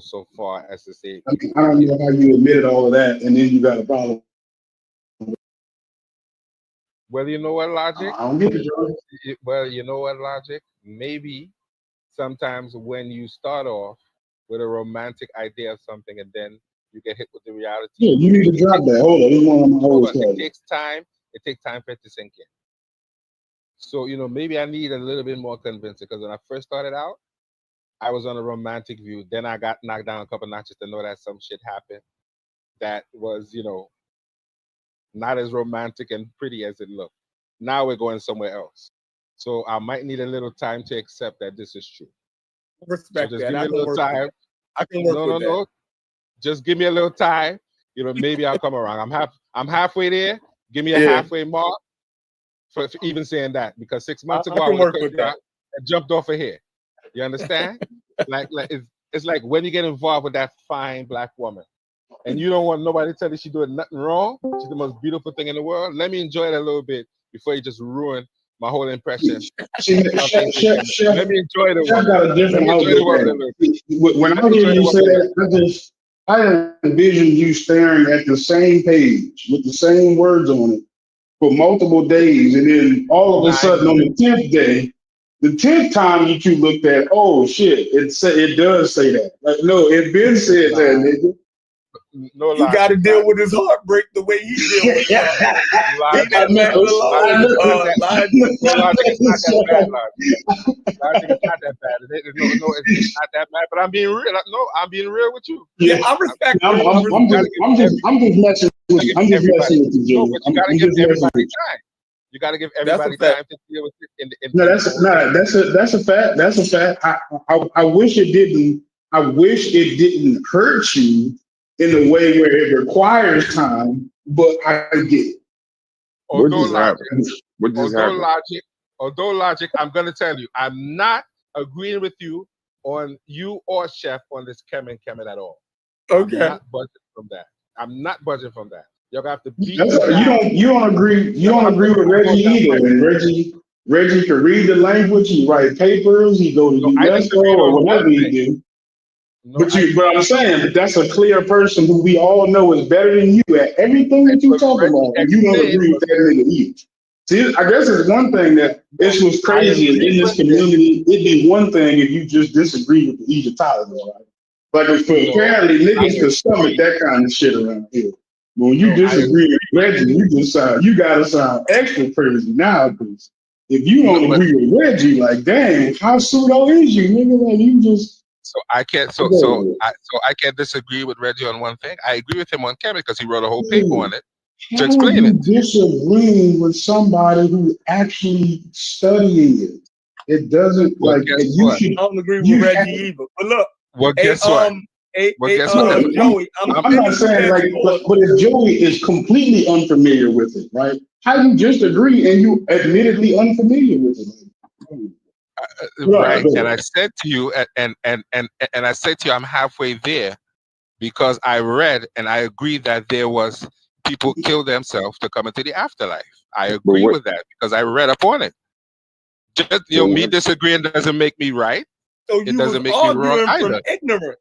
so far as to say I people I can don't kill know you. how you admitted all of that, and then you got a problem. Well, you know what, Logic? I don't get it, Joe. Well, you know what, Logic? Maybe sometimes when you start off with a romantic idea of something and then you get hit with the reality, Yeah, you need to it drop takes that. Hold on, this is one of my hold old on, it stories. takes time. It takes time for it to sink in. So, maybe I need a little bit more convincing because when I first started out, I was on a romantic view. Then I got knocked down a couple notches to know that some shit happened that was, not as romantic and pretty as it looked. Now we're going somewhere else. So I might need a little time to accept that this is true. So Respect just that. give I me a can little work with time. that. I can work No, no, with that. no. Just give me a little time. Maybe I'll come around. I'm halfway there. Give me a Yeah, halfway mark for even saying that because 6 months I ago I can would have work cut with you that. out and jumped off of here. You understand? Like it's like when you get involved with that fine black woman and you don't want nobody to tell you she's doing nothing wrong. She's the most beautiful thing in the world. Let me enjoy it a little bit before you just ruin my whole impression See, of things. Let me enjoy the Chef woman. got a Let different me enjoy the outlook woman at a little bit. it. When Let I me hear enjoy the you say woman a little bit. that, I envision you staring at the same page with the same words on it for multiple days, and then all of a 9 sudden on months. the 10th day, the 10th time that you looked at, oh shit, it does say that. Like, no, it been said Nah, that, no He got to logic. deal with his heartbreak the way he deal with his nigga. heartbreak. Leave Logic. I that man know, Logic I alone. is not know. that. Logic. No, logic is not that bad. So, Logic. Logic is not that bad. No, it's not that bad. But I'm being real. No, I'm being real with you. Yeah, yeah, I respect You it. gotta, I you gotta give I'm just messing with gotta you. give I'm just everybody. messing with you, No, Jimmy. but you gotta I'm give just messing everybody with time. You gotta give That's a everybody fact. time to deal with it in, you. No, in that's whole thing. that's a fact. That's a fact. I wish it didn't. I wish it didn't hurt you in a way where it requires time. But I get it. What Although just logic, happened? What just although happened? logic, although logic, I'm gonna tell you, I'm not agreeing with you on you or Chef on this Kemen at all. I'm Okay. not budging from that. I'm not budging from that. You're gonna have to beat That's me you down. don't agree. You You're gonna don't have to agree with move Reggie up that either. fight. And Reggie can read the language. He write papers. He go to No, I UNESCO disagreed or on one whatever he thing. do. No, But I'm saying that that's a clear person who we all know is better than you at everything that you but talk Reggie about, and you don't explained, agree with but that nigga either. See, I guess it's one thing that no, this was I crazy in agree this with him. community. It'd be one thing if you just disagree with the Egyptology, right? But No, apparently I niggas can stomach agree. that kind of shit around here. When you No, I disagree agree with with Reggie, you. you gotta sound extra crazy now, because if you No, don't but agree with Reggie, like dang, how pseudo is you, nigga? Like you just so I can't. So I can't disagree with Reggie on one thing. I agree with him on chemistry because he wrote a whole paper on it to how are explain it you to you. disagreeing with somebody who actually studying it? It doesn't Well, like guess and you what? should I don't agree with you Reggie either. But look, Well, hey, guess what? Well, guess what? no, Joey, I'm I'm, I'm not sending you saying that like source. but if Joey is completely unfamiliar with it, right? How you just agree and you admittedly unfamiliar with it? Right, right, and go I said to you, and I said to you, I'm halfway there because I read and I agree that there was people kill themselves to come into the afterlife. I But agree what? with that because I read up on it. Just But me what? disagreeing doesn't make me right. So It you was doesn't make me wrong arguing from either. ignorance.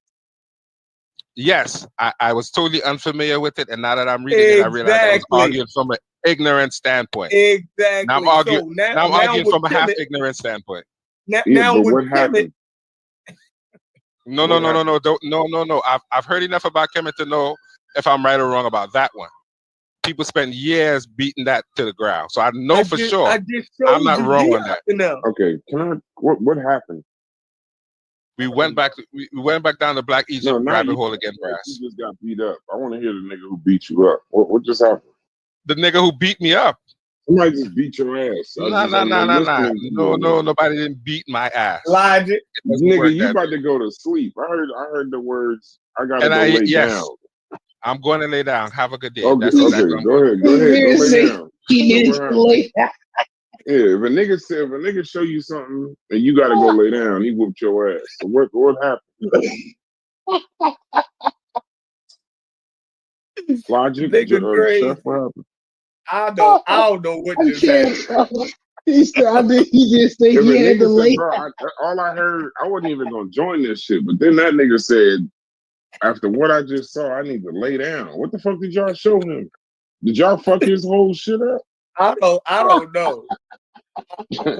Yes, I was totally unfamiliar with it, and now that I'm reading it, I realize I was Exactly. arguing from an ignorant standpoint. Now I'm Exactly. arguing. So Now I'm now arguing with from a half Kemet, ignorant standpoint. Yeah, now but with what Kemet, happened? No, no, What no, no, happened? no, don't, no, no, no. I've heard enough about Kemet to know if I'm right or wrong about that one. People spend years beating that to the ground, so I know for sure I just I'm showed not you wrong on years that. now. Okay, can I? What happened? We went back. We went back down the Black No, Egypt not rabbit you. hole again, Like Brass. you just got beat up. I want to hear the nigga who beat you up. What just happened? The nigga who beat me up. Somebody just beat your ass. Nah, nah, I'm nah, nah, nah. listening to No, you. no, nobody didn't beat my ass. Logic. It doesn't Nigga, work you that about way. to go to sleep. I heard the words. I gotta And go lay yes, down. I'm going to lay down. Have a good day. Okay, That's exactly okay, what I'm go going to ahead, do. go ahead, go lay say down. he So needs what to happened? lay down. Yeah, if a nigga show you something and you gotta go lay down, he whooped your ass. So what happened? Logic, Nigga crazy. Chef, what happened? I don't know what I just happened. can't. He said, he just said If a he had to nigga said, lay bro, down. all I heard, I wasn't even gonna join this shit, but then that nigga said After what I just saw, I need to lay down. What the fuck did y'all show him? Did y'all fuck his whole shit up? I don't know.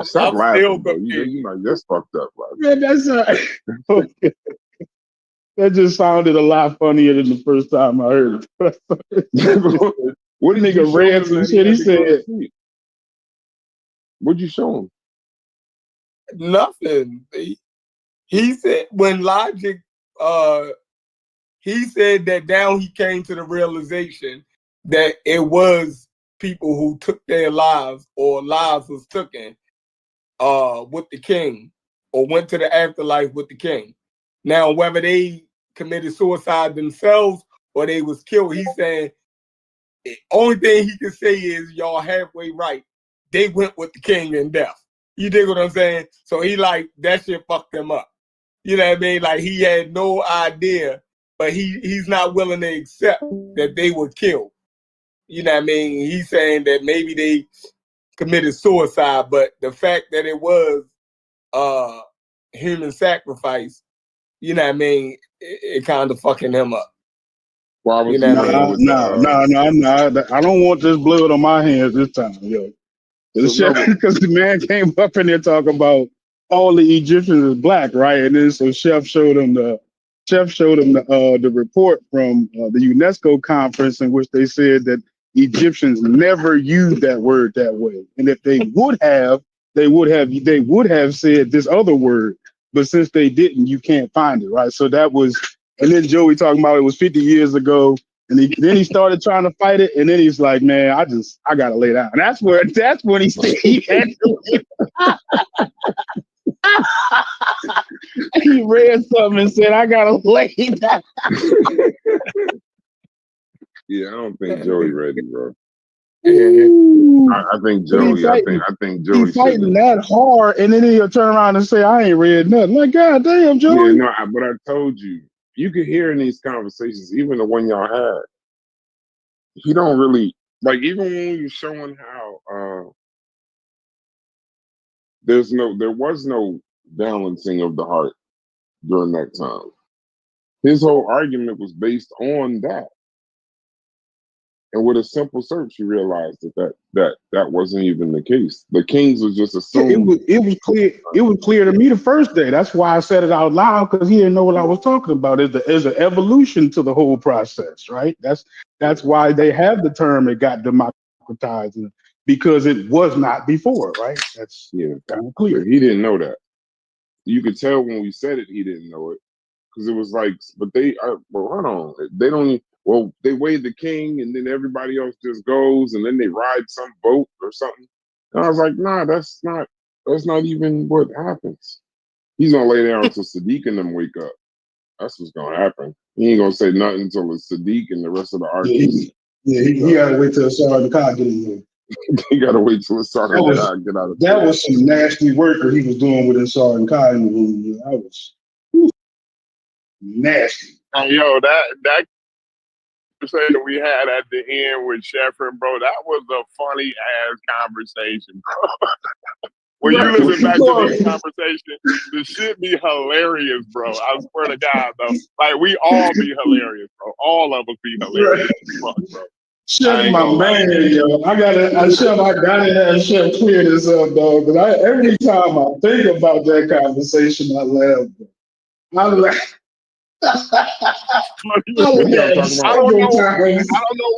Stop I'm laughing, still bro. confused. You like that's fucked up, right? Man, that's that just sounded a lot funnier than the first time I heard it. What did you Nigga show ran him some that shit. He had to go to said, sleep? What'd you show him? Nothing. He said when Logic, he said that now he came to the realization that it was people who took their lives or lives was taken with the king or went to the afterlife with the king. Now, whether they committed suicide themselves or they was killed, he said the only thing he can say is y'all halfway right. They went with the king in death. You dig what I'm saying? So he like that shit fucked him up. You know what I mean? Like he had no idea, but he's not willing to accept that they were killed. You know what I mean? He's saying that maybe they committed suicide, but the fact that it was human sacrifice, you know what I mean, it kind of fucking him up. Why was You he know what I dealing mean? with the I don't want this blood on my hands this time, yo. So no, Because the man came up in there talking about all the Egyptians is black, right? And then so Chef showed him the report from the UNESCO conference in which they said that Egyptians never used that word that way, and if they would have, they would have said this other word, but since they didn't, you can't find it, right? So that was, and then Joey talking about it was 50 years ago. And then he started trying to fight it, and then he's like, "Man, I gotta lay down." And that's when he said he had to lay down. He read something and said, "I gotta lay down." yeah, I don't think Joey ready, bro. Ooh. I think But Joey. I think Joey He fighting should. that hard, and then he'll turn around and say, "I ain't read nothing." Like, God damn, Yeah, Joey. no, but I told you, you could hear in these conversations, even the one y'all had, he don't really like. Even when you're showing how there was no balancing of the heart during that time. His whole argument was based on that. And with a simple search, you realized that wasn't even the case. The kings was just assumed. It was clear. It was clear to me the first day. That's why I said it out loud, because he didn't know what I was talking about. There's an evolution to the whole process, right? That's why they have the term "it got democratized," because it was not before, right? That's kind of clear. But he didn't know that. You could tell when we said it, he didn't know it, because it was like, but well, hold on, they don't. Well, they wave the king, and then everybody else just goes, and then they ride some boat or something. And I was like, nah, that's not even what happens. He's gonna lay down until Sadiq and them wake up. That's what's gonna happen. He ain't gonna say nothing until it's Sadiq and the rest of the archers. He gotta wait till Sergeant Cobb get in here. He gotta wait till Sergeant Cobb get out of That jail. was some nasty work that he was doing with his Sergeant Cobb in the room. That was nasty. Yo, that conversation we had at the end with Sheffrin, bro, that was a funny ass conversation, bro. When you listen back to these conversations, the shit be hilarious, bro. I swear to God, though. Like, we all be hilarious, bro. All of us be hilarious as fuck, bro. Chef, my man, yo. I gotta have Chef clear this up, dog. Because every time I think about that conversation, I laugh. I laugh. I don't know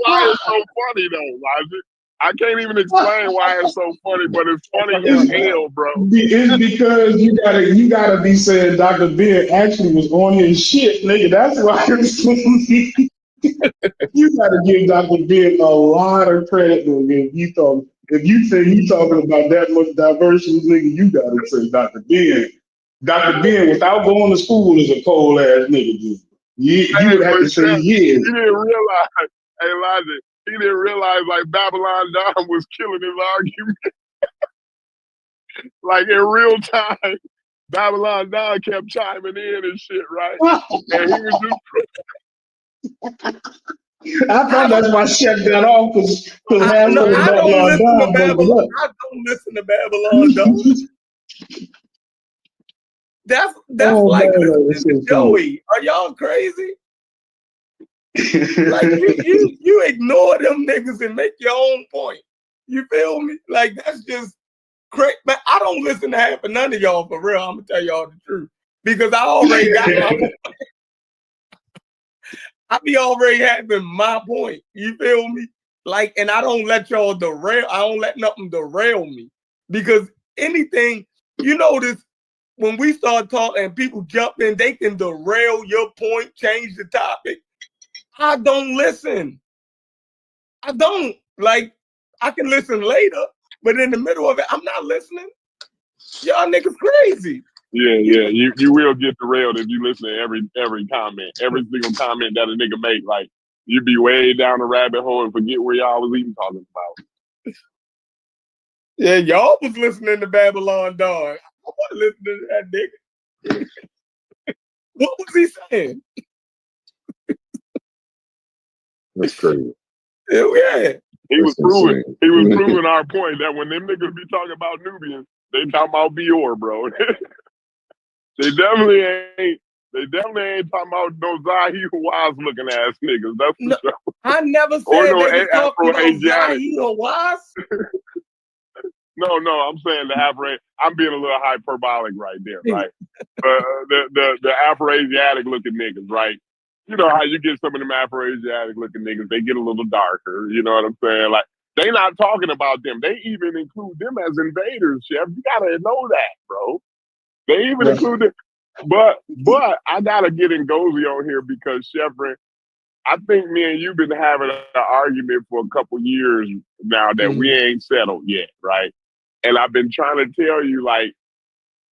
why it's so funny though, Logic. I can't even explain why it's so funny, but it's funny as hell, bro. It's because you gotta be saying Dr. Ben actually was on his shit, nigga. That's why it's funny. You gotta give Dr. Ben a lot of credit, nigga. If you say he's talking about that much diversity, nigga, you gotta say Dr. Ben. Dr. Ben, without going to school, is a cold ass nigga, dude. You would have to say He yes. didn't realize, hey Logic, he didn't realize like Babylon Don was killing his argument. Like in real time, Babylon Don kept chiming in and shit, right? And he was just I thought that's why Chef got off because half of the Babylon I don't listen to Babylon Don. That's like listening to Joey. Are y'all crazy? Like you ignore them niggas and make your own point. You feel me? Like that's just crazy. Man, I don't listen to half of none of y'all for real. I'm gonna tell y'all the truth because I already got my point. I be already having my point. You feel me? Like, and I don't let y'all derail. I don't let nothing derail me because anything, you notice when we start talking and people jump in, they can derail your point, change the topic. I don't listen. I don't. Like, I can listen later, but in the middle of it, I'm not listening. Y'all niggas crazy. Yeah. You will get derailed if you listen to every comment, every single comment that a nigga make. Like, you be way down the rabbit hole and forget where y'all was even talking about. Yeah, y'all was listening to Babylon Dog. I wasn't listening to that nigga. What was he saying? That's crazy. Yeah. He was That's proving insane. our point that when them niggas be talking about Nubians, they talking about Bior, bro. They definitely ain't talking about no Zahir Wise looking ass niggas. That's for sure. I never said Or no they was talking about Afro-Asiatic. Zahir Wise. No, I'm saying the Afro. I'm being a little hyperbolic right there, right? The Afro-Asiatic looking niggas, right? You know how you get some of them Afro-Asiatic looking niggas, they get a little darker. You know what I'm saying? Like, they not talking about them. They even include them as invaders, Chef. You gotta know that, bro. They even include them. But I gotta get Ngozi on here because Chevron, I think me and you been having an argument for a couple years now that we ain't settled yet, right? And I've been trying to tell you, like,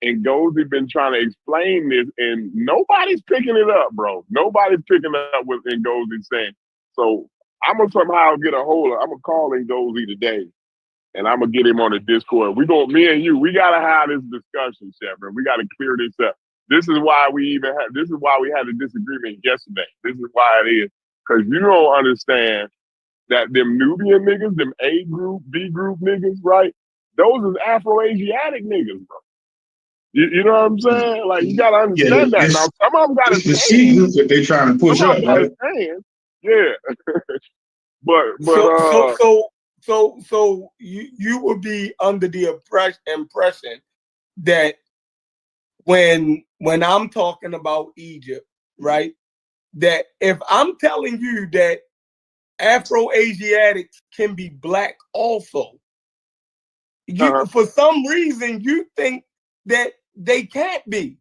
and Ngozi been trying to explain this, and nobody's picking it up, bro. Nobody's picking up what Ngozi saying. So I'm gonna somehow get a hold of. I'm gonna call Ngozi today, and I'm gonna get him on the Discord. Me and you, we gotta have this discussion, Chevron. We gotta clear this up. This is why we had a disagreement yesterday. This is why it is. Because you don't understand that them Nubian niggas, them A group, B group niggas, right? Those is Afro-Asiatic niggas, bro. You know what I'm saying? Like, you gotta understand that. Now, some of them gotta it's the C group that they trying to push up, right? Yeah. So you would be under the impression that when I'm talking about Egypt, right? That if I'm telling you that Afro-Asiatics can be black also, for some reason you think that they can't be.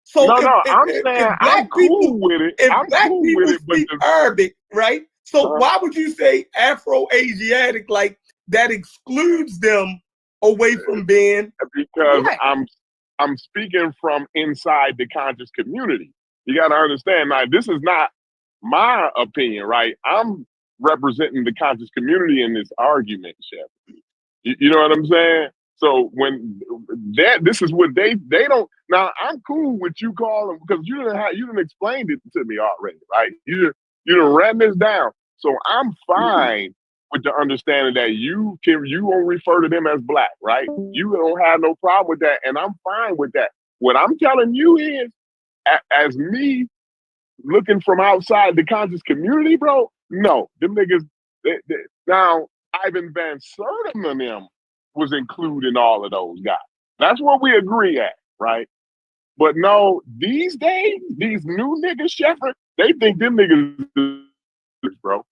So I'm saying I'm cool with it. If black people speak Arabic, right? So why would you say Afro-Asiatic like that excludes them away from being because black? I'm speaking from inside the conscious community. You got to understand, now, this is not my opinion, right? I'm representing the conscious community in this argument, Chef. You know what I'm saying? So when this is what they don't. Now, I'm cool with you calling because you didn't explain it to me already, right? You done ran this down. So I'm fine with the understanding that you won't refer to them as black, right? You don't have no problem with that, and I'm fine with that. What I'm telling you is, as me looking from outside the conscious community, bro, no, them niggas. Now, Ivan Van Sertima and them was including all of those guys. That's what we agree at, right? But no, these days, these new niggas, Shepard, they think them niggas, bro.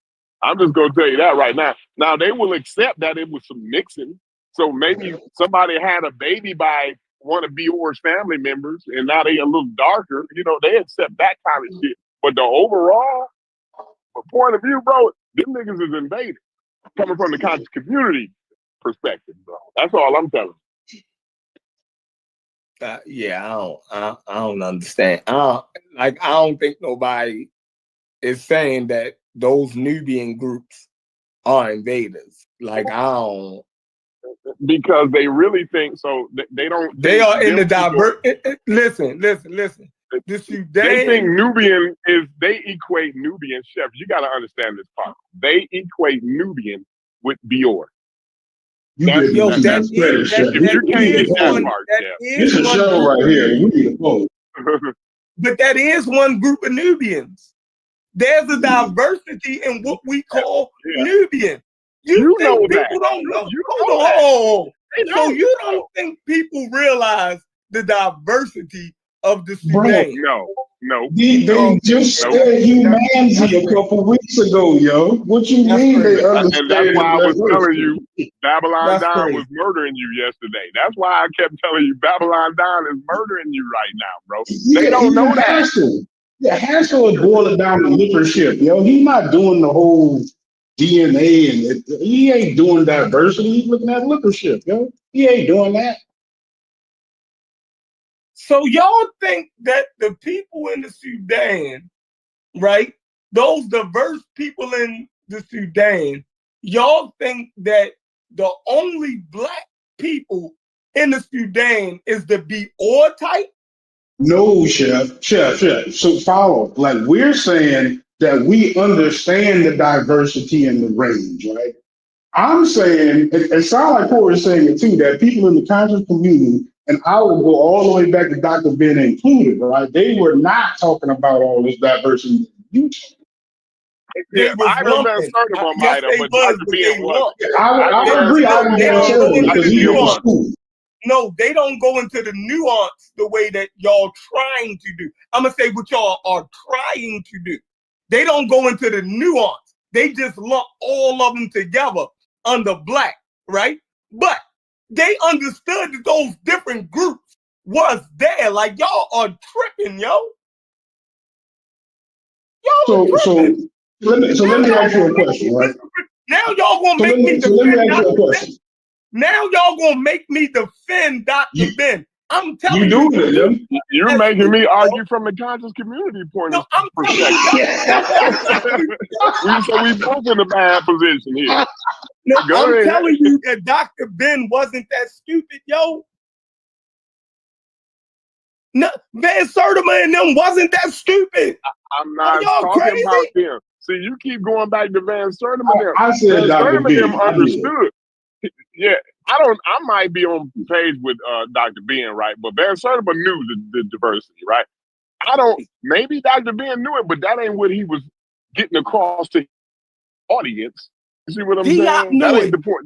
I'm just gonna tell you that right now. Now they will accept that it was some mixing. So maybe somebody had a baby by one of Bior's family members, and now they a little darker. You know, they accept that kind of shit. But the overall point of view, bro, them niggas is invaded coming from the conscious community perspective, bro. That's all I'm telling you. I don't understand. I don't think nobody is saying that those Nubian groups are invaders. Like, I don't. Because they really think so. They don't. They are in the diverse. Listen. The Sudan. They think Nubian is. They equate Nubian, Chef. You got to understand this part. They equate Nubian with Bior. This is a show right here. You need a vote. But that is one group of Nubians. there's a diversity in what we call Yeah. Nubian. You think know people that. don't know? You Hold know on, that. hold on. They So don't. you don't think people realize the diversity of the Bro, Sudan? No. They just No. said humanity a couple weeks ago, yo. What you That's mean crazy. they And that's understand why I was the telling you Babylon That's Don crazy. was murdering you yesterday. That's why I kept telling you Babylon Don is murdering you right now, bro. They don't know that. Hassel. Yeah, Hassel is boiling down the liquor ship, yo. He's not doing the whole DNA and he ain't doing diversity. He's looking at liquor ship, yo. He ain't doing that. So y'all think that the people in the Sudan, right? Those diverse people in the Sudan, y'all think that the only black people in the Sudan is the Dior type? No, Chef. So follow. Like we're saying that we understand the diversity and the range, right? I'm saying, it sounds like Corey is saying it too, that people in the conscious community, and I will go all the way back to Dr. Ben included, right? They were not talking about all this diversity. They Yeah, was Ivan Van lumping. Sertima Yes, might have, they but was, Dr. but Ben they wasn't. lumped. I agree. I They don't go into because the he went to nuance. school. No, they don't go into the nuance the way that y'all trying to do. I'm gonna say what y'all are trying to do. They don't go into the nuance. They just lump all of them together under black, right? But they understood that those different groups was there. Like y'all are tripping, yo. Y'all are tripping. Let me ask you a question, right? Now y'all gonna make me So let me defend ask you a Dr. Ben. question. Now y'all gonna make me defend Dr. Ben. I'm telling You you. doing it, yo. You're making me argue from the conscious community point No, of I'm perspective. So we both in a bad position here. No, Go I'm ahead. telling you that Dr. Ben wasn't that stupid, yo. No, Van Sertima and them wasn't that stupid. I'm not y'all talking crazy? about them. See, you keep going back to Van Sertima. Them. I said Van Dr. Sertima Ben. them understood. Yeah, I might be on page with Dr. Ben, right? But Van Sertima knew the diversity, right? Maybe Dr. Ben knew it, but that ain't what he was getting across to the audience. You see what I'm Diop saying? knew That it. ain't the point.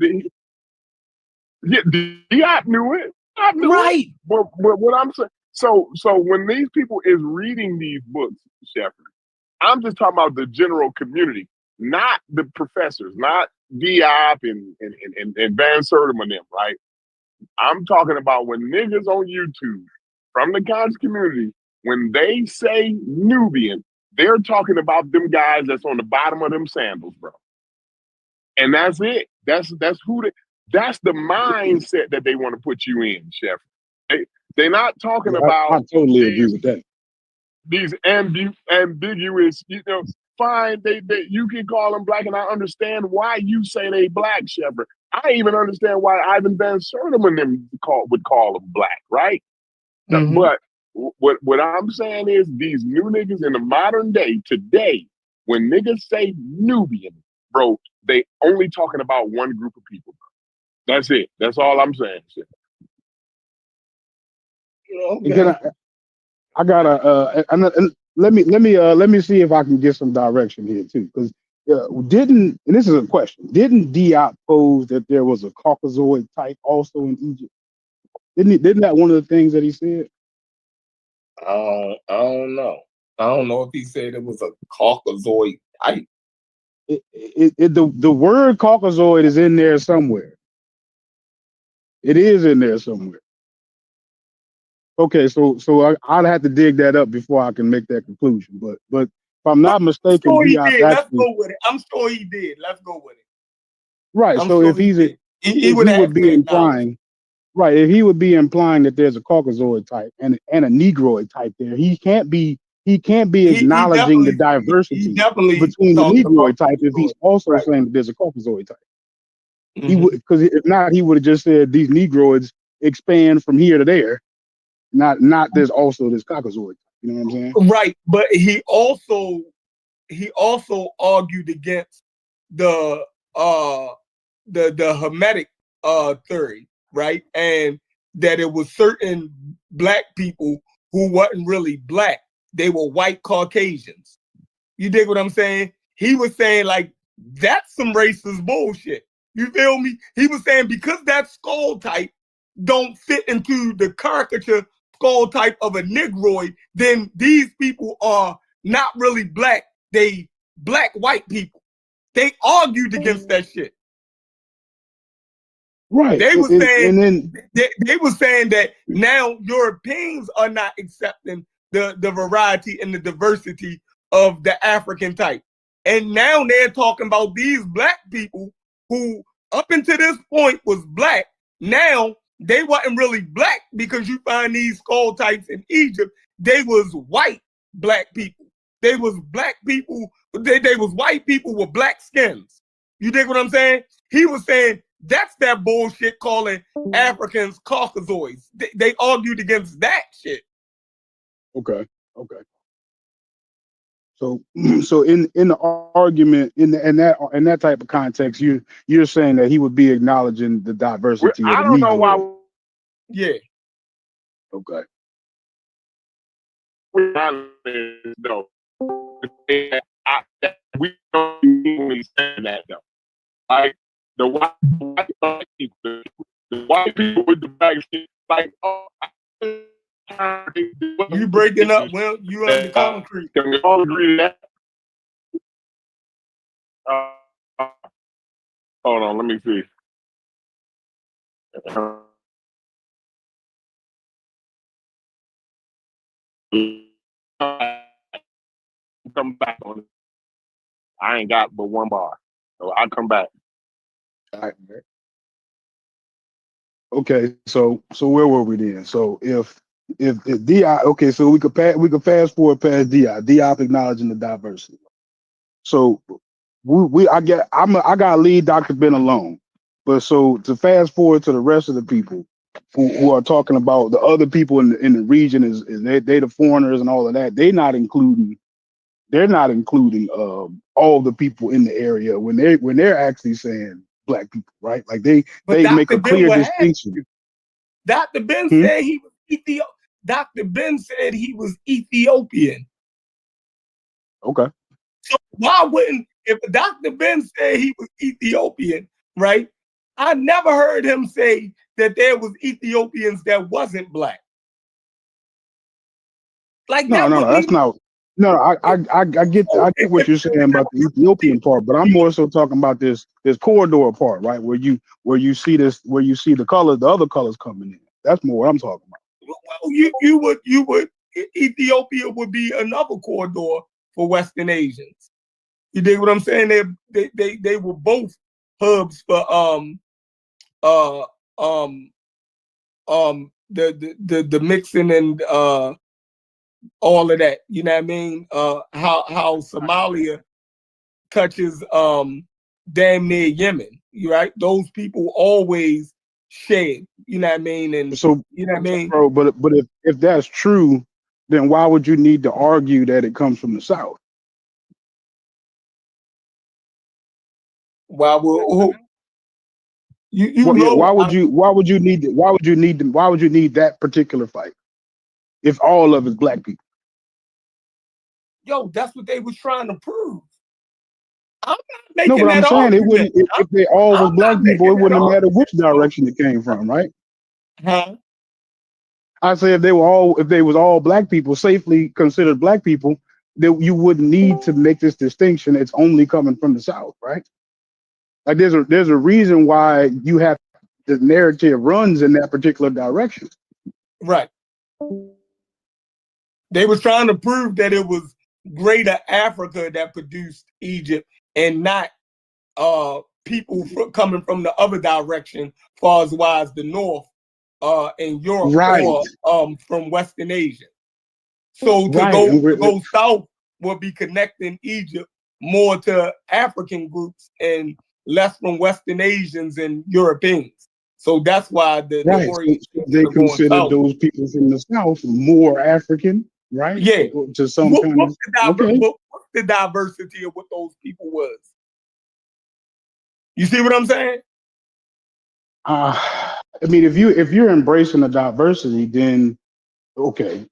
Diop knew it. I knew Right. it. But what I'm saying, so when these people is reading these books, Shepard, I'm just talking about the general community, not the professors, not Diop and Van Sertima and them, right? I'm talking about when niggas on YouTube from the conscious community, when they say Nubian, they're talking about them guys that's on the bottom of them sandals, bro. And that's it. That's the mindset that they want to put you in, Chef. They're not talking about I totally agree with that. These ambiguous, fine, they you can call them black, and I understand why you say they black, Shepard. I even understand why Ivan Van Sertima and them would call them black, right? Mhm. But what I'm saying is these new niggas in the modern day, today, when niggas say Nubian, bro, they only talking about one group of people, bro. That's it. That's all I'm saying. Okay. I gotta and let me see if I can get some direction here too, because and this is a question, didn't Diop pose that there was a Caucasoid type also in Egypt? Didn't that one of the things that he said? I don't know. I don't know if he said it was a Caucasoid type. The word Caucasoid is in there somewhere. It is in there somewhere. Okay, so I'd have to dig that up before I can make that conclusion. But if I'm not mistaken, I'm sure he Diop did. Let's actually go with it. I'm sure he did. Let's go with it. right. I'm So sure if he's did. He if would he have would be implying, right, if he would be implying that there's a Caucasoid type and a Negroid type there, he can't be acknowledging the diversity between the Negroid type if he's also saying that there's a Caucasoid type. He would, because if not, he would have just said these Negroids expand from here to there. Not there's also this Caucasoid. You know what I'm saying? Right, but he also argued against the Hermetic theory, right? And that it was certain black people who wasn't really black. They were white Caucasians. You dig what I'm saying? He was saying like that's some racist bullshit. You feel me? He was saying because that skull type don't fit into the caricature skull type of a Negroid, then these people are not really black. They black white people. They argued against that shit. Right. They were saying, and then they were saying that now Europeans are not accepting the variety and the diversity of the African type. And now they're talking about these black people who up until this point was black. Now they wasn't really black because you find these skull types in Egypt. They was white black people. They was black people. They was white people with black skins. You dig what I'm saying? He was saying that's that bullshit calling Africans Caucasoids. They argued against that shit. okay. So in the argument in that type of context, you're saying that he would be acknowledging the diversity I of the don't know Negro. why. Yeah. Okay. We're honest, though. We don't even say that though. Like the white people, the white people with the black shit, like You breaking up? Well, you on the concrete. Can we all agree to that? Hold on, let me see. Come back on it. I ain't got but one bar, so I'll come back. All right. Okay. So where were we then? So if Diop, okay, so we could fast forward past Diop acknowledging the diversity. So I gotta leave Dr. Ben alone. But so to fast forward to the rest of the people who are talking about the other people in the region is they the foreigners and all of that, they're not including all the people in the area when they're actually saying black people, right? Like they make a clear distinction. Dr. Ben said he was Ethiopian. Dr. Ben said he was Ethiopian. Okay. So why wouldn't, if Dr. Ben said he was Ethiopian, right? I never heard him say that there was Ethiopians that wasn't black. Like no, that's not. No, I get what you're saying about the Ethiopian part, but I'm more so talking about this corridor part, right? Where you see the colors, the other colors coming in. That's more what I'm talking about. Well, you would Ethiopia would be another corridor for Western Asians. You dig what I'm saying? They were both hubs for the mixing and all of that. You know what I mean? How Somalia touches damn near Yemen, right? Those people always shared, you know what I mean? And so you know what I mean? Bro, but if that's true, then why would you need to argue that it comes from the South? Why would why would you need that particular fight if all of it's black people? Yo, that's what they was trying to prove. I'm not making no, but I'm saying it wouldn't. If they all was black people, it wouldn't have mattered which direction it came from, right? Huh? I say if they was all black people, safely considered black people, that you wouldn't need to make this distinction. It's only coming from the South, right? Like there's a reason why you have the narrative runs in that particular direction. Right. They was trying to prove that it was greater Africa that produced Egypt and not people coming from the other direction, far as wise the north and Europe, right, or from Western Asia. So to go south would be connecting Egypt more to African groups and less from Western Asians and Europeans. So that's why they consider those people from the South more African, right? Yeah. To some what's the diversity of what those people was? You see what I'm saying? I mean, if you're embracing the diversity, then okay,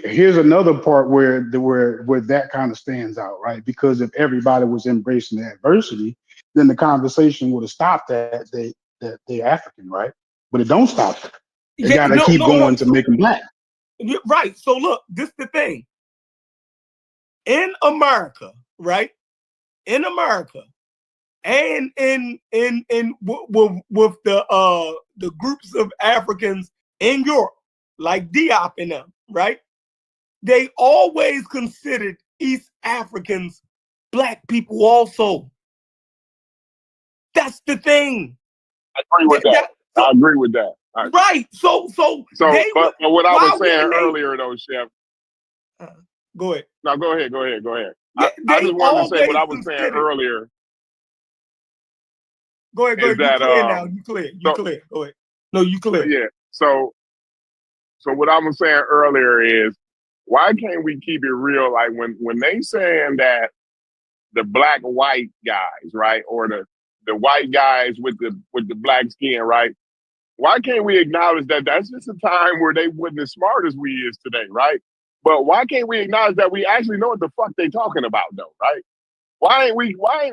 here's another part where that kind of stands out, right? Because if everybody was embracing the adversity, then the conversation would have stopped at that they're African, right? But it don't stop there. They Yeah, gotta keep going to make them black. Right. So look, this is the thing. In America, right? In America, and with the groups of Africans in Europe, like Diop and them, right? They always considered East Africans black people also. That's the thing. I agree with that. I agree with that. Right. So but what I was saying earlier though, Chef. Go ahead. No, go ahead. I just wanted to say what I was saying earlier. Go ahead. You that, clear now. You clear. Go ahead. No, you clear. Yeah. So what I was saying earlier is, why can't we keep it real? Like when they saying that the black white guys, right, or the white guys with the black skin, right? Why can't we acknowledge that that's just a time where they wasn't as smart as we is today, right? But why can't we acknowledge that we actually know what the fuck they talking about though, right? Why ain't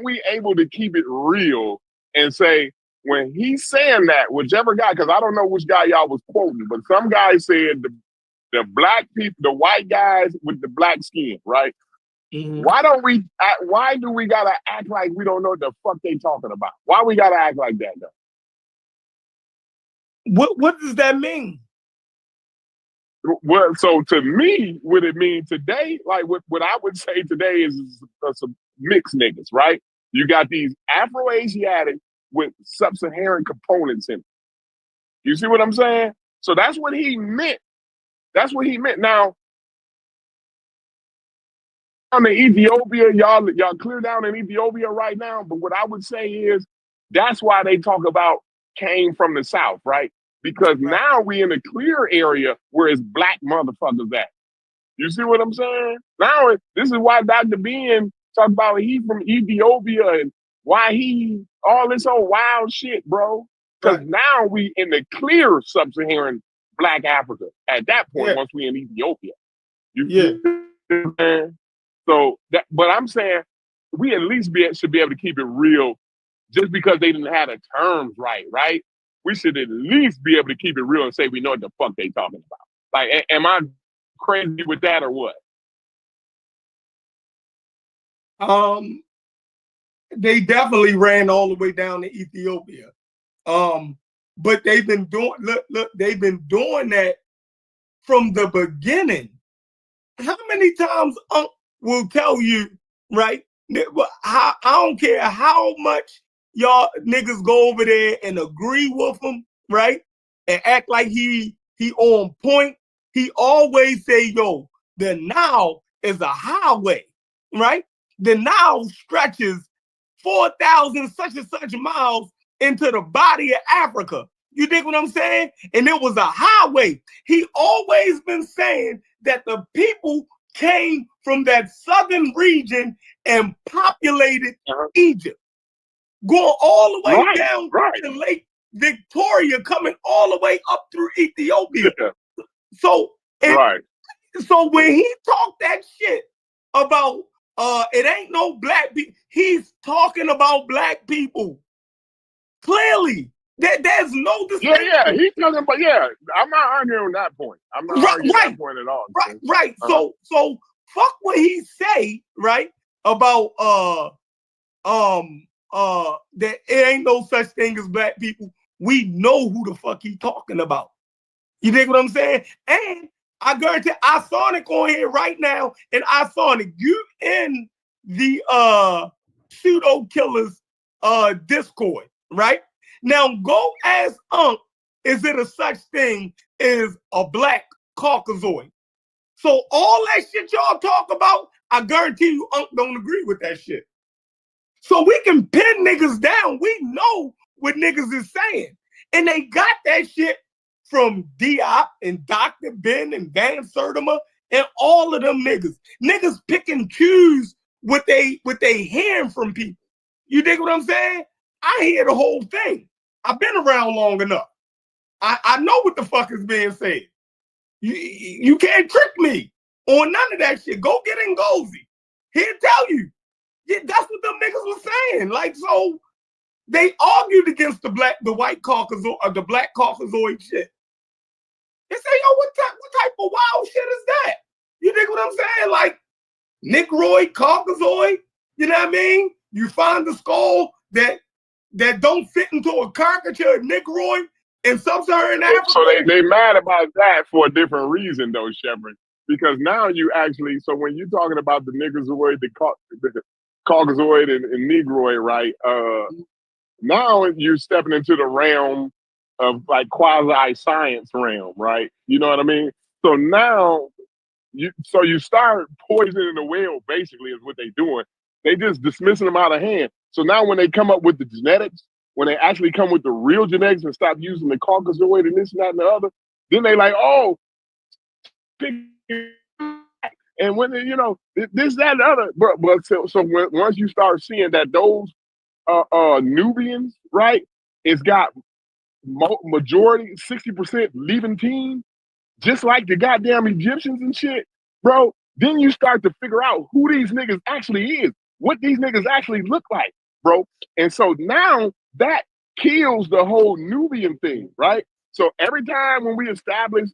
we able to keep it real and say, when he's saying that, whichever guy, because I don't know which guy y'all was quoting, but some guy said the black people, the white guys with the black skin, right? Mm-hmm. Why do we gotta act like we don't know what the fuck they talking about? Why we gotta act like that though? What does that mean? Well, so to me, what it means today, like what I would say today is some mixed niggas, right? You got these Afro-Asiatic with sub-Saharan components in it. You see what I'm saying? So that's what he meant. That's what he meant. Now, on the Ethiopia, y'all clear down in Ethiopia right now. But what I would say is that's why they talk about came from the South, right? Because now we in a clear area where it's black motherfuckers at. You see what I'm saying? Now this is why Dr. Ben talk about he from Ethiopia and why he all this old wild shit, bro. Because now we in the clear sub-Saharan black Africa at that point once we in Ethiopia. So that, but I'm saying we at least should be able to keep it real, just because they didn't have the terms right? We should at least be able to keep it real and say we know what the fuck they talking about. Like, am I crazy with that or what? They definitely ran all the way down to Ethiopia. But they've been doing they've been doing that from the beginning. How many times Unc will tell you, right? I don't care how much y'all niggas go over there and agree with him, right? And act like he on point. He always say, yo, the Nile is a highway, right? The Nile stretches 4,000 such and such miles into the body of Africa. You dig what I'm saying? And it was a highway. He always been saying that the people came from that southern region and populated Egypt, going all the way down to Lake Victoria, coming all the way up through Ethiopia. So when he talked that shit about it ain't no black people, he's talking about black people. Clearly. There's no distinction. Yeah, he's talking about, I'm not arguing on that point. I'm not arguing that point at all. Right. So fuck what he say, right? About that it ain't no such thing as black people. We know who the fuck he talking about. You dig what I'm saying? And I guarantee iSonic on here right now, and iSonic, you in the pseudo killers Discord, right? Now go ask Unc, is it a such thing as a black Caucasoid? So all that shit y'all talk about, I guarantee you Unc don't agree with that shit. So we can pin niggas down. We know what niggas is saying. And they got that shit from Diop and Dr. Ben and Van Sertima and all of them niggas. Niggas pick and choose what they hearing from people. You dig what I'm saying? I hear the whole thing. I've been around long enough. I know what the fuck is being said. You can't trick me on none of that shit. Go get Ngozi. He'll tell you. Yeah, that's what them niggas was saying. Like, so they argued against the white Caucasoid or the black Caucasoid shit. They say, yo, what type of wild shit is that? You dig what I'm saying? Like Negroid, Caucasoid, you know what I mean? You find the skull that don't fit into a caricature of Negroid in sub-Saharan Africa. So they mad about that for a different reason though, Shepard. Because now you actually, so when you're talking about the Negroid, the Caucasoid and Negroid, right? Now you're stepping into the realm of like quasi-science realm, right? You know what I mean? So now you start poisoning the well, basically, is what they're doing. They just dismissing them out of hand. So now when they come up with the genetics, when they actually come with the real genetics and stop using the Caucasoid and this and that and the other, then they like, oh, and when they, this, that, and the other. But so once you start seeing that those Nubians, right, it's got majority 60% Levantine, just like the goddamn Egyptians and shit, bro. Then you start to figure out who these niggas actually is, what these niggas actually look like, bro. And so now that kills the whole Nubian thing, right? So every time when we establish,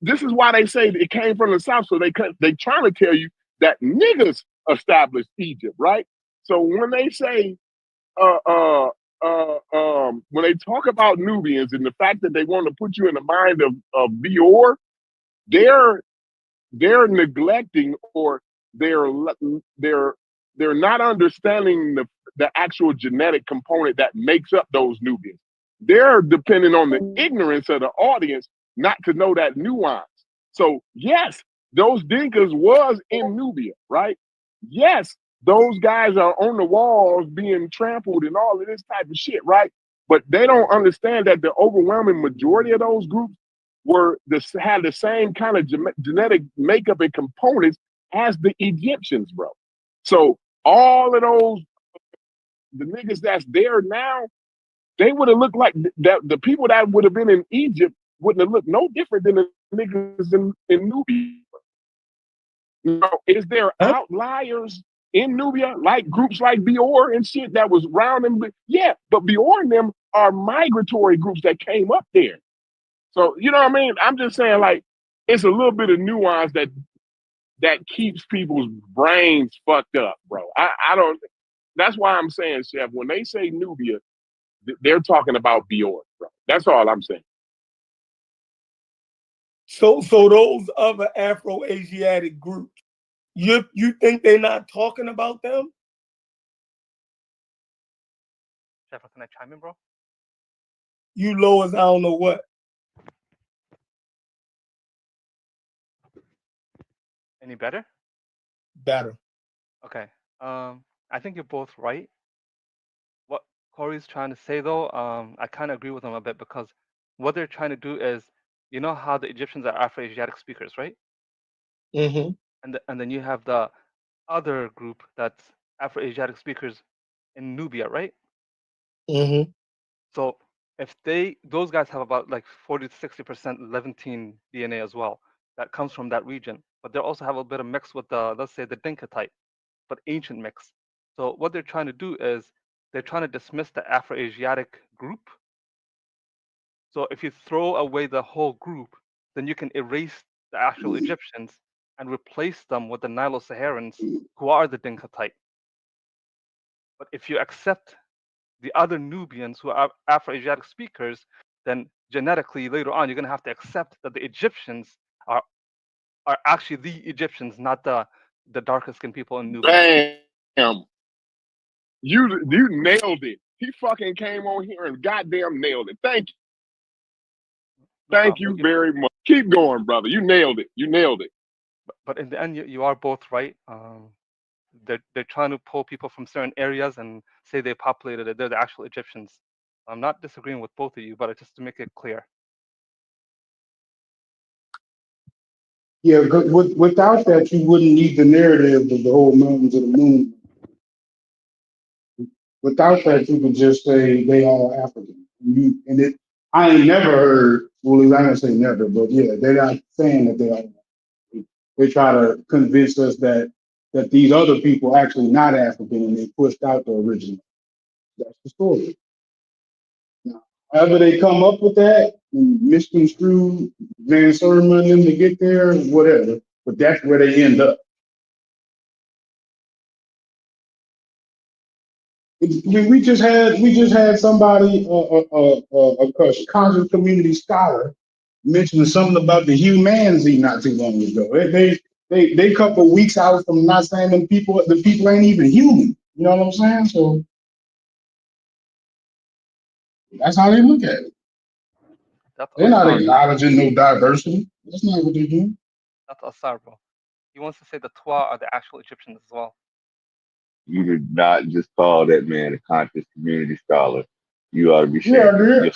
this is why they say it came from the South. So they trying to tell you that niggas established Egypt, right? So when they say, when they talk about Nubians and the fact that they want to put you in the mind of Beor, they're neglecting or they're not understanding the actual genetic component that makes up those Nubians. They're depending on the ignorance of the audience not to know that nuance. So yes, those Dinkas was in Nubia, right? Yes, those guys are on the walls being trampled and all of this type of shit, right? But they don't understand that the overwhelming majority of those groups had the same kind of genetic makeup and components as the Egyptians, bro. So all of those, the niggas that's there now, they would have looked like the people that would have been in Egypt wouldn't have looked no different than the niggas in Nubia. Is there outliers in Nubia, like groups like Beor and shit that was around them? Yeah, but Beor and them are migratory groups that came up there. So, you know what I mean? I'm just saying, like, it's a little bit of nuance that keeps people's brains fucked up, bro. I don't, that's why I'm saying, Chef, when they say Nubia, they're talking about Beor, bro. That's all I'm saying. So those other Afro-Asiatic groups, you think they're not talking about them? Chef, can I chime in, bro? You low as I don't know what. Any better? Better. Okay. I think you're both right. What Corey's trying to say, though, I kind of agree with him a bit, because what they're trying to do is, you know how the Egyptians are Afro-Asiatic speakers, right? Mm-hmm. And then you have the other group that's Afro-Asiatic speakers in Nubia, right? Mm-hmm. So if those guys have about like 40 to 60% Levantine DNA as well, that comes from that region, but they also have a bit of mix with the, let's say, the Dinka type, but ancient mix. So what they're trying to do is they're trying to dismiss the Afro-Asiatic group. So if you throw away the whole group, then you can erase the actual Egyptians and replace them with the Nilo-Saharans, who are the Dinka type. But if you accept the other Nubians who are Afro-Asiatic speakers, then genetically later on you're going to have to accept that the Egyptians are actually the Egyptians, not the darker skinned people in Nubia. Damn, you nailed it. He fucking came on here and goddamn nailed it. Thank you very much. Keep going, brother. You nailed it. You nailed it. But in the end, you are both right. They're trying to pull people from certain areas and say they populated it. They're the actual Egyptians. I'm not disagreeing with both of you, but just to make it clear. Yeah, without that, you wouldn't need the narrative of the whole mountains of the moon. Without that, you could just say they all African. I ain't never heard Well, I'm gonna say never, but yeah, they're not saying that they are. They try to convince us that these other people actually not African and they pushed out the original. That's the story. Now, however they come up with that and misconstrue Van Sermon and them to get there, whatever. But that's where they end up. We just had somebody, a conscious community scholar, mentioning something about the humanity not too long ago. They couple weeks out from not saying the people ain't even human. You know what I'm saying? So that's how they look at it. That's They're not Asar. acknowledging no diversity. That's not what they're doing. That's Asar, bro. He wants to say the Twa are the actual Egyptians as well. You did not just call that man a conscious community scholar. You ought to be Yeah, ashamed.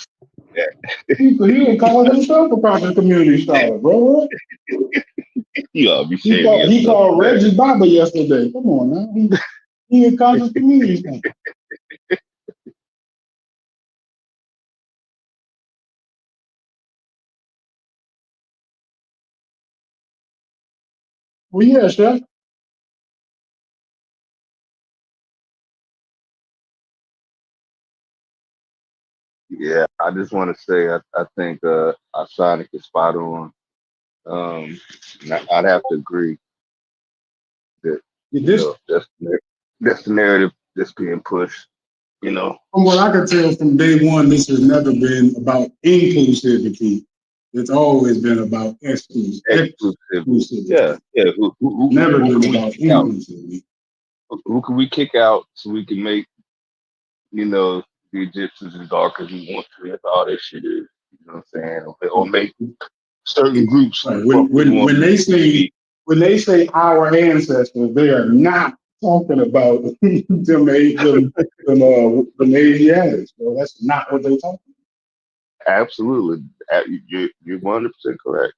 he was calling himself a conscious community scholar, bro. You ought to be ashamed. He called Reggie Baba yesterday. Come on now. He a conscious community scholar. Well, yeah, Chef. Yeah, I just want to say I think Sonic is spot on. I'd have to agree that This, that's the narrative that's being pushed. You know, from what I can tell from day one, this has never been about inclusivity. It's always been about exclusivity. Yeah. Who Never can been we about kick out? inclusivity. Who can we kick out so we can make the Egyptians as dark as we want to? That's all that shit is. You know what I'm saying? Or make certain groups. Right. When they say our ancestors, they are not talking about them Asiatics. So that's not what they're talking about. Absolutely, you're 100% correct.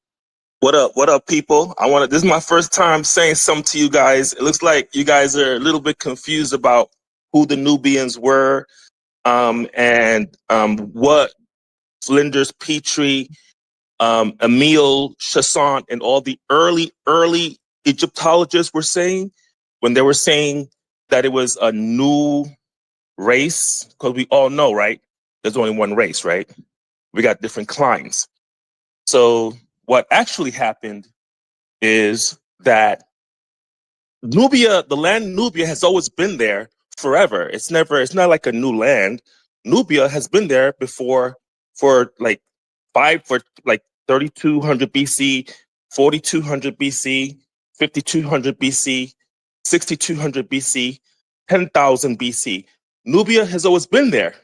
What up? What up, people? This is my first time saying something to you guys. It looks like you guys are a little bit confused about who the Nubians were, and what Flinders Petrie, Emile Chasson, and all the early Egyptologists were saying when they were saying that it was a new race, because we all know, right? There's only one race, right? We got different climes. So what actually happened is that Nubia, the land Nubia, has always been there forever. It's not like a new land. Nubia has been there before for like 3200 BC, 4200 BC, 5200 BC, 6200 BC, 10,000 BC. Nubia has always been there.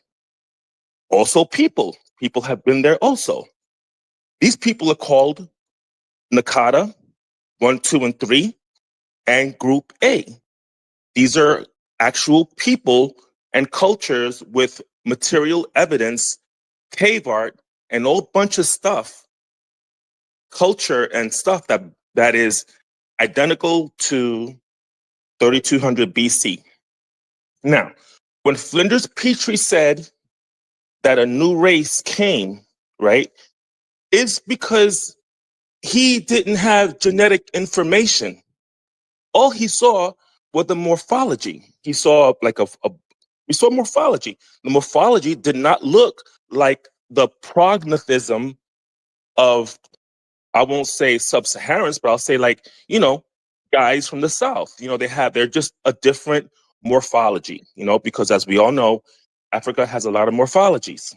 Also people have been there also. These people are called Nakada, 1, 2, and 3, and Group A. These are actual people and cultures with material evidence, cave art, and a whole bunch of stuff, culture and stuff that is identical to 3200 BC. Now, when Flinders Petrie said that a new race came, right, it's because he didn't have genetic information. All he saw was the morphology. He saw morphology. The morphology did not look like the prognathism of, I won't say sub-Saharans, but I'll say guys from the South. They're just a different morphology, because as we all know, Africa has a lot of morphologies.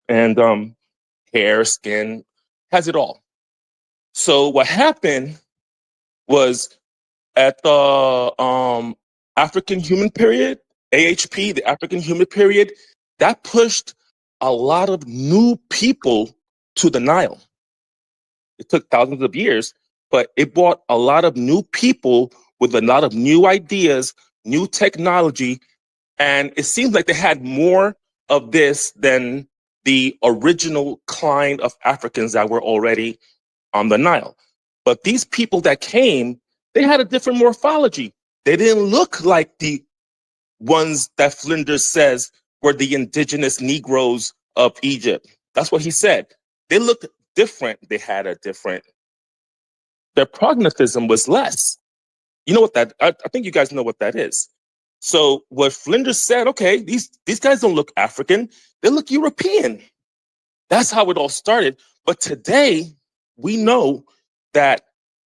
And hair, skin, has it all. So what happened was at the African Human Period, AHP, the African Human Period, that pushed a lot of new people to the Nile. It took thousands of years, but it brought a lot of new people with a lot of new ideas, new technology, and it seems like they had more of this than the original kind of Africans that were already on the Nile. But these people that came, they had a different morphology. They didn't look like the ones that Flinders says were the indigenous Negroes of Egypt. That's what he said. They looked different. They had a different. Their prognatism was less. You know what that? I think you guys know what that is. So what Flinders said, okay, these guys don't look African. They look European. That's how it all started. But today we know that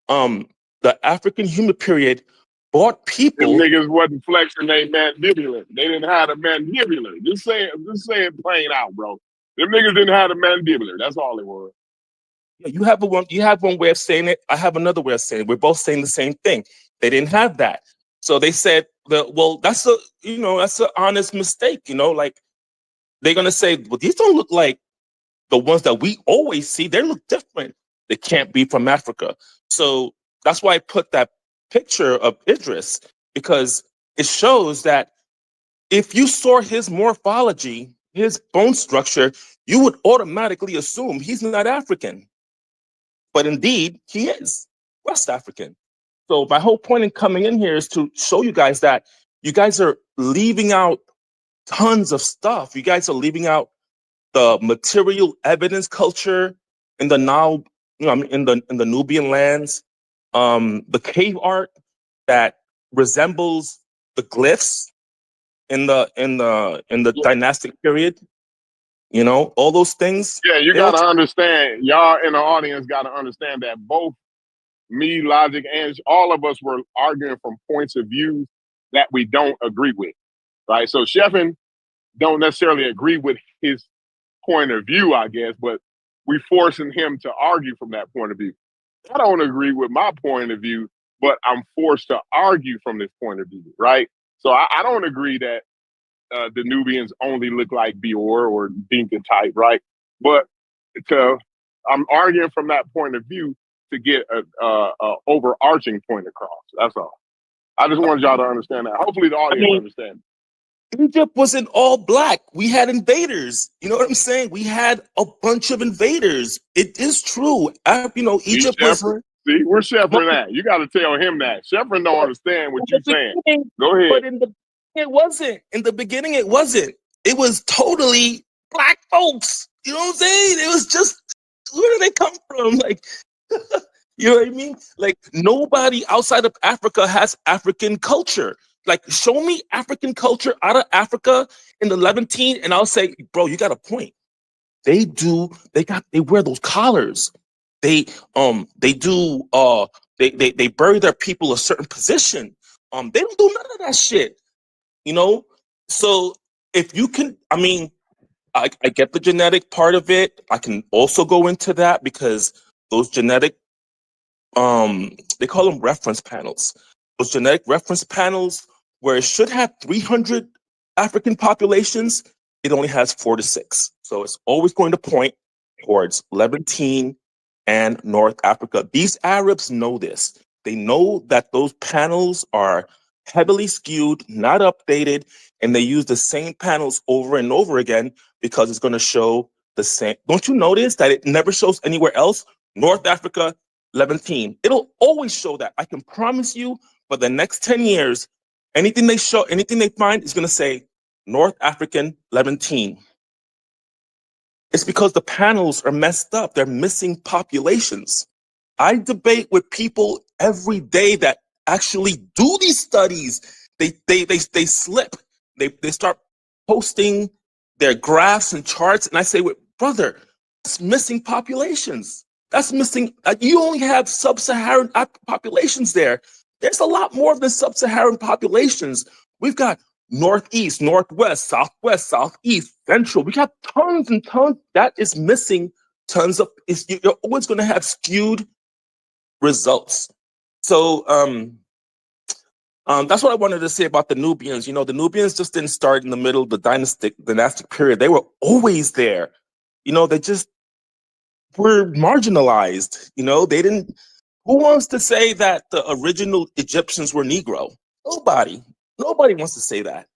the African human period brought Them people. niggas wasn't flexing their mandibular. They didn't have a mandibular. Just say it plain out, bro. Them niggas didn't have a mandibular. That's all it was. You have one way of saying it. I have another way of saying it. We're both saying the same thing. They didn't have that. So they said, well, that's an honest mistake. Like they're gonna say, well, these don't look like the ones that we always see. They look different. They can't be from Africa. So that's why I put that picture of Idris, because it shows that if you saw his morphology, his bone structure, you would automatically assume he's not African. But indeed, he is West African. So my whole point in coming in here is to show you guys that you guys are leaving out tons of stuff. You guys are leaving out the material evidence culture in the now, in the Nubian lands, the cave art that resembles the glyphs in the dynastic period. All those things. Yeah, you gotta understand. Y'all in the audience gotta understand that both me, Logic, and all of us were arguing from points of view that we don't agree with, right? So Sheffin don't necessarily agree with his point of view, I guess, but we forcing him to argue from that point of view. I don't agree with my point of view, but I'm forced to argue from this point of view, right? So I don't agree that the Nubians only look like Bior or Dinka type, right? But I'm arguing from that point of view to get a overarching point across. That's all. I just wanted y'all to understand that. Hopefully the audience understands. Egypt wasn't all black. We had invaders. You know what I'm saying? We had a bunch of invaders. It is true. Egypt was. See, we're Sheffrin that. You got to tell him that. Sheffrin don't understand what you're saying. Go ahead. But it wasn't. In the beginning, it wasn't. It was totally black folks. You know what I'm saying? It was just, where did they come from? Like, you know what I mean? Like, nobody outside of Africa has African culture. Like, show me African culture out of Africa in the Levantine, and I'll say, bro, you got a point. They wear those collars. They bury their people a certain position. They don't do none of that shit. So if you can, I get the genetic part of it. I can also go into that because those genetic, they call them reference panels. Those genetic reference panels, where it should have 300 African populations, it only has 4 to 6. So it's always going to point towards Levantine and North Africa. These Arabs know this. They know that those panels are heavily skewed, not updated, and they use the same panels over and over again because it's going to show the same. Don't you notice that it never shows anywhere else? North Africa, Levantine. It'll always show that. I can promise you for the next 10 years, anything they find is going to say North African, Levantine. It's because the panels are messed up. They're missing populations. I debate with people every day that actually do these studies. They slip. They start posting their graphs and charts, and I say, brother, that's missing populations. That's missing. You only have sub-Saharan populations there. There's a lot more than sub-Saharan populations. We've got northeast, northwest, southwest, southeast, central. We got tons and tons. That is missing tons of. You're always going to have skewed results. So that's what I wanted to say about the Nubians. The Nubians just didn't start in the middle of the dynastic period. They were always there. They just were marginalized. They didn't. Who wants to say that the original Egyptians were Negro? Nobody wants to say that.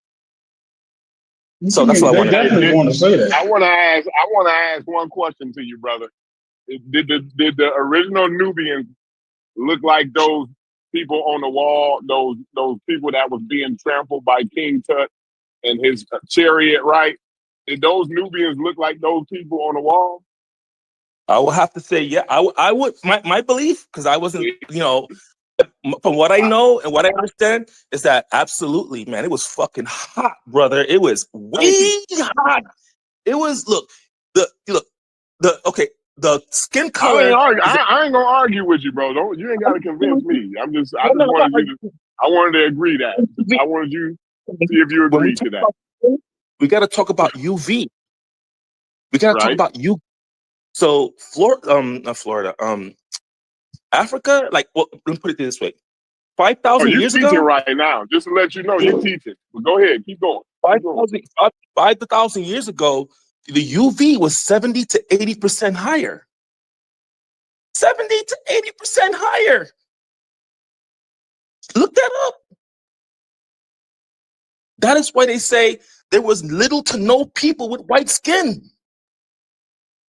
So that's what I want to say. That I want to ask one question to you, brother. Did the original Nubians look like those people on the wall? Those people that was being trampled by King Tut and his chariot, right? Did those Nubians look like those people on the wall? I will have to say, yeah, I would, my belief, because I wasn't, you know, from what I know and what I understand, is that absolutely, man, it was fucking hot, brother. It was way hot. It was, look, okay, the skin I ain't, color. I ain't gonna argue with you, bro. Don't, you ain't gotta convince me. I just wanted you to, I wanted to agree that. I wanted you to see if you When we agree talk to that. about, we got to talk about UV. We got to talk Right? about UV. So not Florida, Africa, like, well, let me put it this way. Oh, 5,000 you years teaching ago, right now. Just to let you know, you teaching. But go ahead, keep going. Keep going. 5,000 years ago, the UV was 70 to 80% higher. 70 to 80% higher. Look that up. That is why they say there was little to no people with white skin.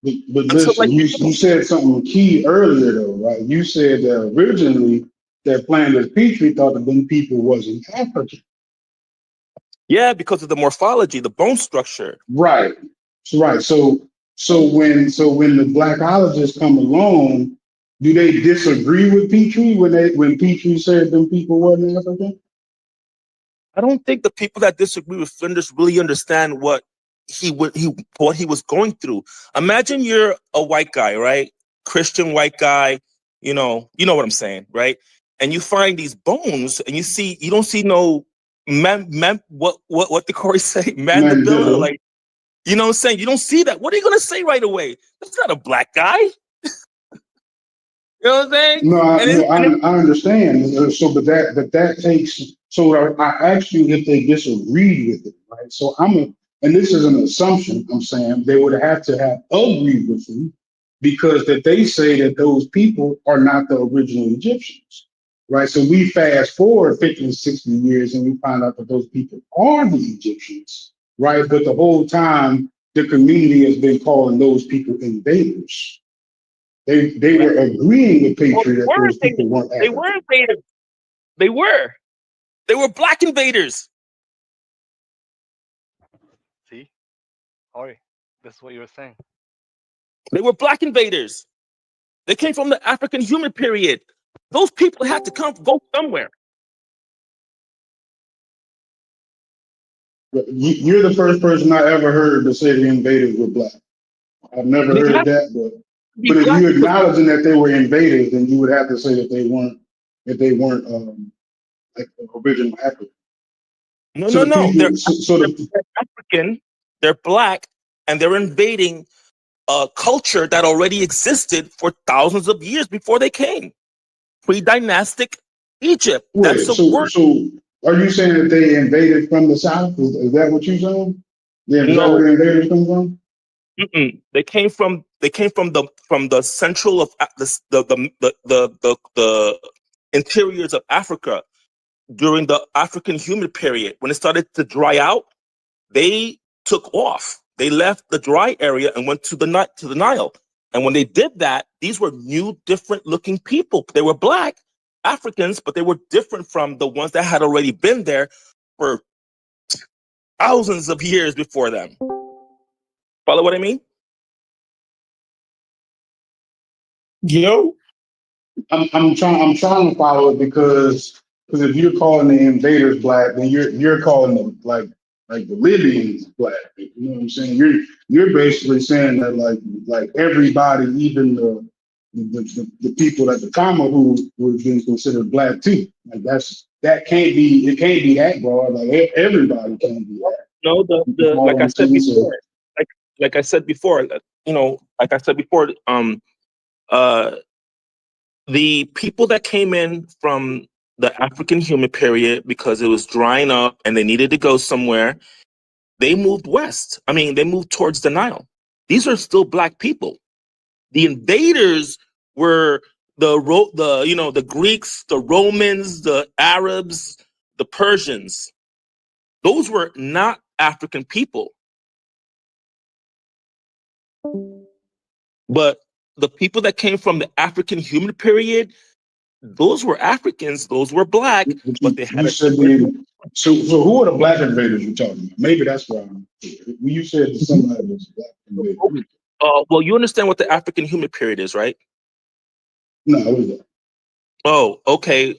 But Until, listen, like, you said something key earlier though, right? You said that originally that Flanders Petrie thought that them people wasn't African. yeah, because of the morphology, the bone structure. Right. Right. So when the blackologists come along, do they disagree with Petrie when Petrie said them people wasn't African? I don't think the people that disagree with Flinders really understand what he was going through. Imagine you're a white guy, right? Christian white guy, you know what I'm saying, right? And you find these bones, and you don't see no what the Corey say, mandibula, like, you know what I'm saying? You don't see that. What are you gonna say right away? That's not a black guy. You know what I'm saying? No, I understand. So, but that takes. So I asked you if they disagreed with it, right? So and this is an assumption. I'm saying they would have to have agreed with you because that they say that those people are not the original Egyptians, right? So we fast forward 50 and 60 years and we find out that those people are the Egyptians, right? But the whole time the community has been calling those people invaders. They were agreeing with Petrie that those people weren't African. They were invaders. They were black invaders. See, Ari, this is what you were saying. They were black invaders. They came from the African human period. Those people had to go somewhere. You're the first person I ever heard to say the invaders were black. I've never heard that, but if you're acknowledging that they were invaders, then you would have to say that they weren't like original African. No. They're African, they're black, and they're invading a culture that already existed for thousands of years before they came. Pre-dynastic Egypt. That's the word. So are you saying that they invaded from the south? Is that what you're saying? Yeah, is that where the invaders come from? They came from the central of the interiors of Africa during the African human period. When it started to dry out, they took off. They left the dry area and went to the Nile. And when they did that, these were new, different looking people. They were black Africans, but they were different from the ones that had already been there for thousands of years before them. Follow what I mean? Yo, I'm trying to follow it because if you're calling the invaders black, then you're calling them like the Libyans black. You know what I'm saying? You're basically saying that like everybody, even the people at the Kama who would have been considered black too. Like that can't be that broad. Like everybody can't be that. No, like I said before, like I said before, the people that came in from the African human period, because it was drying up and they needed to go somewhere, they moved west. I mean, they moved towards the Nile. These are still black people. The invaders were the Greeks, the Romans, the Arabs, the Persians. Those were not African people. But the people that came from the African human period, those were Africans, those were black, but they had so who are the black invaders you're talking about? Maybe that's why you said somebody was black invaders. Well, you understand what the African human period is, right? No, what is that? Oh, okay.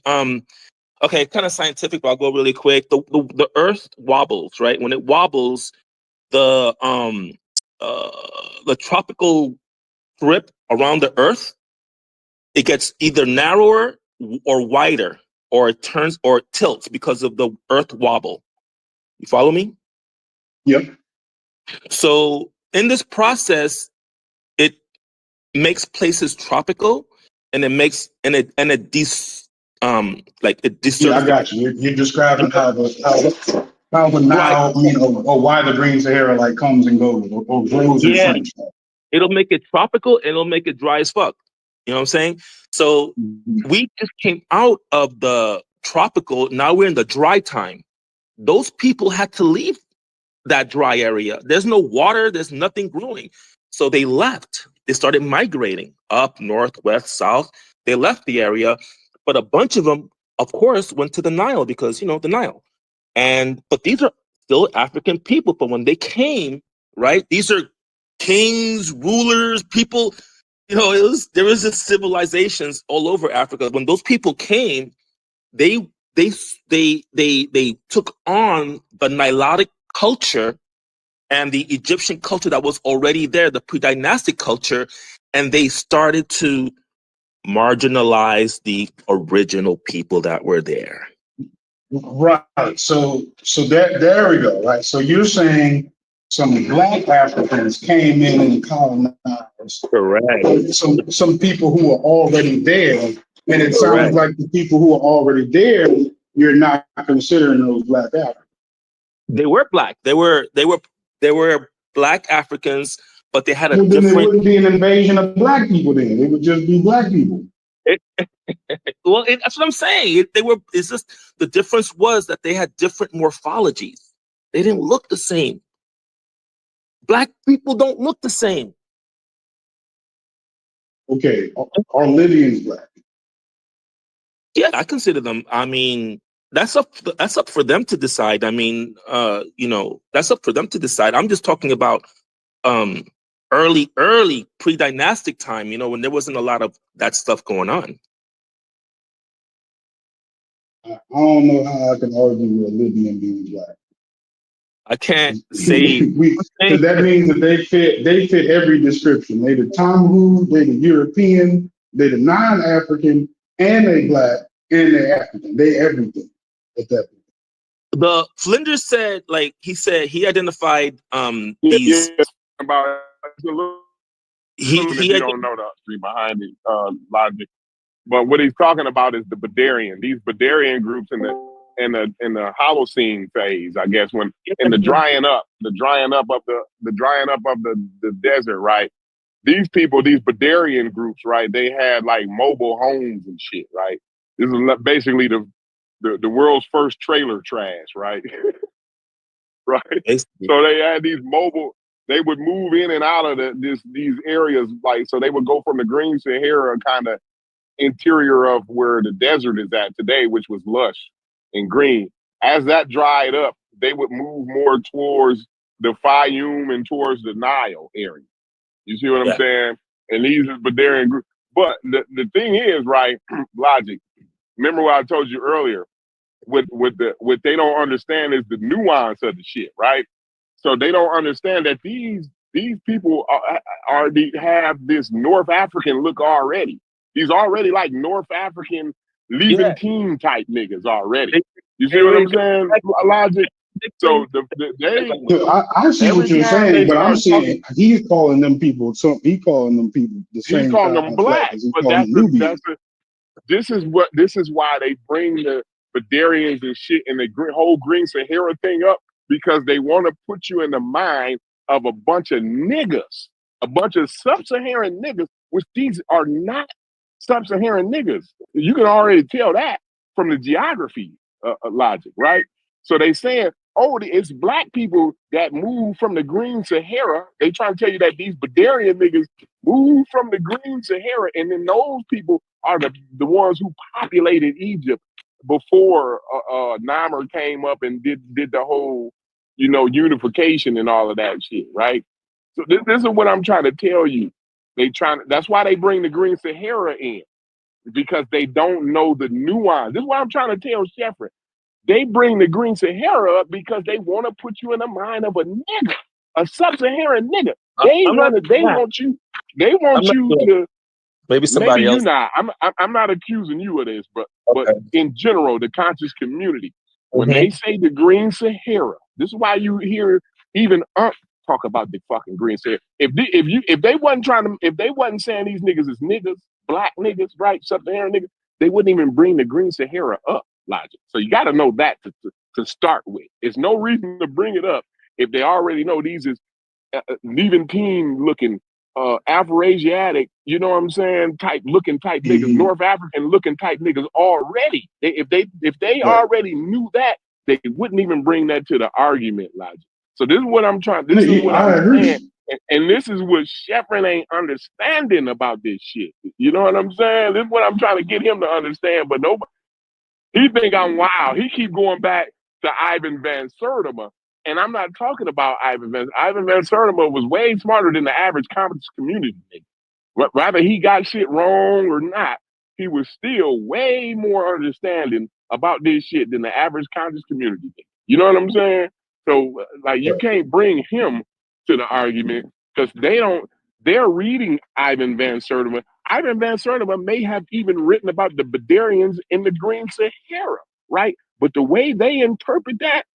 Okay, kind of scientific, but I'll go really quick. The Earth wobbles, right? When it wobbles, the tropical strip around the Earth, it gets either narrower or wider, or it turns or it tilts because of the Earth wobble. You follow me? Yep. So in this process, it makes places tropical, and it makes and it Yeah, I desertificates. got you. You're describing how the Right. Nile, or why the Green Sahara like comes and goes or grows and Yeah. shrinks. It'll make it tropical and it'll make it dry as fuck. You know what I'm saying? So Mhm. we just came out of the tropical. Now we're in the dry time. Those people had to leave that dry area. There's no water. There's nothing growing. So they left. They started migrating up, north, west, south. They left the area. But a bunch of them, of course, went to the Nile because, the Nile. But these are still African people. But when they came, right, these are kings, rulers, people, there was just civilizations all over Africa. When those people came, they took on the Nilotic culture and the Egyptian culture that was already there, the pre-dynastic culture, and they started to marginalize the original people that were there. Right. So there we go. Right. So you're saying some Black Africans came in and colonized Correct. some people who are already there, and it sounds Correct. like the people who are already there, you're not considering those Black Africans. They were Black. They were Black Africans, but they had a Well, then it different. wouldn't be an invasion of Black people. Then it would just be Black people. That's what I'm saying. It's just the difference was that they had different morphologies. They didn't look the same. Black people don't look the same. Okay, are Libyans Black? Yeah, I consider them. I mean, that's up for them to decide. I mean, that's up for them to decide. I'm just talking about early pre-dynastic time, when there wasn't a lot of that stuff going on. I don't know how I can argue with a Libyan being Black. I can't say because that means that they fit every description. They the Tamhu, they the European, they the non-African, and they Black, and they African. They everything at that point. The Flinders said, he identified these. About he don't know the history behind it, logic. But what he's talking about is the Badarian. These Badarian groups in the Holocene phase, I guess, when in the drying up of the desert, right? These people, these Badarian groups, right? They had like mobile homes and shit, right? This is basically the world's first trailer trash, right? Right. Basically. So they had these mobile. They would move in and out of these areas, like, so they would go from the Green Sahara kind of interior of where the desert is at today, which was lush and green. As that dried up, they would move more towards the Fayum and towards the Nile area. You see what I'm saying? And these are Badarian groups. But the thing is, right, logic. Remember what I told you earlier? What they don't understand is the nuance of the shit, right? So they don't understand that these people have this North African look already. These already like North African Levantine type niggas already. You see what I'm saying? Logic. So I see what you're saying, but I'm saying he's calling them people. So he calling them people the same. He's calling them Black, but this is why they bring the Badarians and shit and the whole Green Sahara thing up, because they want to put you in the mind of a bunch of niggas, a bunch of sub-Saharan niggas, which these are not sub-Saharan niggas. You can already tell that from the geography logic, right? So they saying, oh, it's Black people that move from the Green Sahara. They trying to tell you that these Badarian niggas move from the Green Sahara, and then those people are the ones who populated Egypt before Namur came up and did the whole, unification and all of that shit, right? So this is what I'm trying to tell you. That's why they bring the Green Sahara in, because they don't know the nuance. This is why I'm trying to tell Sheffrin. They bring the Green Sahara up because they want to put you in the mind of a nigga, a sub-Saharan nigga. They want you to. Maybe Maybe somebody you else. not. I'm not accusing you of this, but in general, the conscious community, when Mhm. they say the Green Sahara, this is why you hear even talk about the fucking Green Sahara. If they wasn't saying these niggas is niggas, black niggas, right, sub-Saharan niggas, they wouldn't even bring the Green Sahara up, Logic. So you got to know that to start with. There's no reason to bring it up if they already know these is Levantine looking, Afro-Asiatic, you know what I'm saying, type niggas, North African looking type niggas already. If they already knew that, they wouldn't even bring that to the argument, Logic. So this is what I'm trying. This is what I'm saying, and this is what Sheffrin ain't understanding about this shit. You know what I'm saying? This is what I'm trying to get him to understand. But nobody, he think I'm wild. He keep going back to Ivan Van Sertima. And I'm not talking about Ivan Van Sertima was way smarter than the average conscious community. Rather he got shit wrong or not, he was still way more understanding about this shit than the average conscious community. You know what I'm saying? So like you can't bring him to the argument because they're reading Ivan Van Sertima. Ivan Van Sertima may have even written about the Badarians in the Green Sahara, right? But the way they interpret that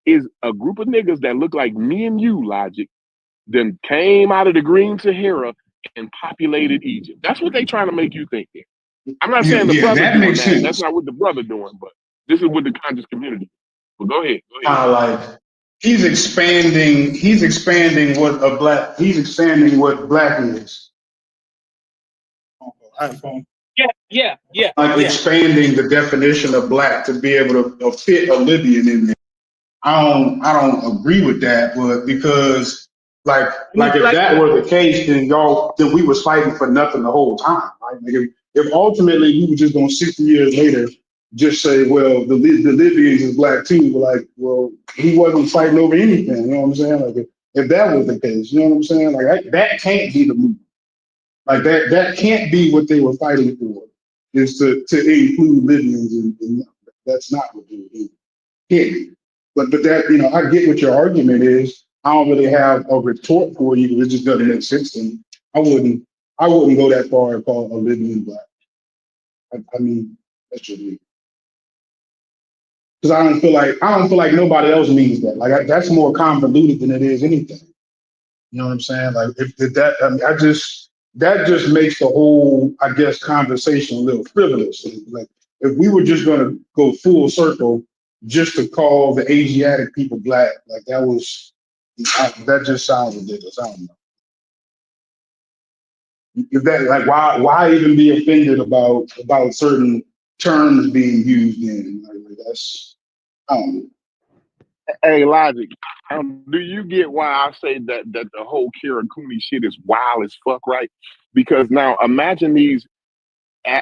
is a group of niggas that look like me and you, Logic, then came out of the Green Sahara and populated Egypt. That's what they trying to make you think there. I'm not saying the brother doing that. Sense. That's not what the brother doing, but this is what the conscious community. But go ahead. Like he's expanding what black is. iPhone. Yeah. Like expanding the definition of black to be able to fit a Libyan in there. I don't agree with that, but because like if that were the case, then we was fighting for nothing the whole time, right? Like if ultimately we were just going 60 years later just say, well, the Libyans is black too, but like, well, he wasn't fighting over anything. You know what I'm saying? Like if that was the case, you know what I'm saying? Like that can't be the move. Like that can't be what they were fighting for. Is to include Libyans, and that's not what they were doing. Can't be. But that, I get what your argument is. I don't really have a retort for you because it just doesn't make sense to me. I wouldn't go that far and call a Libyan black. I mean, that's your view. Because I don't feel like nobody else means that. Like that's more convoluted than it is anything. You know what I'm saying? Like if that, I mean, that just makes the whole, I guess, conversation a little frivolous. Like if we were just going to go full circle just to call the Asiatic people black, like that just sounds ridiculous. I don't know. If that, like, why even be offended about certain terms being used in? Like that's, I don't know. Hey, Logic, do you get why I say that the whole Kira Cooney shit is wild as fuck, right? Because now imagine these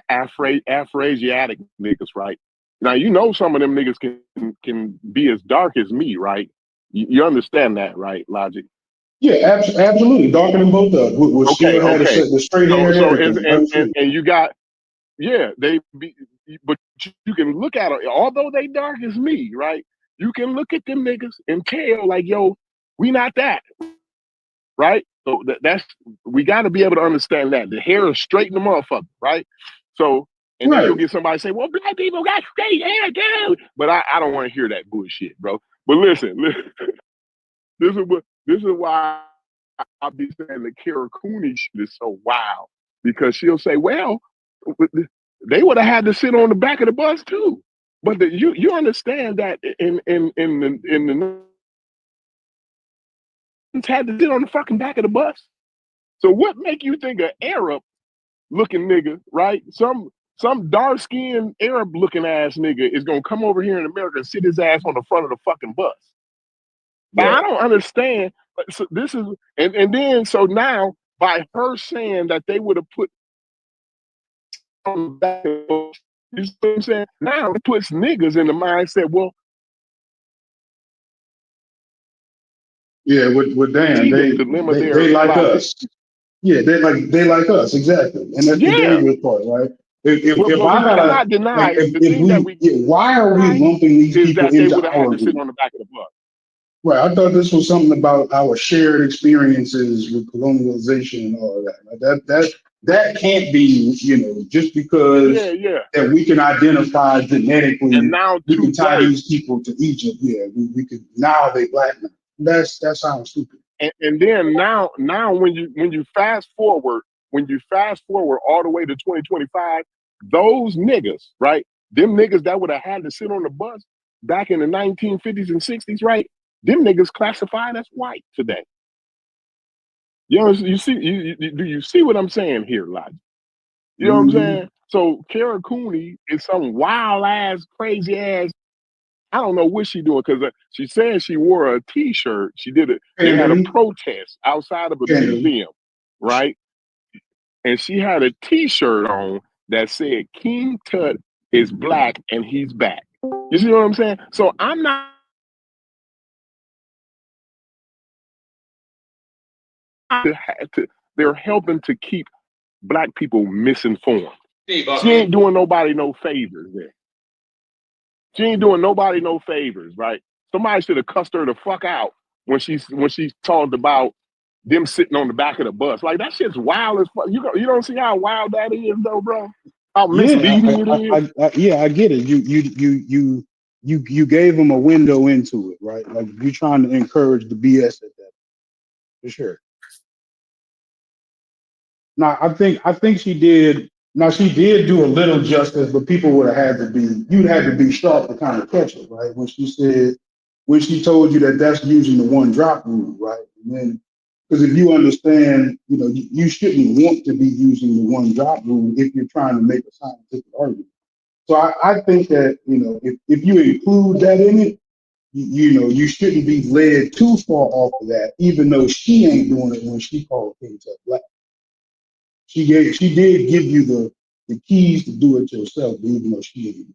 Afro-Asiatic niggas, right? Now you know some of them niggas can be as dark as me, right? You understand that, right, Logic? Yeah, absolutely. Darker than both of them. We still had the straight hair and you got, but you can look at it, although they dark as me, right? You can look at them niggas and tell, like, yo, we not that, right? So we got to be able to understand that. The hair is straight in the motherfucker, right? So, and then you'll get somebody say, well, black people got straight hair, too. But I don't want to hear that bullshit, bro. But listen, this is why I'll be saying the Kira Cooney shit is so wild. Because she'll say, well, they would have had to sit on the back of the bus, too. But you understand that in the had to sit on the fucking back of the bus. So what make you think an Arab looking nigga, right? Some dark skinned Arab looking ass nigga is gonna come over here in America and sit his ass on the front of the fucking bus? But I don't understand. So this is and then so now by her saying that they would have put on the back of the bus, you see what I'm saying? Now it puts niggas in the mindset, well, Yeah, with Dan, See they the dilemma they, there, they like Logic. us. Yeah, they like us exactly, and that's the Yeah, dangerous part, right? but If I we gotta cannot deny if the if thing that we we yeah, why are we deny lumping these is people that they into would have had our to sit group? on the back of the bus. Right. I thought this was something about our shared experiences with colonialization and all of that. Like that can't be, just because Yeah, yeah. that we can identify And genetically, now we can tie today, these people to Egypt. Yeah, we could now they black now. That sounds stupid. and then now when you fast forward all the way to 2025, those niggas, right? Them niggas that would have had to sit on the bus back in the 1950s and 60s, right? Them niggas classified as white today. You see, do you see what I'm saying here, Logic? You know what I'm Mm-hmm. saying? So Kara Cooney is some wild ass, crazy ass. I don't know what she doing because she said she wore a T-shirt. She did it. They had a Pandering, protest outside of a pandering. museum, right? And she had a T-shirt on that said King Tut is black and he's back. You see what I'm saying? So I'm not. They're helping to keep black people misinformed. She ain't doing nobody no favors there. She ain't doing nobody no favors, right? Somebody should have cussed her the fuck out when she talked about them sitting on the back of the bus. Like that shit's wild as fuck. You don't see how wild that is, though, bro. How Yeah, misleading it is. I get it. You gave them a window into it, right? Like you're trying to encourage the BS at that, for sure. Now, I think she did. Now she did do a little justice, but people would have had to be. You'd had to be sharp to kind of catch it, right? When she told you that that's using the one drop rule, right? And then, because if you understand, you shouldn't want to be using the one drop rule if you're trying to make a scientific argument. So I think that if you include that in it, you shouldn't be led too far off of that, even though she ain't doing it when she called King Tut black. She did give you the keys to do it yourself, even though she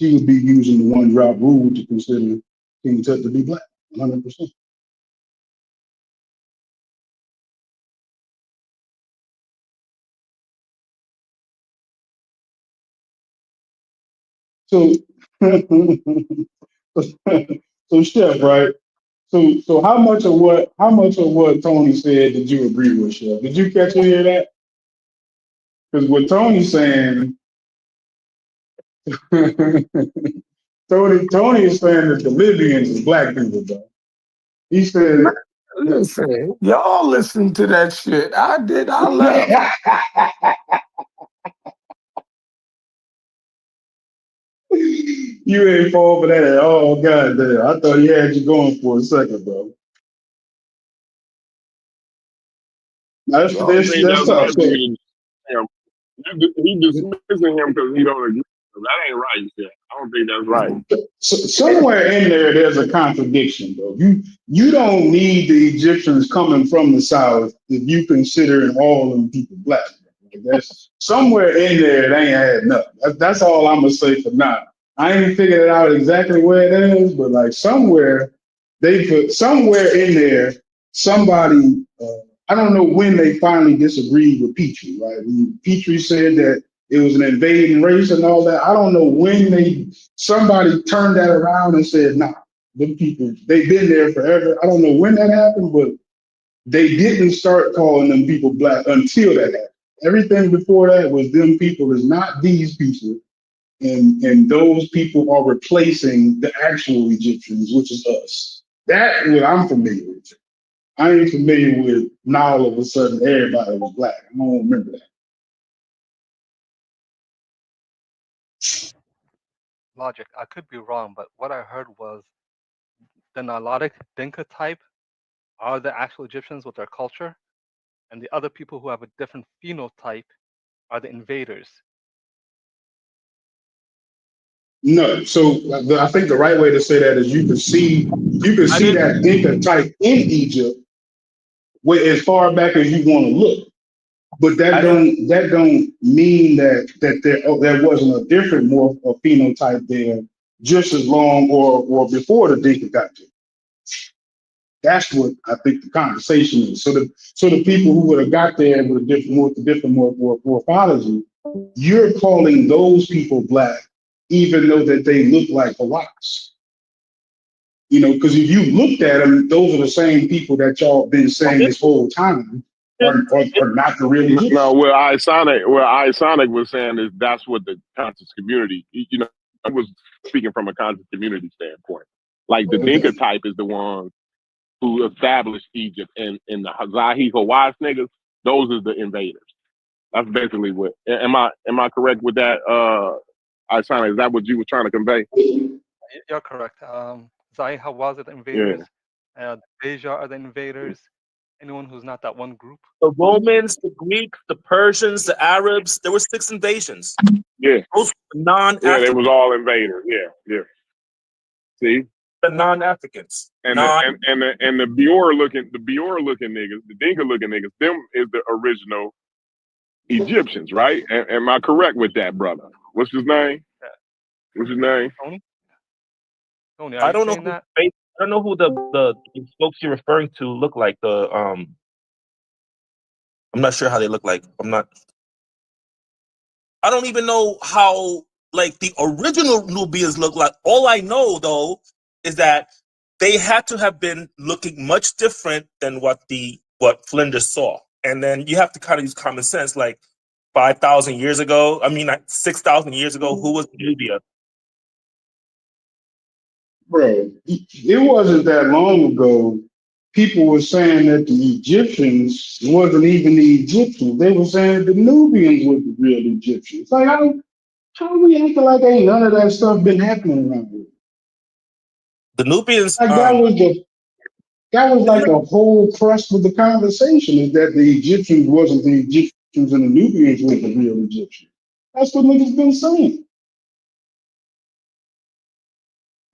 would be using the one drop rule to consider King Tut to be black, 100%. So, so Chef, right? So how much of what Tony said did you agree with, Chef? Did you catch any of that? Because what Tony's saying, Tony is saying that the Libyans is black people, though. He said, Listen, y'all listen to that shit. I left. you ain't fall for that at all. God damn. I thought he had you going for a second, bro. That's I don't think that's that's tough. right for So, you to him. He dismissing him because he don't agree. That ain't right, Chef. I don't think that's right. somewhere in there's a contradiction, though. You don't need the Egyptians coming from the south if you considering all them people black. That's somewhere in there. It ain't adding up. That's all I'm gonna say for now. I ain't figured it out exactly where it is, but like somewhere they put somewhere in there somebody. I don't know when they finally disagreed with Petrie. Right? When Petrie said that it was an invading race and all that. I don't know when somebody turned that around and said, "Nah, them people they've been there forever." I don't know when that happened, but they didn't start calling them people black until that happened. Everything before that was them people is not these people, and those people are replacing the actual Egyptians, which is us. That's what I'm familiar with. I ain't familiar with now all of a sudden everybody was black. I don't remember that. Logic. I could be wrong, but what I heard was the Nilotic Dinka type are the actual Egyptians with their culture, and the other people who have a different phenotype are the invaders. No, so I think the right way to say that is you can see that Dinka type in Egypt as far back as you want to look, but that don't mean that there wasn't a different more a phenotype there just as long or before the Dinka got there. That's what I think the conversation is. So the people who would have got there with a different morphology, you're calling those people black, even though that they look like Hawks. You know, because if you looked at them, those are the same people that y'all been saying this whole time are not the real Egyptians. No, what Isonic was saying is that's what the conscious community, you know, I was speaking from a conscious community standpoint. Like the Dinka type is the one who established Egypt, and the Zahi Hawass niggas, those are the invaders. That's basically what. Am I correct with that? Isonic, is that what you were trying to convey? You're correct. Zahi Hawass are the invaders. The Beja are the invaders. Anyone who's not that one group. The Romans, the Greeks, the Persians, the Arabs. There were 6 invasions. Yeah. Those non-Africans. Yeah, they was all invaders. Yeah. See? The non-Africans. And the Bior looking niggas, the Dinka looking niggas, them is the original Egyptians, right? Am I correct with that, brother? What's his name? What's his name? Tony, I don't know who the folks you're referring to look like. I'm not sure how they look like. I don't even know how like the original Nubians look like. All I know though is that they had to have been looking much different than what Flinders saw. And then you have to kind of use common sense, like 5,000 years ago. I mean, like 6,000 years ago, who was Nubia? Bro, it wasn't that long ago. People were saying that the Egyptians wasn't even the Egyptians. They were saying the Nubians were the real Egyptians. Like, how we acting like ain't none of that stuff been happening around here? The Nubians, like that was like the whole crust of the conversation, is that the Egyptians wasn't the Egyptians and the Nubians were the real Egyptians. That's what niggas been saying.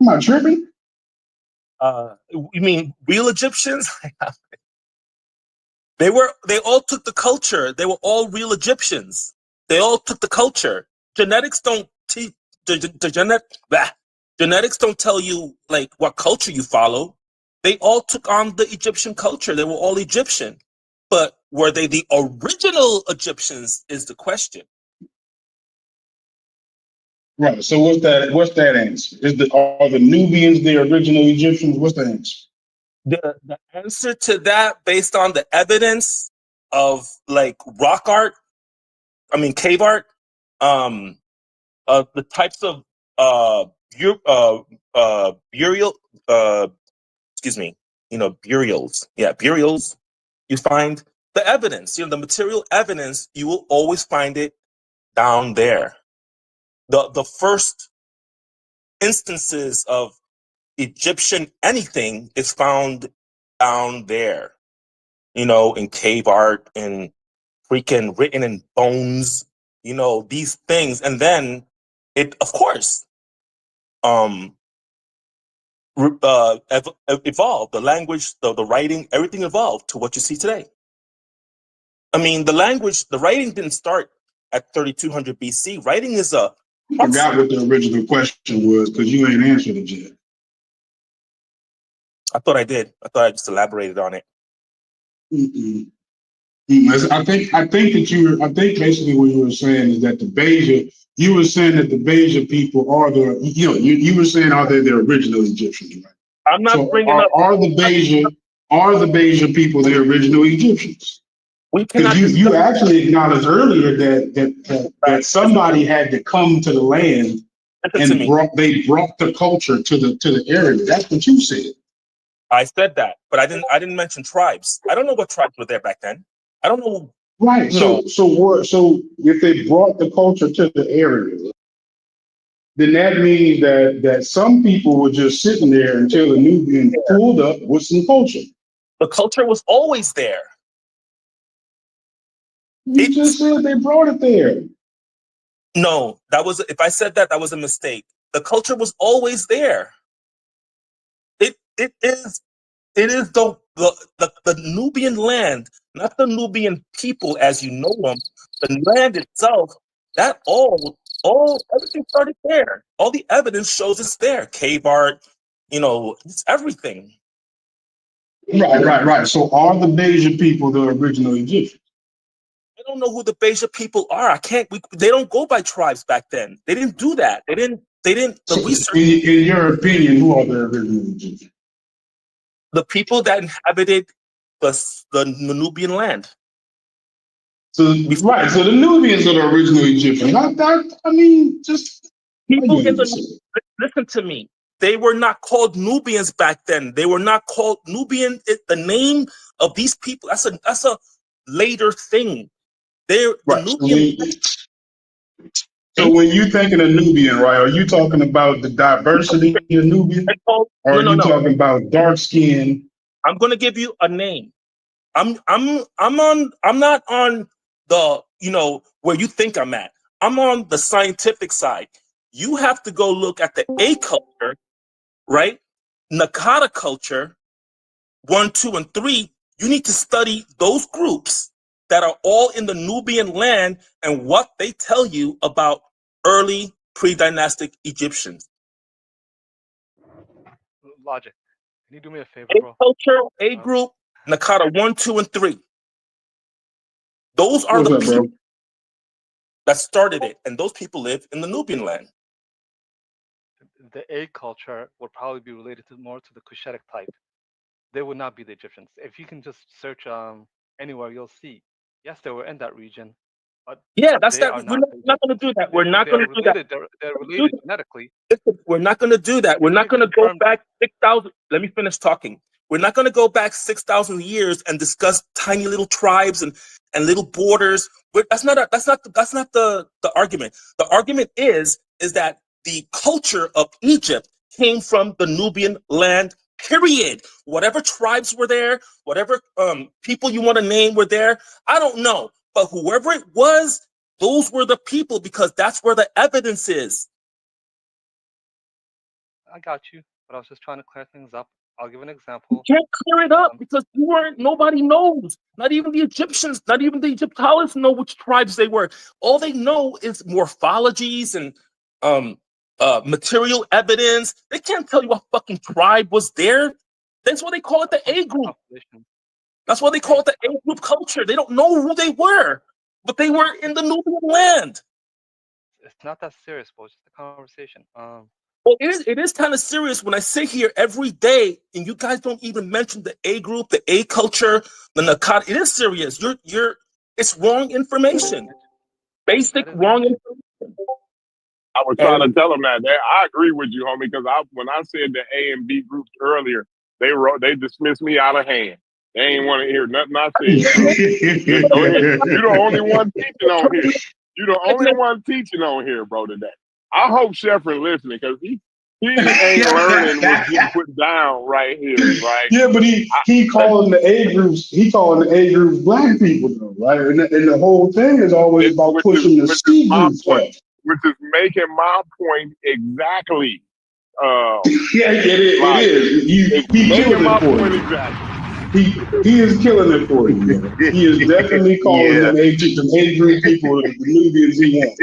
Am I tripping? You mean real Egyptians? They all took the culture. They were all real Egyptians. They all took the culture. Genetics don't teach genetics don't tell you like what culture you follow. They all took on the Egyptian culture. They were all Egyptian. But were they the original Egyptians is the question. Right. So what's that answer? Are the Nubians the original Egyptians? What's the answer? The answer to that, based on the evidence of like rock art, cave art, the types of burial, burials. Yeah, burials. You find the evidence. The material evidence. You will always find it down there. The first instances of Egyptian anything is found down there, in cave art and freaking written in bones, these things. And then it, of course, evolved. The language, the writing, everything evolved to what you see today. The writing didn't start at 3200 BC. Writing is I forgot what the original question was because you ain't answered it yet. I thought I did. I thought I just elaborated on it. I think basically what you were saying is that the Beja, you were saying that the Beja people are you were saying are they the original Egyptians, right? I'm not bringing up. Are the Beja people the original Egyptians? Because you actually acknowledged earlier that somebody had to come to the land and brought the culture to the area. That's what you said. I said that, but I didn't mention tribes. I don't know what tribes were there back then. I don't know. Right. So if they brought the culture to the area, then that means that some people were just sitting there until the Nubians pulled up with some culture. The culture was always there. You just said they brought it there. No, if I said that was a mistake. The culture was always there. It is the Nubian land, not the Nubian people as you know them. The land itself, that all Everything started there. All the evidence shows it's there. Cave art, it's everything. Right. So are the Beja people the original Egyptians? I don't know who the Beja people are. They don't go by tribes back then. They didn't do that. They didn't. So The research. in your opinion, who are the original Egyptians? The people that inhabited the Nubian land. So the Nubians are the original Egyptians. I mean, just people listen to me. They were not called Nubians back then. They were not called Nubian. The name of these people, that's a later thing. They're the Nubian. So when you thinking of Nubian, right, are you talking about the diversity of Nubian? Or are you talking about dark skin? I'm gonna give you a name. I'm not on the where you think I'm at. I'm on the scientific side. You have to go look at the A culture, right? Nakata culture, 1, 2, and 3. You need to study those groups that are all in the Nubian land and what they tell you about early pre-dynastic Egyptians. Logic. Can you do me a favor, A bro? culture, A group, Nakata 1, 2, and 3. Those are the people that started it, and those people live in the Nubian land. The A culture would probably be related more to the Cushitic type. They would not be the Egyptians. If you can just search anywhere, you'll see. Yes, they were in that region, but that's that. We're not going to do that. We're not going to do that. They're related genetically. Listen, we're not going to do that. We're not going to go back 6,000. Let me finish talking. We're not going to go back 6,000 years and discuss tiny little tribes and little borders. That's not the argument. The argument is that the culture of Egypt came from the Nubian land. Period. Whatever tribes were there, whatever people you want to name were there, I don't know. But whoever it was, those were the people because that's where the evidence is. I got you, but I was just trying to clear things up. I'll give an example. You can't clear it up because nobody knows. Not even the Egyptians, not even the Egyptologists know which tribes they were. All they know is morphologies and material evidence. They can't tell you what fucking tribe was there. That's why they call it the A group. That's why they call it the A group culture. They don't know who they were, but they were in the Nubian land. It's not that serious, bro. It's just a conversation. Well, it is kind of serious when I sit here every day and you guys don't even mention the A group, the A culture, the Nakata. It is serious. It's wrong information. Basic wrong information. I was trying to tell them that. I agree with you, homie, because when I said the A and B groups earlier, they dismissed me out of hand. They ain't want to hear nothing I said. You're the only one teaching on here. You're the only one teaching on here, bro, today. I hope Sheffrin listening because he ain't learning what's getting put down right here, right? Yeah, but he calling the A groups. He calling the A groups black people though, right? And the whole thing is always about pushing the C groups back. Which is making my point exactly. It is. He killing it for you. Exactly. He is killing it for you. He is definitely calling them A group people the Nubians he wants.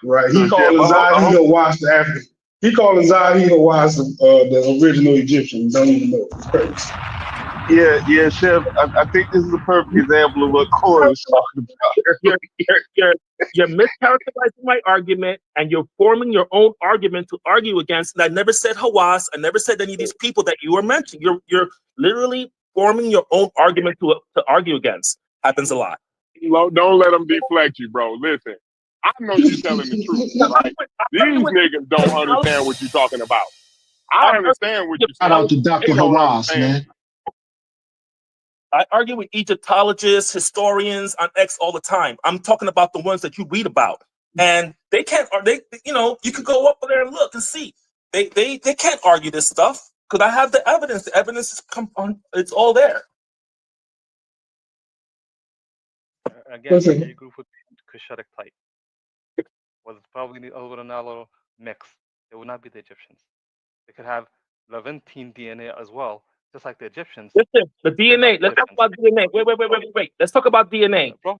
Right. He calling Zahi Hawass the African. He calling Zahi Hawass the original Egyptian. Don't even know. It's crazy. Yeah, Chef. I think this is a perfect example of what Corey was talking about. You're mischaracterizing my argument, and you're forming your own argument to argue against. And I never said Hawass. I never said any of these people that you were mentioning. You're literally forming your own argument to argue against. Happens a lot. Don't let them deflect you, bro. Listen, I know you're telling the truth. Right? These niggas don't understand what you're talking about. I understand what you're saying. Shout out to Dr. Hawass, man. I argue with Egyptologists, historians on X all the time. I'm talking about the ones that you read about, and they can't. You could go up there and look and see. They can't argue this stuff because I have the evidence. The evidence is it's all there. Again, the group would be Cushitic type. Was probably a little mix. It would not be the Egyptians. They could have Levantine DNA as well. Just like the Egyptians. Listen, the DNA. Let's talk about DNA. Wait. Let's talk about DNA. Bro,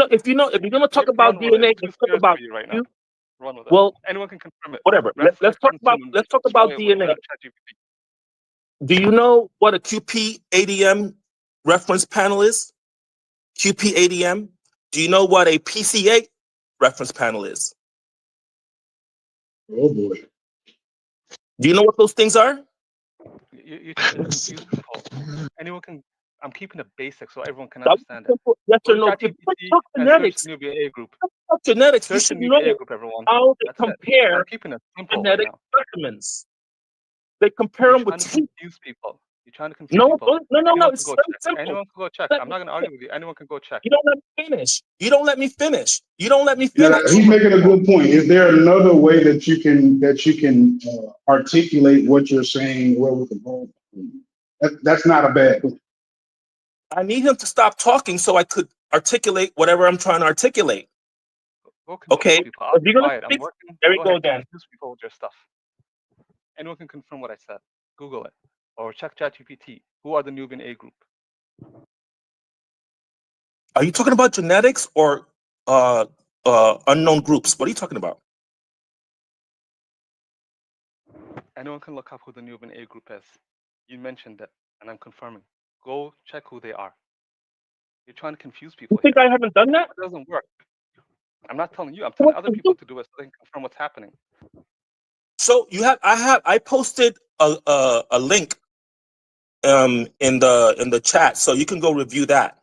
if you're gonna talk about DNA, let's talk about you. Run with it. Well, Anyone can confirm it. whatever. Let's Let's talk about DNA. ChatGPT. Do you know what a QP-ADM reference panel is? QP-ADM. Do you know what a PCA reference panel is? Oh boy. Do you know what those things are? You're trying to confuse people. Anyone can. I'm keeping it basic so everyone can That was understand it. simple yes Go or to no. If ChatGPT you talk and search genetics, the Nubia A group. genetics, you Search the should Nubia know A group, everyone. how they That's it. compare I'm keeping it simple right genetic now. specimens. They compare You're them with trying to teeth. confuse people. You're trying to confuse No, people. no. Anyone can It's go very check. simple. Anyone can go check. Let I'm me not gonna argue with you. Anyone can go check. You don't let me finish. You don't let me finish. You don't let me Yeah, finish. he's making a good point. Is there another way that you can articulate what you're saying well with the ball? That's not a bad thing. I need him to stop talking so I could articulate whatever I'm trying to articulate. Go confuse Okay? people. I'll If be you're gonna quiet. I'm speak, working. there we Go go ahead. again. Confuse people with your stuff. Anyone can confirm what I said. Google it or check ChatGPT. Who are the Nubian A group? Are you talking about genetics or unknown groups? What are you talking about? Anyone can look up who the Nubian A group is. You mentioned it, and I'm confirming. Go check who they are. You're trying to confuse You people think here. I haven't done that? It doesn't work. I'm not telling you. I'm What telling other you people do? to do it so they can confirm what's happening. So I posted a link in the chat, so you can go review that.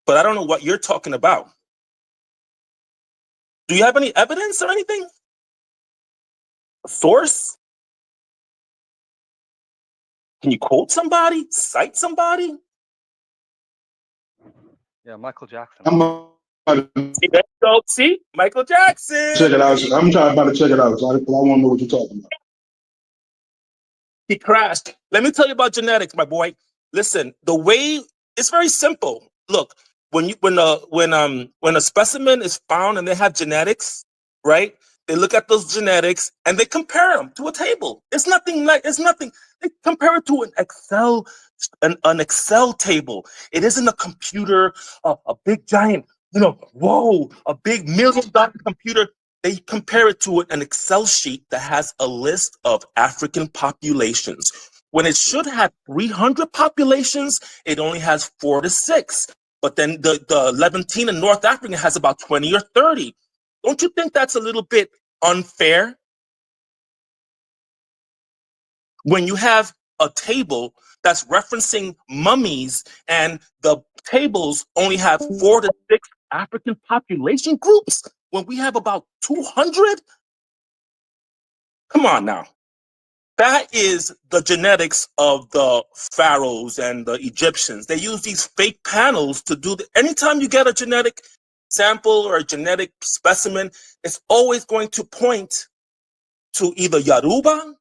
But I don't know what you're talking about. Do you have any evidence or anything? A source? Can you quote somebody? Cite somebody? Yeah, Michael Jackson. I'm about to See, there you go. See? Michael Jackson. check it out. I'm about to check it out. So I want to know what you're talking about. He crashed. Let me tell you about genetics, my boy. Listen, the way it's very simple. Look, when a specimen is found and they have genetics, right? They look at those genetics and they compare them to a table. It's nothing. They compare it to an Excel table. It isn't a computer, a big giant, whoa, a big $1 million computer. They compare it to an Excel sheet that has a list of African populations. When it should have 300 populations, it only has 4 to 6. But then the Levantine in North Africa has about 20 or 30. Don't you think that's a little bit unfair? When you have a table that's referencing mummies and the tables only have 4 to 6 African population groups, when we have about 200? Come on now. That is the genetics of the pharaohs and the Egyptians. They use these fake panels to do anytime you get a genetic sample or a genetic specimen, it's always going to point to either Yoruba,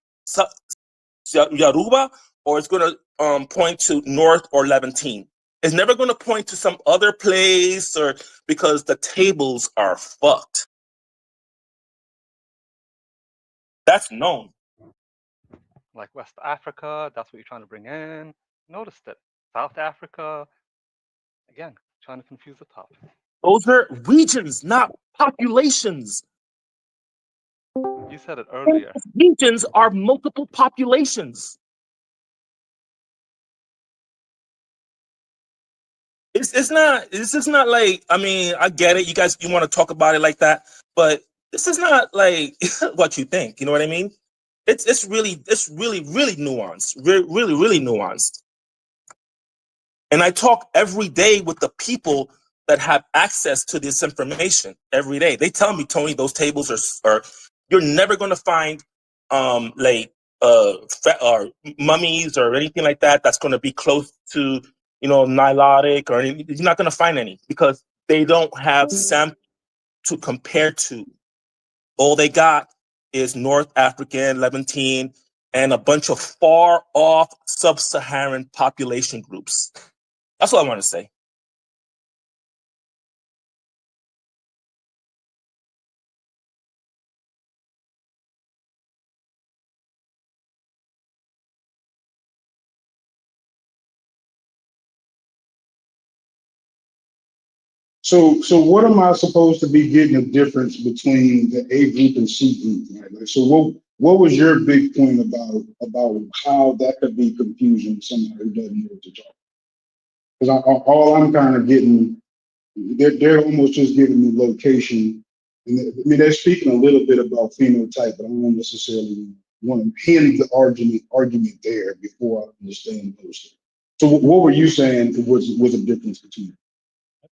or it's going to point to North or Levantine. It's never going to point to some other place because the tables are fucked. That's known. Like West Africa, that's what you're trying to bring in. Noticed it. South Africa, again, trying to confuse the top. Those are regions, not populations. You said it earlier. Regions are multiple populations. It's not like, I mean, I get it. You want to talk about it like that, but this is not like what you think. You know what I mean? It's really nuanced. Really nuanced. And I talk every day with the people that have access to this information every day. They tell me, Tony, those tables are you're never going to find or mummies or anything like that that's going to be close to Nilotic or anything. You're not going to find any because they don't have samples to compare to. All they got is North African, Levantine, and a bunch of far off sub-Saharan population groups. That's all I want to say. So what am I supposed to be getting a difference between the A group and C group? Right? Like, so what was your big point about how that could be confusing to somebody who doesn't know what to talk? Because all I'm kind of getting, they're almost just giving me location. And I mean, they're speaking a little bit about phenotype, but I don't necessarily want to pin the argument there before I understand those things. So what were you saying was a difference between?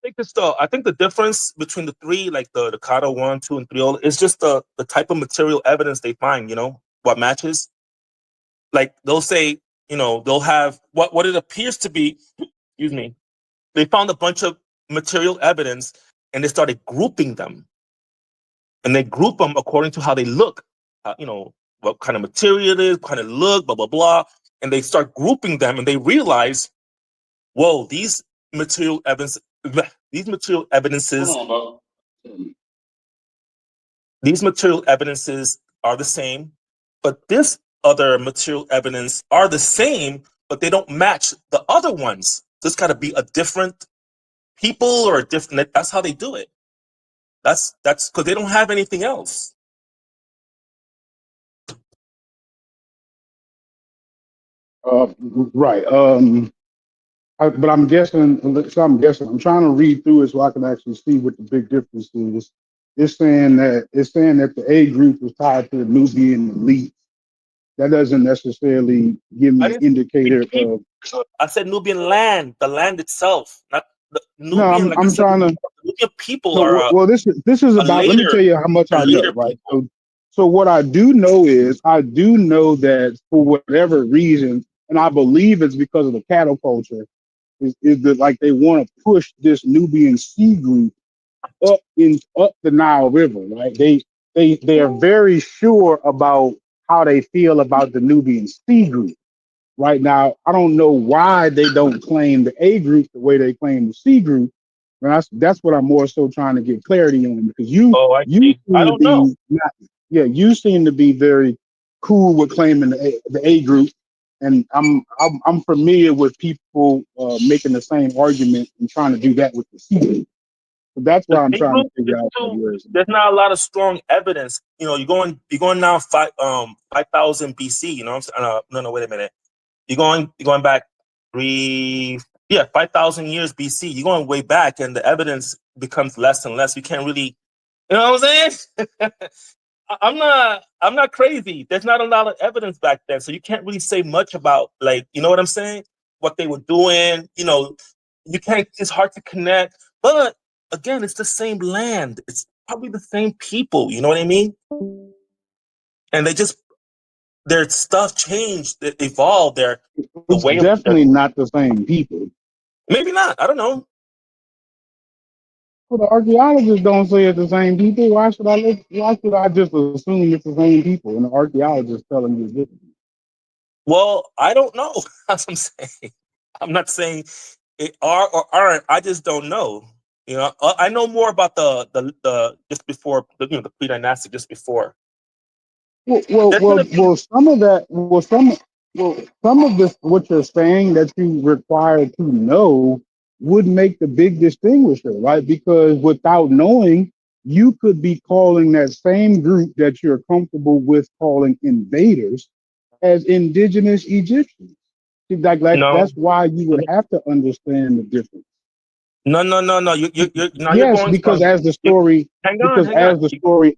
I think the difference between the three, like the Kata 1, 2, and 3, is just the type of material evidence they find, what matches. Like they'll say, they'll have what it appears to be, excuse me, they found a bunch of material evidence and they started grouping them. And they group them according to how they look, what kind of material it is, what kind of look, blah, blah, blah. And they start grouping them and they realize, whoa, these material evidences are the same, but this other material evidence are the same, but they don't match the other ones. So it's got to be a different people or a different. That's how they do it. That's because they don't have anything else. Right. But I'm guessing. I'm trying to read through it so I can actually see what the big difference is. It's saying that the A group was tied to the Nubian elite. That doesn't necessarily give me an indicator of. I said Nubian land, the land itself, not the No, Nubian. I'm trying to. Nubian people No, are. well, this is about. Let me tell you how much I know. Right. So what I do know is that for whatever reason, and I believe it's because of the cattle culture, is that like they want to push this Nubian C group up the Nile River, right? They are very sure about how they feel about the Nubian C group. Right now, I don't know why they don't claim the A group the way they claim the C group. And that's what I'm more so trying to get clarity on, because you seem to be you seem to be very cool with claiming the A group, and I'm familiar with people making the same argument and trying to do that with the C group. So that's why I'm trying to figure out there's not a lot of strong evidence. You're going now 5,000 BC. No, wait a minute. You're going back 5,000 years BC. You're going way back, and the evidence becomes less and less. You can't really, you know what I'm saying? I'm not crazy. There's not a lot of evidence back then, so you can't really say much about, like, you know what I'm saying? What they were doing. You can't. It's hard to connect. But again, it's the same land. It's probably the same people. You know what I mean? And their stuff changed, it evolved. It's definitely not the same people. Maybe not. I don't know. Well, the archaeologists don't say it's the same people. Why should I just assume it's the same people? And the archaeologists telling me it's different. Well, I don't know. That's what I'm saying. I'm not saying it are or aren't. I just don't know. I know more about the just before the pre-dynastic, just before. Well, some of this, what you're saying that you require to know, would make the big distinguisher, right? Because without knowing, you could be calling that same group that you're comfortable with calling invaders as indigenous Egyptians. That's why you would have to understand the difference. No. Yes, because as the story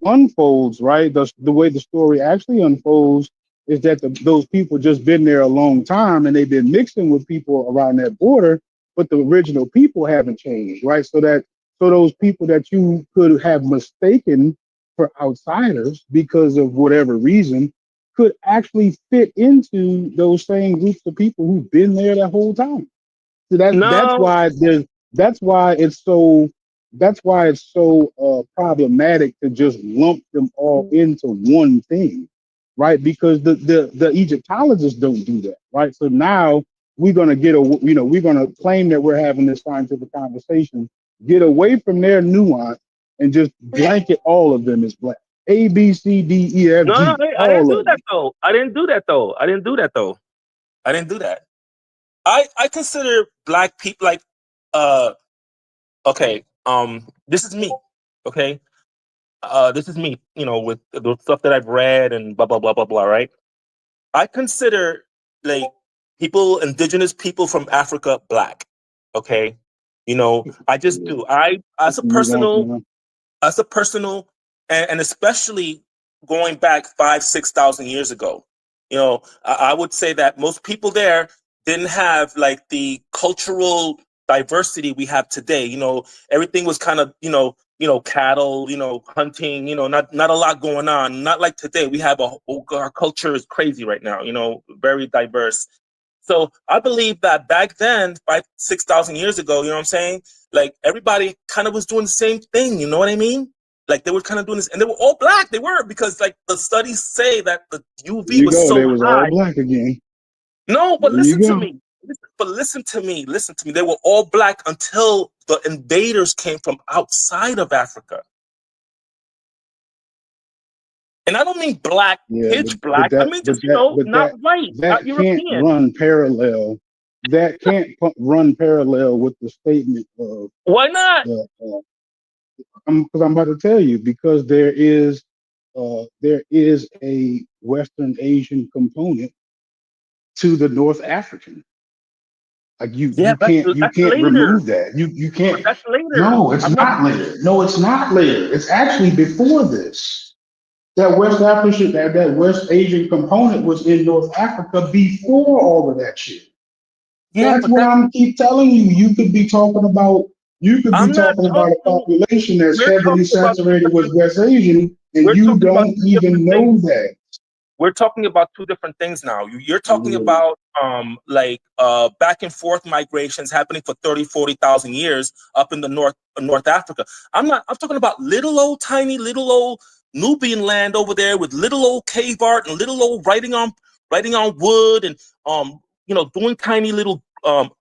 unfolds, right? The way the story actually unfolds is that those people just been there a long time and they've been mixing with people around that border, but the original people haven't changed, right? So those people that you could have mistaken for outsiders because of whatever reason could actually fit into those same groups of people who've been there that whole time. So that's why it's so problematic to just lump them all into one thing, right? Because the Egyptologists don't do that, right? So now we're gonna we're gonna claim that we're having this scientific conversation, get away from their nuance, and just blanket all of them as black. A, B, C, D, E, F, G. No, I didn't do that though. I didn't do that. I consider black people like okay. This is me, okay? This is me, you know, with the stuff that I've read and blah blah blah blah blah. Right? I consider like indigenous people from Africa, black. Okay, you know, I just do. I as a personal, and especially going back 5,000-6,000 years ago, you know, I would say that most people there didn't have like the cultural diversity we have today. You know, everything was kind of, cattle, hunting, not a lot going on. Not like today. We have our culture is crazy right now, very diverse. So I believe that back then, 5,000-6,000 years ago, you know what I'm saying? Like everybody kind of was doing the same thing, you know what I mean? Like they were kind of doing this, and they were all black. They were, because like the studies say that the UV was so They was all high. black again. No, but There you listen to go. me. Listen to me. They were all black until the invaders came from outside of Africa. And I don't mean black, pitch black. I mean just, not white, not European. Can't run parallel. That can't run parallel with the statement of why not? Because I'm about to tell you, because there is a Western Asian component to the North African. Like you can't remove that. You can't. But that's later. No, it's not later. No, it's not later. It's actually before this. That West African, that West Asian component was in North Africa before all of that shit. Yeah, that's what I'm keep telling you. You could be talking about a population that's heavily saturated with West Asian, and you don't even know that. We're talking about two different things now. You're talking about back and forth migrations happening for 30,000-40,000 years up in the North Africa. I'm talking about little old Nubian land over there with little old cave art and little old writing on wood and doing tiny little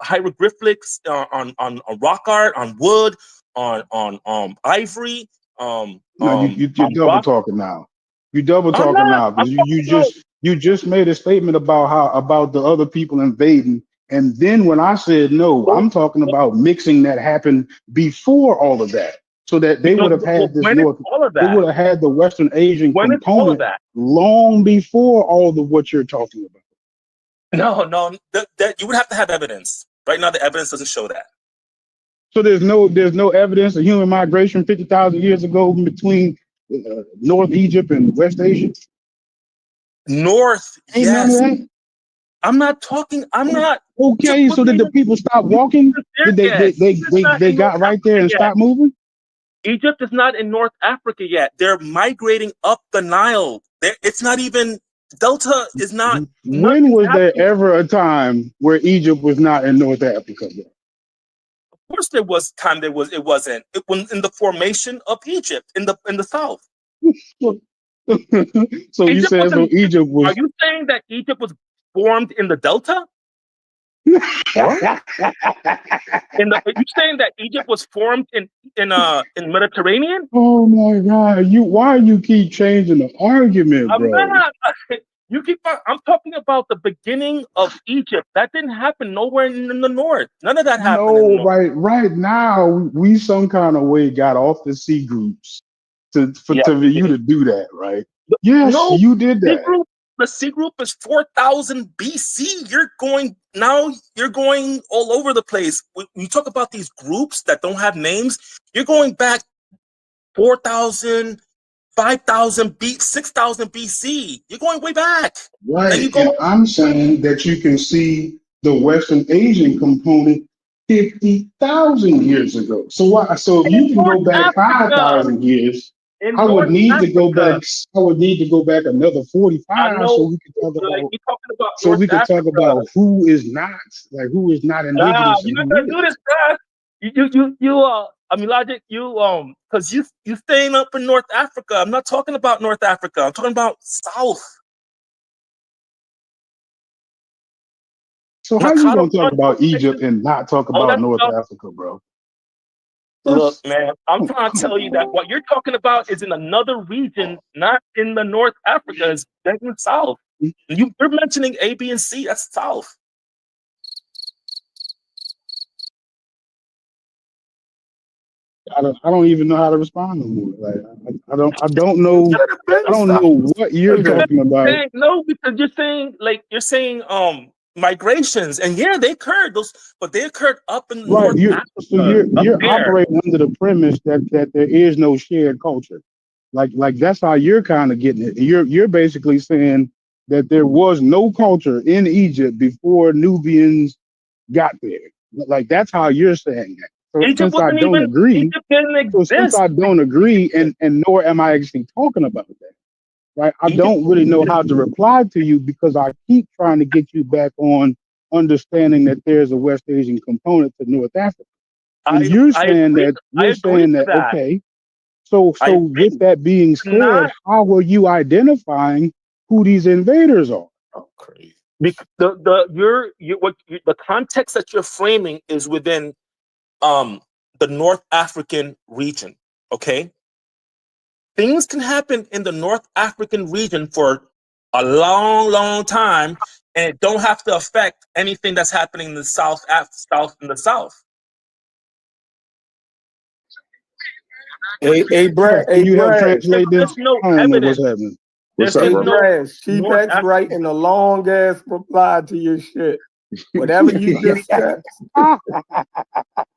hieroglyphics on rock art, on wood, on ivory. You're double talking now. You double talking now because you just made a statement about the other people invading, and then when I said no, I'm talking about mixing that happened before all of that, so that they would have had this North. They would have had the Western Asian component long before all of what you're talking about. No, that you would have to have evidence. Right now, the evidence doesn't show that. So there's no evidence of human migration 50,000 years ago between North Egypt and West Asia. North, ain't yes. None of that? I'm not. Okay, so did the people stop walking? Did they got right there and stopped moving? Egypt is not in North Africa yet. They're migrating up the Nile. It's not even Delta is not. When was there ever a time where Egypt was not in North Africa? Of course, there was time. It wasn't. It was in the formation of Egypt in the south. So you said Egypt was. Are you saying that Egypt was formed in the Delta? Are you saying that Egypt was formed in Mediterranean? Oh my God! Why you keep changing the argument, bro? I'm not. I'm talking about the beginning of Egypt. That didn't happen nowhere in the north. None of that happened. No, right now we some kind of way got off the C groups for you to do that, right? Yes, you did that. The C group is 4,000 BC. You're going all over the place. When you talk about these groups that don't have names, you're going back 4,000, 5,000, 6,000 BC. You're going way back. Right. And I'm saying that you can see the Western Asian component 50,000 years ago. So if you can go back 5,000 years, I would need to go back another 45 so we can talk about who is not indigenous. You're not gonna do this, bro. I mean, Logic, because you staying up in North Africa. I'm not talking about North Africa. I'm talking about South. So how you gonna talk about Egypt and not talk about North Africa, bro? Look, man, I'm trying to tell you that what you're talking about is in another region, not in the North Africa. It's in South. You're mentioning A, B, and C. That's South. I don't even know how to respond no more. Like I don't You know should have been I don't stopped know what you're ago. talking about. No, because you're saying migrations, and yeah, they occurred those, but they occurred up in Right. North Africa, up You're there. operating under the premise that there is no shared culture. Like that's how you're kind of getting it. You're basically saying that there was no culture in Egypt before Nubians got there. Like that's how you're saying that. So Egypt since I wasn't don't even agree, Egypt didn't so since exist. I don't agree, and nor am I actually talking about that, right? I Egypt, don't really know how to reply to you because I keep trying to get you back on understanding that there's a West Asian component to North Africa. And you're I saying agree. that I agree to that. okay. So I agree. with that being Not said, how are you identifying who these invaders are? Oh, crazy. the context that you're framing is within the North African region. Okay, things can happen in the North African region for a long time, and it don't have to affect anything that's happening in the South. Can you help Brad. translate this? There's no I don't know what's evidence. happening. What's There's up, Hey, bro? no Brad, Chief North X African. writing a long ass reply to your shit. Whatever you just said. I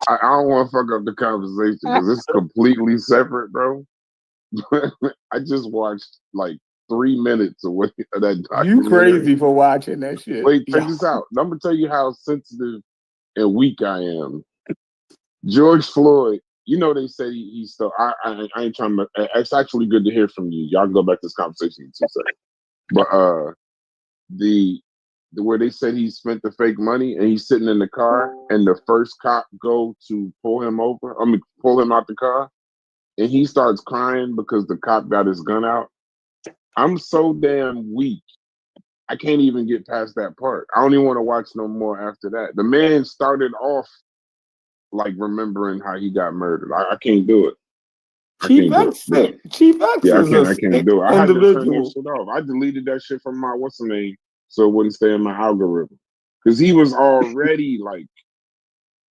don't want to fuck up the conversation because it's completely separate, bro. I just watched like 3 minutes of that You documentary. crazy for watching that shit. Wait, check this out. I'm gonna tell you how sensitive and weak I am. George Floyd, you know they say he stole. I ain't trying to. It's actually good to hear from you. Y'all can go back to this conversation in 2 seconds. But the where they said he spent the fake money and he's sitting in the car and the first cop go to pull him over. Pull him out the car, and he starts crying because the cop got his gun out. I'm so damn weak. I can't even get past that part. I don't even want to watch no more after that. The man started off like remembering how he got murdered. I can't do it. Chief X Yeah, is I can't do it. I had to turn that shit off. I deleted that shit from my what's the name so it wouldn't stay in my algorithm. Because he was already like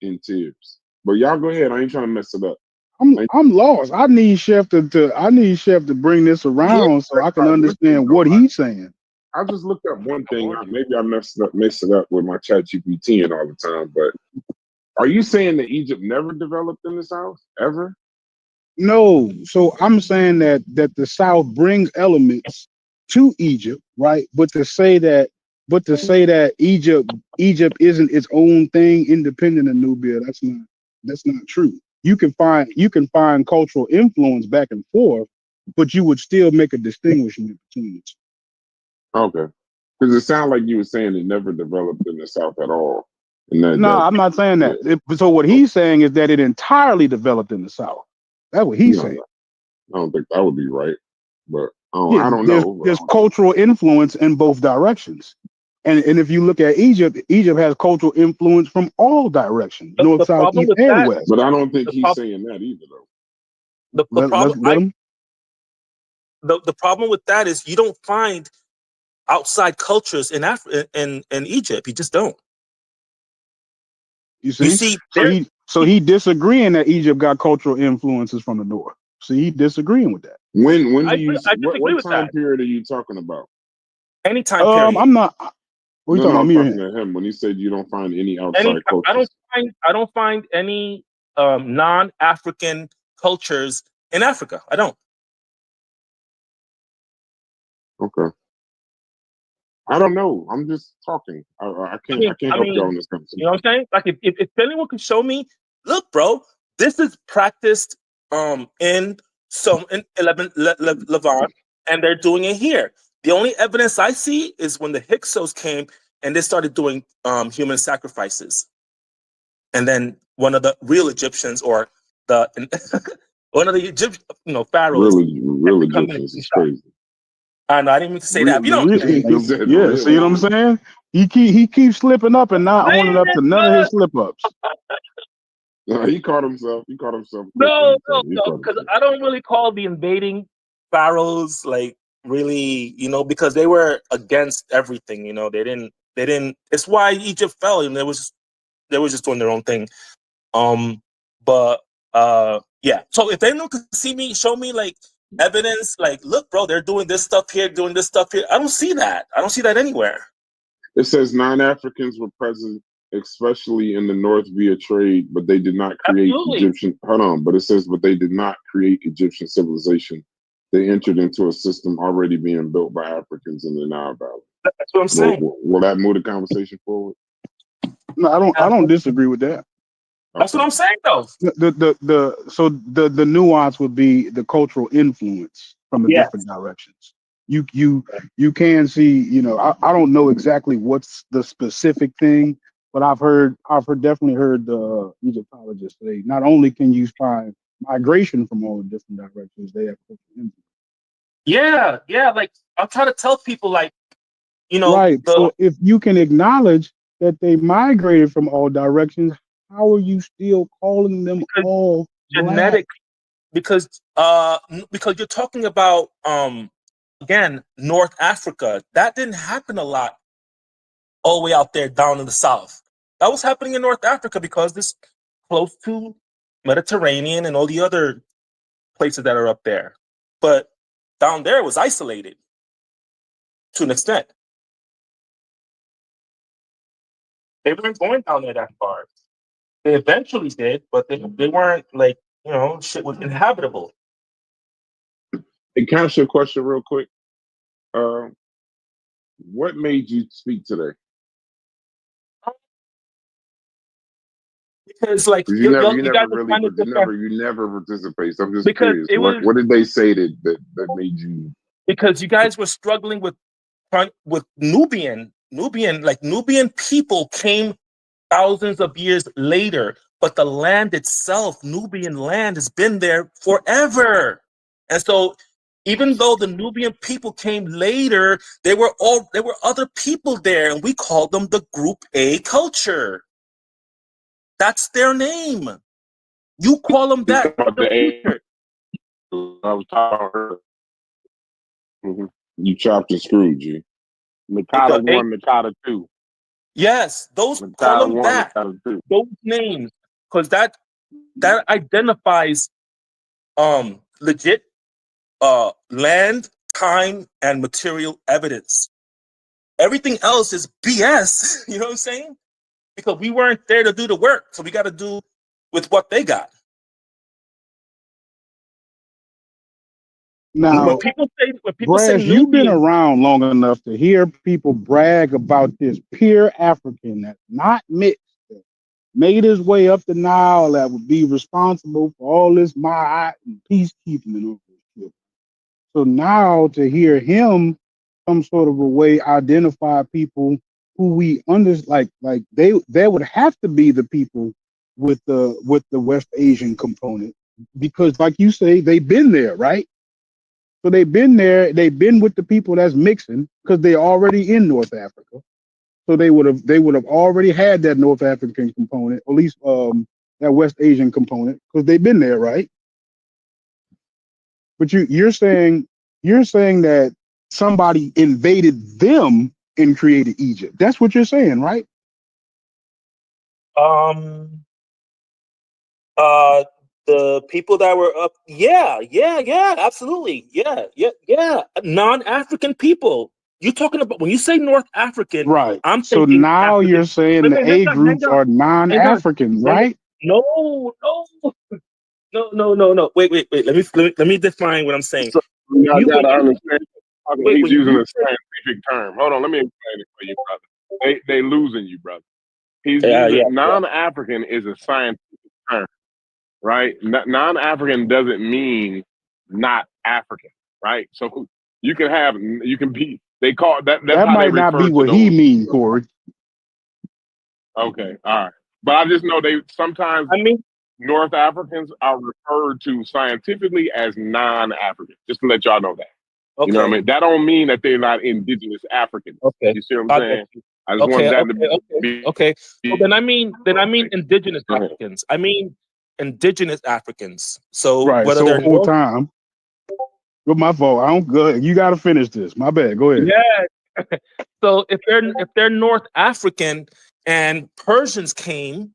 in tears. But y'all go ahead. I ain't trying to mess it up. I'm lost. I need Chef to bring this around so I can understand what he's saying. I just looked up one thing. Maybe I messed it up with my ChatGPT and all the time. But are you saying that Egypt never developed in the South ever? No. So I'm saying that the South brings elements to Egypt, right? But to say that Egypt isn't its own thing independent of Nubia, that's not true. You can find cultural influence back and forth, but you would still make a distinguishment between the two. Okay. Because it sounded like you were saying it never developed in the South at all. No, I'm not saying that. So what he's saying is that it entirely developed in the South. That's what he's saying. I don't think that would be right. But I don't know. There's cultural influence in both directions. And if you look at Egypt has cultural influence from all directions, north, south, east, and west. But I don't think he's saying that either, though. The problem with that is you don't find outside cultures in in Egypt. You just don't. You see so he disagreeing that Egypt got cultural influences from the north. So he disagreeing with that. When do you what time period are you talking about? Any time period. I'm not. What are you talking about? I'm talking to him when he said you don't find any outside cultures. I don't find any non-African cultures in Africa. I don't. Okay. I don't know. I'm just talking. I can't help you on this conversation. You know what I'm saying? Like if anyone can show me, look, bro, this is practiced in 11 Levant, and they're doing it here. The only evidence I see is when the Hyksos came and they started doing human sacrifices, and then one of the real Egyptians or one of the Egyptian pharaohs. Real Egyptians is crazy. I didn't mean to say that. You know, yeah. See what I'm saying? He keeps slipping up and not owning up to none of his slip ups. He caught himself. No, because I don't really call the invading pharaohs like really, because they were against everything. They didn't. It's why Egypt fell, and they were just doing their own thing. But Yeah. So if anyone could see me, show me like evidence, like, look, bro, they're doing this stuff here, doing this stuff here. I don't see that. I don't see that anywhere. It says non-Africans were present, especially in the North via trade, but they did not create Absolutely. Egyptian. Hold on, but it says, but they did not create Egyptian civilization. They entered into a system already being built by Africans in the Nile Valley. That's what I'm saying. Will that move the conversation forward? No, I don't disagree with that. That's what I'm saying, though. The nuance would be the cultural influence from the different directions. You can see, you know, I don't know exactly what's the specific thing, but I've definitely heard the Egyptologists say not only can you find migration from all the different directions, they have cultural influence. Yeah. Like I'm trying to tell people, like, you know, right. So if you can acknowledge that they migrated from all directions, how are you still calling them all genetic? Black? Because you're talking about again, North Africa. That didn't happen a lot all the way out there down in the south. That was happening in North Africa because it's close to Mediterranean and all the other places that are up there. But down there it was isolated to an extent. They weren't going down there that far. They eventually did, but they weren't like, you know, shit was inhabitable. Hey, can I ask you a question real quick? What made you speak today? Because like you never participate. So I'm just curious. What did they say that made you? Because you guys were struggling with Nubian people came thousands of years later, but the land itself, Nubian land, has been there forever. And so even though the Nubian people came later, there were other people there, and we called them the Group A culture. That's their name. You call them that. I was talking. You chopped and screwed, G. Mikada 1, Mikada 2. Yes, those call them that. Those names, because that identifies legit land, time, and material evidence. Everything else is BS. You know what I'm saying? Because we weren't there to do the work, so we got to do with what they got. Now, when people say you've been around long enough to hear people brag about this pure African that's not mixed, that made his way up the Nile, that would be responsible for all this Ma'at and peacekeeping and all this shit. So now to hear him some sort of a way identify people who we like they would have to be the people with the West Asian component, because like you say, they've been there, right? So they've been there, they've been with the people that's mixing because they're already in North Africa. So they would have already had that North African component, or at least that West Asian component, because they've been there, right? But you're saying that somebody invaded them and created Egypt. That's what you're saying, right? The people that were up, yeah, absolutely, yeah. Non-African people. You're talking about when you say North African, right? I'm so thinking now African. You're saying the A groups are non-African, right? No. Wait. Let me define what I'm saying. So I gotta understand. He's using a scientific term. Hold on, let me explain it for you, brother. They losing you, brother. He's using non-African is a scientific term, right? Non-African doesn't mean not African, right? So you can be. They call that. That's that how might they not refer be to what those. he mean, Corey. Okay, all right. But I just know they sometimes. North Africans are referred to scientifically as non-African. Just to let y'all know that. Okay. You know what I mean? That don't mean that they're not indigenous Africans. Okay. You see what I'm saying? I just want that to be okay. Well, then I mean indigenous Africans. I mean indigenous Africans. So right. Whether so they're whole time. With my fault. I don't good. You got to finish this. My bad. Go ahead. Yeah. So if they're North African and Persians came,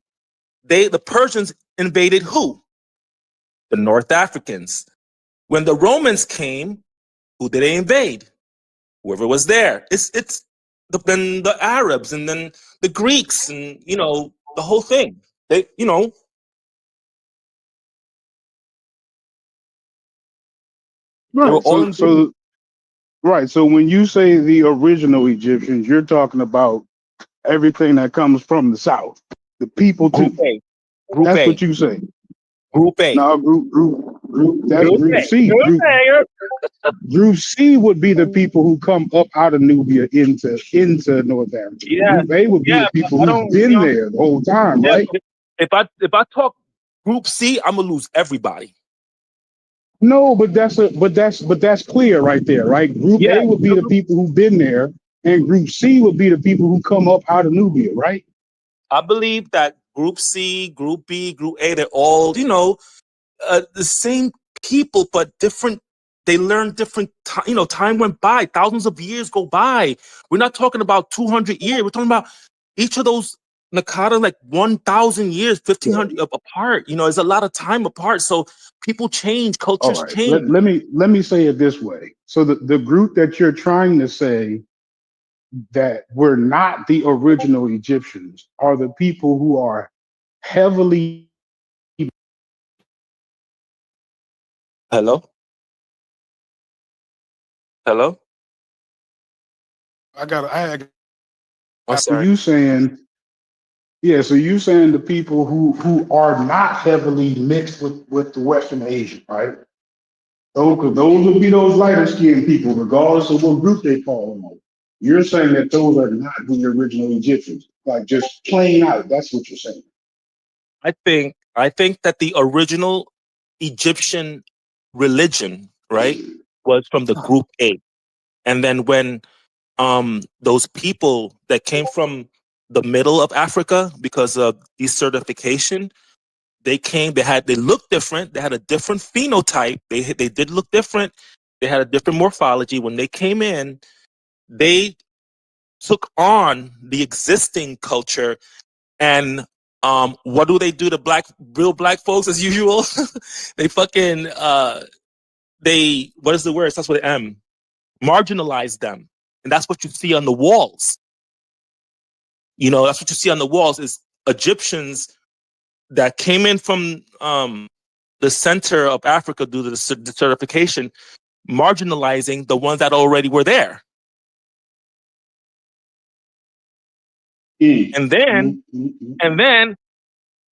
the Persians invaded who? the North Africans. When the Romans came, who did they invade? Whoever was there. Then the Arabs and then the Greeks and the whole thing. They they were Right. all So right. So when you say the original Egyptians, you're talking about everything that comes from the south, the people too. Group A. Group That's A. what you say. Group A. No, that's Group Group A. C. Group A. Group C would be the people who come up out of Nubia into North Africa. Yeah, Group A would be the people I who've don't. been there the whole time, Yeah, right? if I talk Group C, I'm gonna lose everybody. No, but that's clear right there, right? Group Yeah, A would be the people who've been there, and Group C would be the people who come up out of Nubia, right? I believe that Group C, Group B, Group A, they're all the same people, but different. They learn different. Time went by. Thousands of years go by. We're not talking about 200 years. We're talking about each of those Nakata, like 1,000 years, 1,500 apart. It's a lot of time apart. So people change, All cultures right. change. Let me say it this way. So the group that you're trying to say that were not the original Egyptians are the people who are heavily. Hello. I'm So sorry. you saying, yeah, so you saying the people who are not heavily mixed with the Western Asian, right? Those would be those lighter skinned people, regardless of what group they fall on. You're saying that those are not the original Egyptians, like just plain out. That's what you're saying. I think that the original Egyptian religion, right, was from the Group A, and then when those people that came from the middle of Africa because of desertification, they looked different. They had a different phenotype. They did look different. They had a different morphology. When they came in, they took on the existing culture. And what do they do to real black folks as usual? They fucking what is the word? That's what M. Marginalize them. And that's what you see on the walls. That's what you see on the walls is Egyptians that came in from the center of Africa due to the desertification, marginalizing the ones that already were there. And then the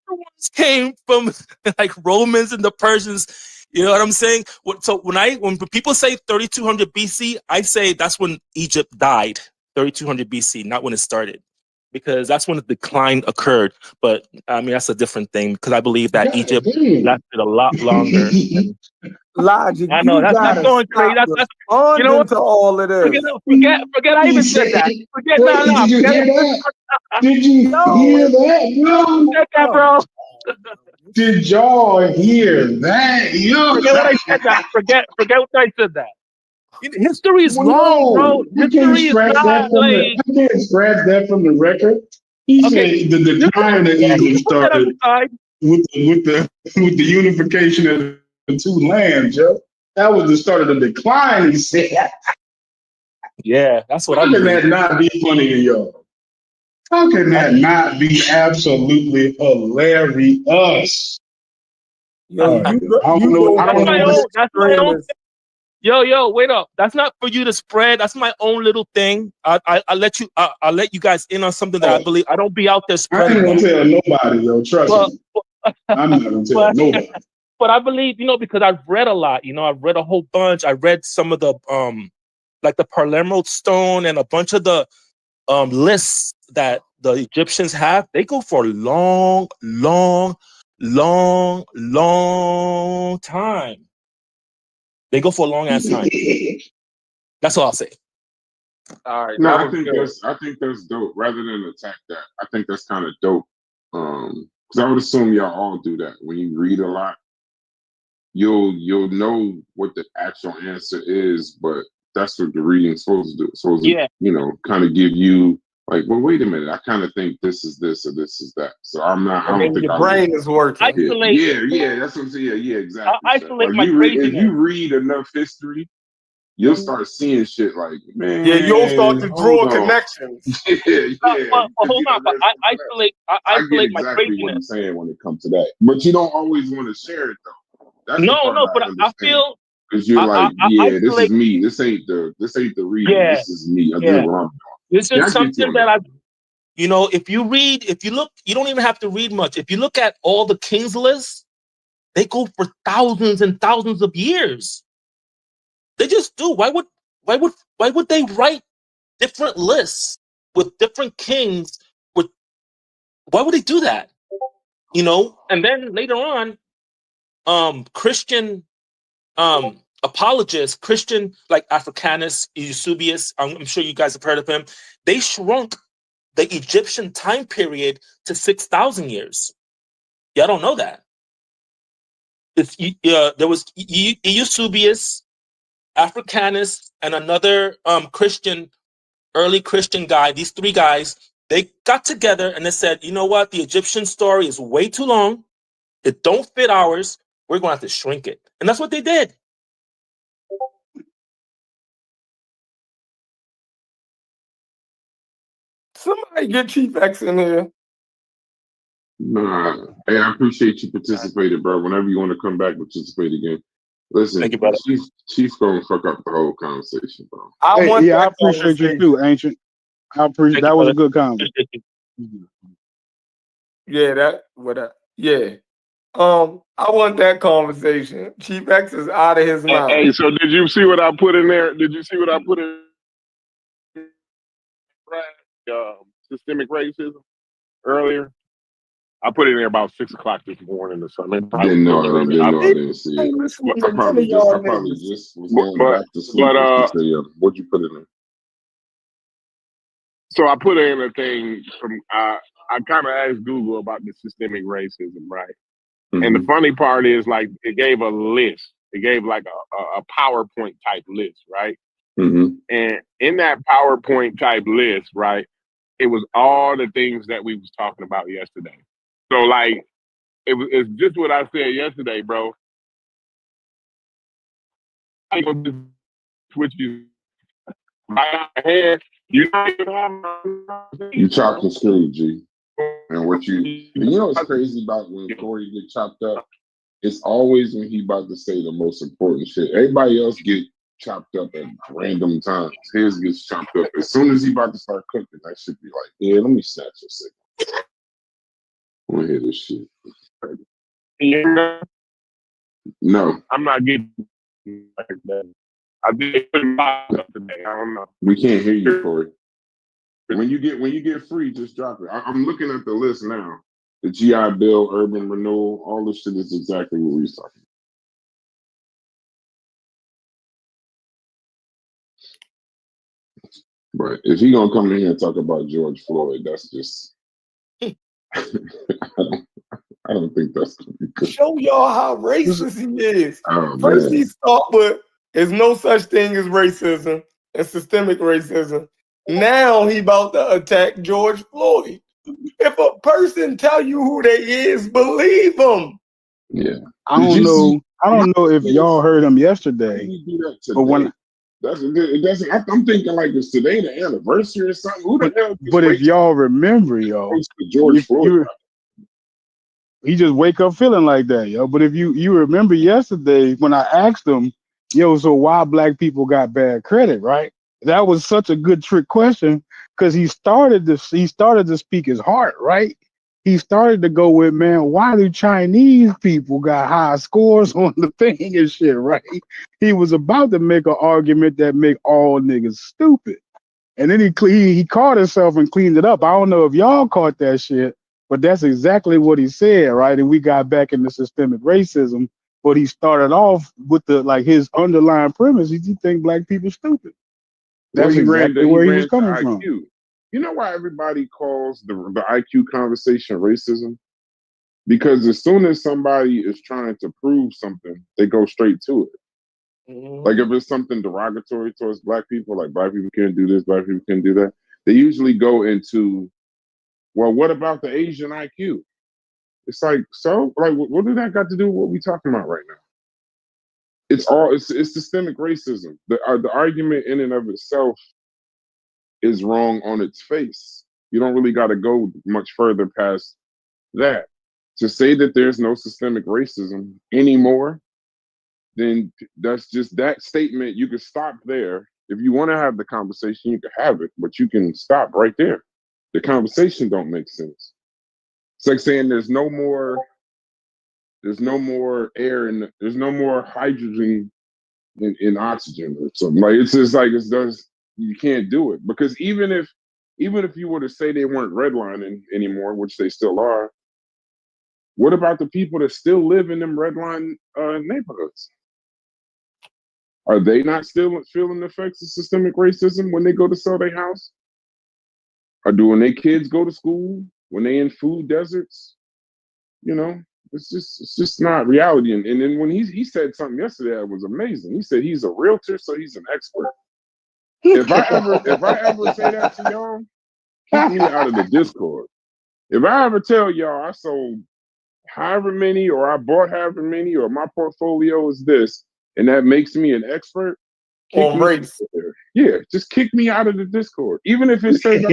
ones came from like Romans and the Persians. You know what I'm saying? So when people say 3200 BC, I say that's when Egypt died, 3200 BC, not when it started, because that's when the decline occurred. But I mean, that's a different thing because I believe that Egypt lasted a lot longer. Logic, I know that's going crazy. That's you know what? to all of this. Forget I even said that. Forget Did you hear that? Did you hear that, bro? Forget that, bro. Did y'all hear that? Yo. Forget what I said that. Forget what I said that. History is long, bro. You can't scratch that from the record. He said the decline of Egypt started with the unification of the two lands, yo. That was the start of the decline, he said. Yeah, that's what How I can believe. that not be funny to y'all? How can that not be absolutely hilarious? Yo, I don't know. That's my own. Yo, wait up. That's not for you to spread. That's my own little thing. I'll let you guys in on something that I believe. I don't be out there spreading. I ain't gonna tell nobody, yo. Trust me. I'm not gonna tell nobody. But I believe, because I've read a lot. I've read a whole bunch. I read some of the like the Palermo stone and a bunch of the lists that the Egyptians have. They go for a long time. They go for a long ass time. That's all I'll say. All right. No, I think that's dope. Rather than attack that, I think that's kind of dope. Because I would assume y'all all do that. When you read a lot, you'll know what the actual answer is, but that's what the reading's supposed to do. It's supposed to, kind of give you Like, well, wait a minute. I kind of think this is this or this is that. So I'm not. I And don't then think your I brain would. is working. Isolate. Yeah. That's what I'm saying. Yeah, exactly. Isolate Like my if craziness. you read enough history, you'll start seeing shit like, man. Yeah, you'll start to draw hold on. connections. Well, hold on, but I isolate I get my exactly what craziness. he's saying when it comes to that. But you don't always want to share it though. That's the part No, but I understand. feel Because you're like, I yeah, this is isolate. me. This ain't the reading. Yeah, This is me. This yeah. is what I'm doing. This Yeah, I is get you something on that that. if you look, you don't even have to read much. If you look at all the kings lists, they go for thousands and thousands of years. They just do. Why would they write different lists with different kings? Why would they do that? And then later on, Christian apologists, Christian like Africanus, Eusebius, I'm sure you guys have heard of him. They shrunk the Egyptian time period to 6,000 years. Y'all don't know that. There was Eusebius, Africanus, and another early Christian guy. These three guys, they got together and they said, you know what? The Egyptian story is way too long. It don't fit ours. We're going to have to shrink it. And that's what they did. Somebody get Chief X in here. Nah. Hey, I appreciate you participating, bro. Whenever you want to come back, participate again. Listen, Thank you, brother. Chief's gonna fuck up the whole conversation, bro. Hey, I appreciate you too, Ancient. I appreciate that was a good conversation. Yeah, I want that conversation. Chief X is out of his mind. Hey, so did you see what I put in there? Did you see what I put in? Systemic racism earlier. I put it in there about 6 o'clock this morning or something. I didn't see it. I probably just was going back to sleep. What'd you put in there? So I put in a thing from I kind of asked Google about the systemic racism, right? Mm-hmm. And the funny part is, like, it gave a list. It gave like a PowerPoint type list, right? Mm-hmm. And in that PowerPoint type list, right, it was all the things that we was talking about yesterday. So, like, it's just what I said yesterday, bro. I ain't gonna just switch you right ahead. You chopped and screwed, G. And you know what's crazy about when Corey get chopped up? It's always when he about to say the most important shit. Everybody else get chopped up at random times. His gets chopped up as soon as he about to start cooking. I should be like, yeah, let me snatch a second. I want to hear this shit. No, I'm not getting like that. I did put my up today. I don't know. We can't hear you, Corey. When you get free, just drop it. I'm looking at the list now. The GI Bill, urban renewal, all this shit is exactly what we was talking about. But if he gonna come in here and talk about George Floyd, that's just I don't think that's gonna be good. Show y'all how racist he is. Oh, First man. he start with there's no such thing as racism and systemic racism. Now he about to attack George Floyd. If a person tell you who they is, believe them. Yeah. I don't know if y'all heard him yesterday. But when it doesn't. I'm thinking like it's today the anniversary or something. Who the hell? But if y'all remember, George Floyd, he just wake up feeling like that, yo. But if you remember yesterday when I asked him, so why black people got bad credit, right? That was such a good trick question because he started to speak his heart, right? He started to go with, man, why do Chinese people got high scores on the thing and shit, right? He was about to make an argument that make all niggas stupid. And then he caught himself and cleaned it up. I don't know if y'all caught that shit, but that's exactly what he said, right? And we got back into systemic racism, but he started off with his underlying premise, he think black people stupid. That's exactly where he was coming from. You know why everybody calls the IQ conversation racism? Because as soon as somebody is trying to prove something, they go straight to it. Mm-hmm. Like if it's something derogatory towards black people, like black people can't do this, black people can't do that, they usually go into, well, what about the Asian IQ? It's like, so, like, what did that got to do with what we talking about right now? It's systemic racism. The argument in and of itself is wrong on its face. You don't really got to go much further past that. To say that there's no systemic racism anymore, then that's just that statement. You can stop there. If you want to have the conversation, you can have it, but you can stop right there. The conversation don't make sense. It's like saying there's no more air and there's no more hydrogen in oxygen or something. Like it's just like you can't do it, because even if you were to say they weren't redlining anymore, which they still are, what about the people that still live in them redline neighborhoods? Are they not still feeling the effects of systemic racism when they go to sell their house? Or when their kids go to school? When they in food deserts? You know, it's just not reality. And then when he said something yesterday that was amazing. He said he's a realtor, so he's an expert. If I ever say that to y'all, keep me out of the Discord. If I ever tell y'all I sold however many, or I bought however many, or my portfolio is this, and that makes me an expert, on race. Yeah, just kick me out of the Discord. Even if it says,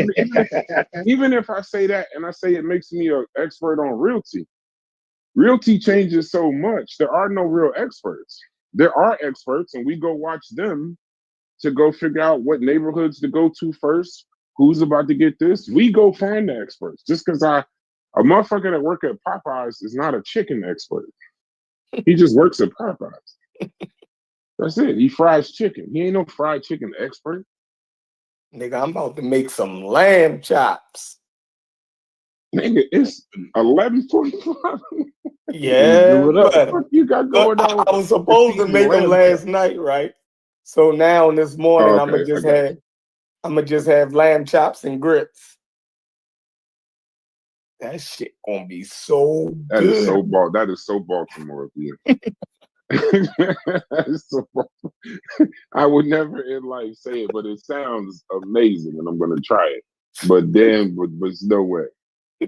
even if I say that and I say it makes me an expert on realty. Realty changes so much. There are no real experts. There are experts, and we go watch them to go figure out what neighborhoods to go to first, who's about to get this. We go find the experts. Just because a motherfucker that work at Popeyes is not a chicken expert. He just works at Popeyes. That's it. He fries chicken. He ain't no fried chicken expert. Nigga, I'm about to make some lamb chops. Nigga, it's 11:45. Yeah, What the fuck you got going on? I was supposed to make them last night, right? So now this morning, I'm gonna just have lamb chops and grits. That shit gonna be so That good. is so Baltimore of you. So I would never in life say it, but it sounds amazing, and I'm gonna try it. But damn, but there's no way.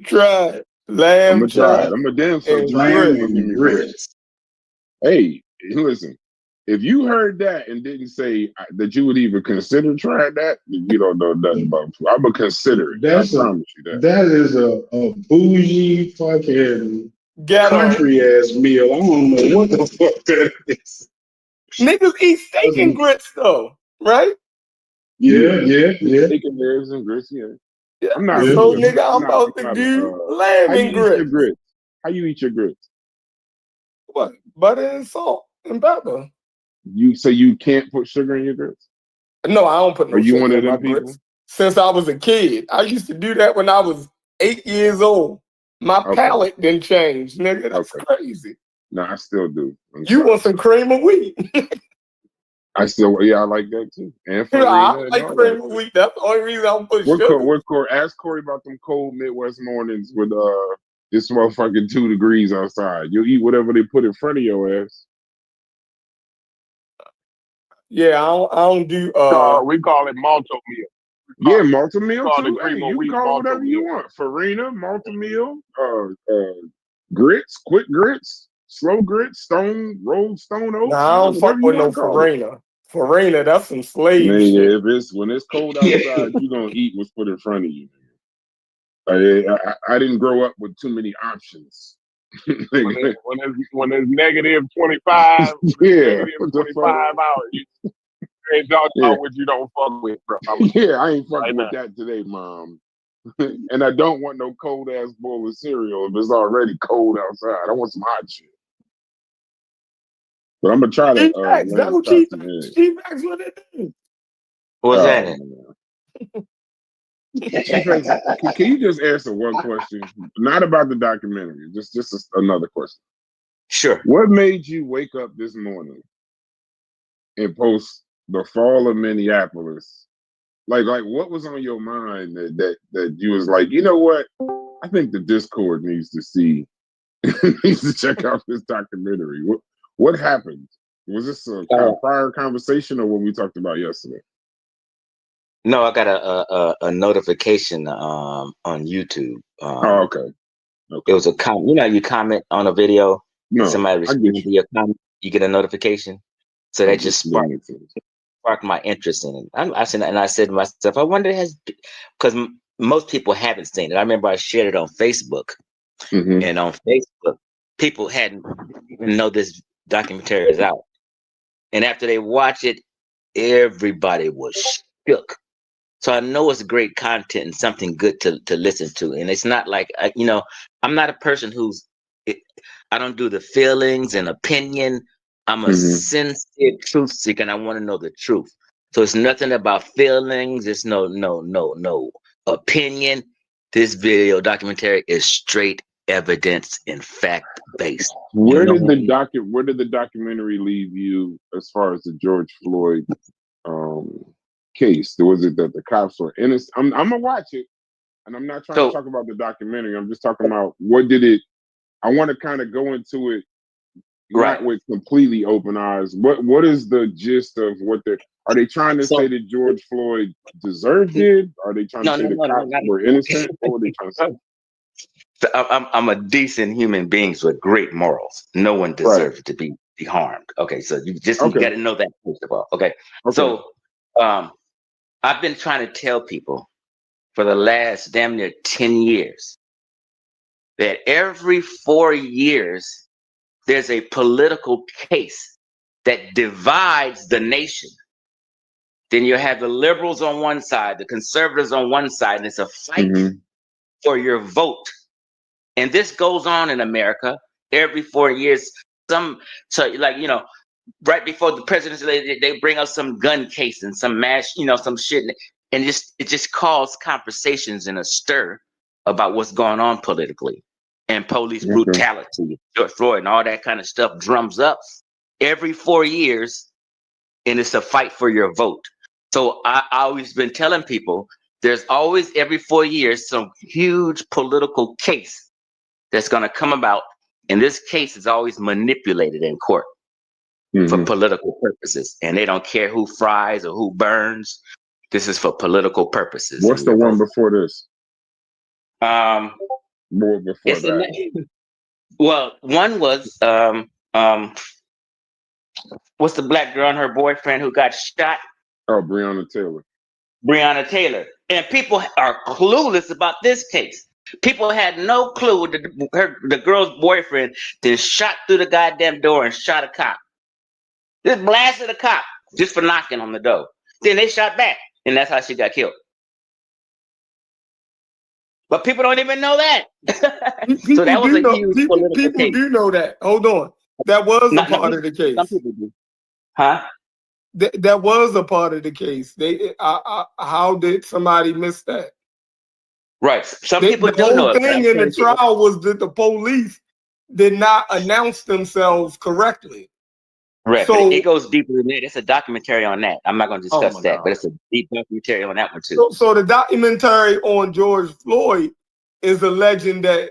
Try it. Lamb I'm gonna try chops it. I'm gonna damn sure and try it. and grits. Hey, listen. If you heard that and didn't say that you would even consider trying that, you don't know nothing about food. I'm gonna consider it. I promise you that. That is a bougie fucking country ass meal. I don't know what the fuck that is. Niggas eat steak and grits though, right? Yeah. Steak and ribs and grits, yeah. I'm not. So nigga, I'm about to do lamb and grits. How you eat your grits? What? Butter and salt and pepper. You say you can't put sugar in your grits? No, I don't put no sugar one of in my them people? grits. Since I was a kid. I used to do that when I was 8 years old. My palate didn't change, nigga. That's crazy. No, I still do. You want some cream of wheat? I like that too. And I like cream of wheat. That's the only reason I'm putting sugar. Ask Corey about them cold Midwest mornings with this motherfucking 2 degrees outside. You'll eat whatever they put in front of your ass. Yeah, I don't do we call it malto meal. Yeah, malto meal too. Hey, You can call it whatever you want. Farina, malto meal, grits, quick grits, slow grits, rolled stone oats. Nah, I don't fuck with no farina. Farina, that's some slave shit. When it's cold outside, you're gonna eat what's put in front of you. I didn't grow up with too many options. when it's negative 25, negative 25 hours, you ain't talking about what you don't fuck with, bro. I ain't fucking with that today, Mom. And I don't want no cold ass bowl of cereal if it's already cold outside. I want some hot shit. But I'm gonna try to. Chief Max, what it do? What's that? Can you just answer one question? Not about the documentary, just another question. Sure. What made you wake up this morning and post the fall of Minneapolis? Like what was on your mind that you was like, you know what? I think the Discord needs to check out this documentary. What happened? Was this a prior conversation or what we talked about yesterday? No, I got a notification on YouTube. Oh, okay. It was a comment. You know, you comment on a video, No, somebody I responds get to you. your comment, you get a notification. So I that get just you. That makes sense. sparked my interest in it. I said to myself, I wonder because most people haven't seen it. I remember I shared it on Facebook, Mm-hmm. and on Facebook, people hadn't even know this documentary is out. And after they watch it, everybody was shook. So I know it's great content and something good to listen to. And it's not like, you know, I'm not a person I don't do the feelings and opinion. I'm a Mm-hmm. sincere truth seeker, and I want to know the truth. So it's nothing about feelings. It's no opinion. This video documentary is straight evidence and fact based. Where did the documentary leave you as far as the George Floyd case? Was it that the cops were innocent? I'm gonna watch it, and I'm not trying to talk about the documentary. I'm just talking about what did it. I want to kind of go into it, not with completely open eyes. What is the gist of what are they trying to say that George Floyd deserved it? Are they trying to say the cops were innocent? What are they trying to say? I'm a decent human being with great morals. No one deserves to be harmed. Okay, so you got to know that first of all. Okay. So I've been trying to tell people for the last damn near 10 years that every 4 years there's a political case that divides the nation. Then you have the liberals on one side, the conservatives on one side, and it's a fight for your vote. And this goes on in America every 4 years. Right before the presidency, they bring up some gun case and some some shit, and it just causes conversations and a stir about what's going on politically and police brutality, George Floyd, and all that kind of stuff drums up every 4 years, and it's a fight for your vote. So I always been telling people there's always every 4 years some huge political case that's going to come about, and this case is always manipulated in court for political purposes, and they don't care who fries or who burns. This is for political purposes. What's the one before this? More before that. Well, one was what's the black girl and her boyfriend who got shot? Oh, Breonna Taylor. Breonna Taylor, and people are clueless about this case. People had no clue that the girl's boyfriend then shot through the goddamn door and shot a cop. Just blasted a cop just for knocking on the door. Then they shot back, and that's how she got killed. But people don't even know that. So that was a huge political case. People do know that. Hold on. That was a part of the case. Some people do. Huh? That was a part of the case. How did somebody miss that? Right. Some people do know it. The whole thing in the trial was that the police did not announce themselves correctly. Right. So it goes deeper than that. It's a documentary on that. I'm not going to discuss that, but it's a deep documentary on that one too. So the documentary on George Floyd is alleging that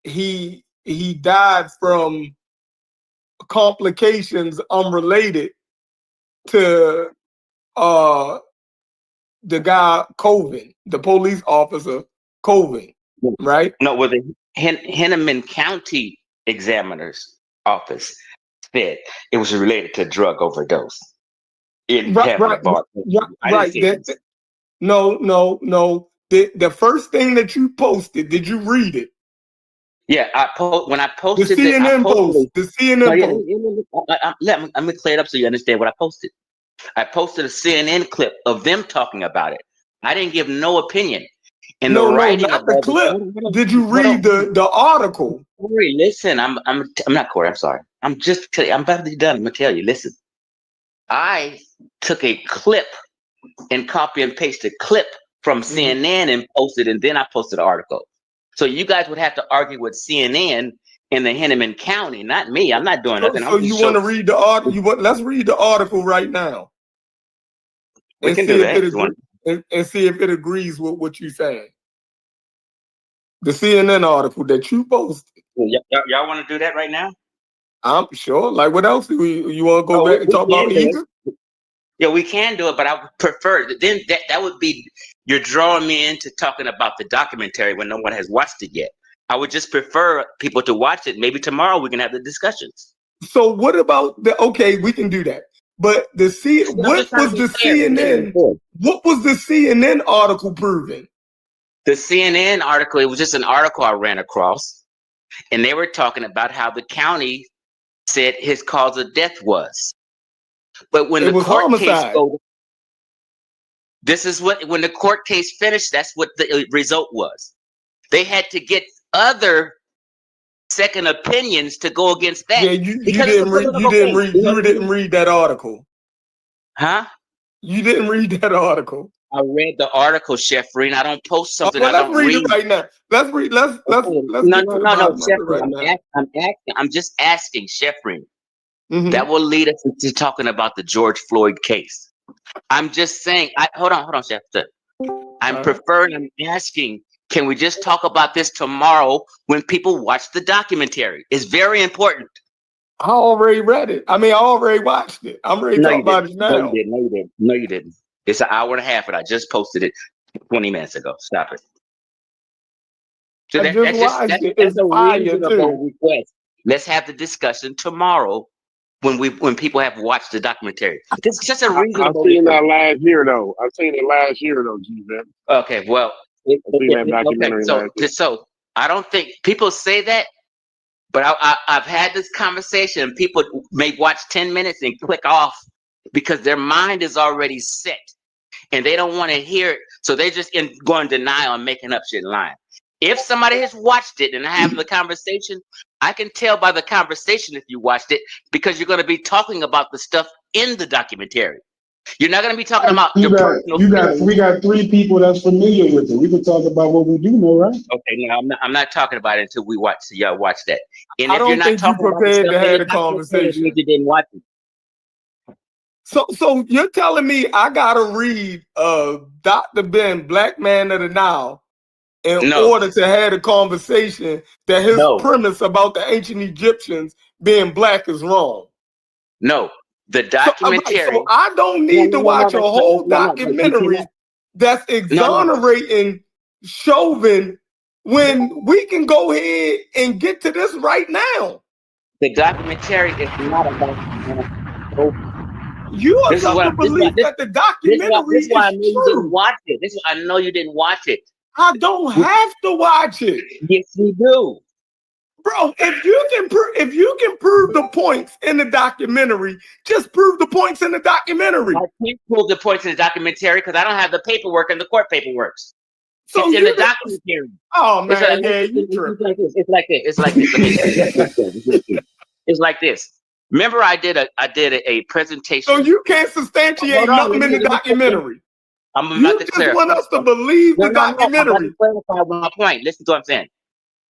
he died from complications unrelated to the guy Colvin, the police officer Colvin, right? No, well, the Hennepin County Examiner's Office said it was related to drug overdose. Right. No. The first thing that you posted, did you read it? Yeah, when I posted the CNN post. The CNN post. Let me clear it up so you understand what I posted. I posted a CNN clip of them talking about it. I didn't give no opinion. And not the clip. Did you read the article? Corey, listen, I'm not Corey. I'm sorry. I'm about to be done. I'm gonna tell you. Listen, I took a clip and copy and pasted a clip from CNN and posted, and then I posted the article. So you guys would have to argue with CNN in the Hennepin County, not me. I'm not doing nothing. So you want to read the article? Let's read the article right now. We can do that. And see if it agrees with what you're saying. The CNN article that you posted. Y'all want to do that right now? I'm sure. Like, what else do you want to go back and talk about Egypt? Yeah, we can do it, but I would prefer then that would be you're drawing me into talking about the documentary when no one has watched it yet. I would just prefer people to watch it. Maybe tomorrow we can have the discussions. So what about the? Okay, we can do that. But what was the CNN? What was the CNN article proving? The CNN article, it was just an article I ran across, and they were talking about how the county said his cause of death was. But when the court case goes, this is what when the court case finished, that's what the result was. They had to get other second opinions to go against that. Yeah, you didn't read that article. Huh? You didn't read that article. I read the article, Chef Reen. I don't post something I don't read. Let's read it right now. Let's read. Let's No, Chef Reen. I'm just asking, Chef Reen. That will lead us to talking about the George Floyd case. I'm just saying. Hold on, Chef. I'm asking. Can we just talk about this tomorrow when people watch the documentary? It's very important. I already read it. I mean, I already watched it. I'm ready to talk about it now. No, you didn't. It's an hour and a half, and I just posted it 20 minutes ago. Stop it. So that's a reasonable request. Let's have the discussion tomorrow when people have watched the documentary. This is just a reasonable. I've seen that last year, though. G-Vip. Okay, well. So I don't think people say that, but I've had this conversation. People may watch 10 minutes and click off because their mind is already set and they don't want to hear it. So they just go in denial and making up shit and lying. If somebody has watched it and having the conversation, I can tell by the conversation if you watched it because you're going to be talking about the stuff in the documentary. You're not going to be talking about we got 3 people that's familiar with it. We can talk about what we do know, right? Okay, no, I'm not talking about it until y'all watch that. And I don't think you're prepared to have a conversation. You didn't watch it. So you're telling me I gotta read Dr. Ben, Black Man of the Nile, in order to have a conversation that his premise about the ancient Egyptians being black is wrong? No. The documentary. So I don't need to watch a whole documentary that's exonerating Chauvin when we can go ahead and get to this right now. The documentary is not about. You are to believe that the documentary is why I know you didn't watch it. This is why I know you didn't watch it. I don't have to watch it. Yes, you do. Bro, if you can prove the points in the documentary, just prove the points in the documentary. I can't prove the points in the documentary because I don't have the paperwork and the court paperwork. So it's in the documentary. Oh man, it's like this. It's like this. It's like this. Remember, I did a presentation. So you can't substantiate nothing in the documentary. You just want us to believe the documentary. I'm clarify my point. Listen to what I'm saying.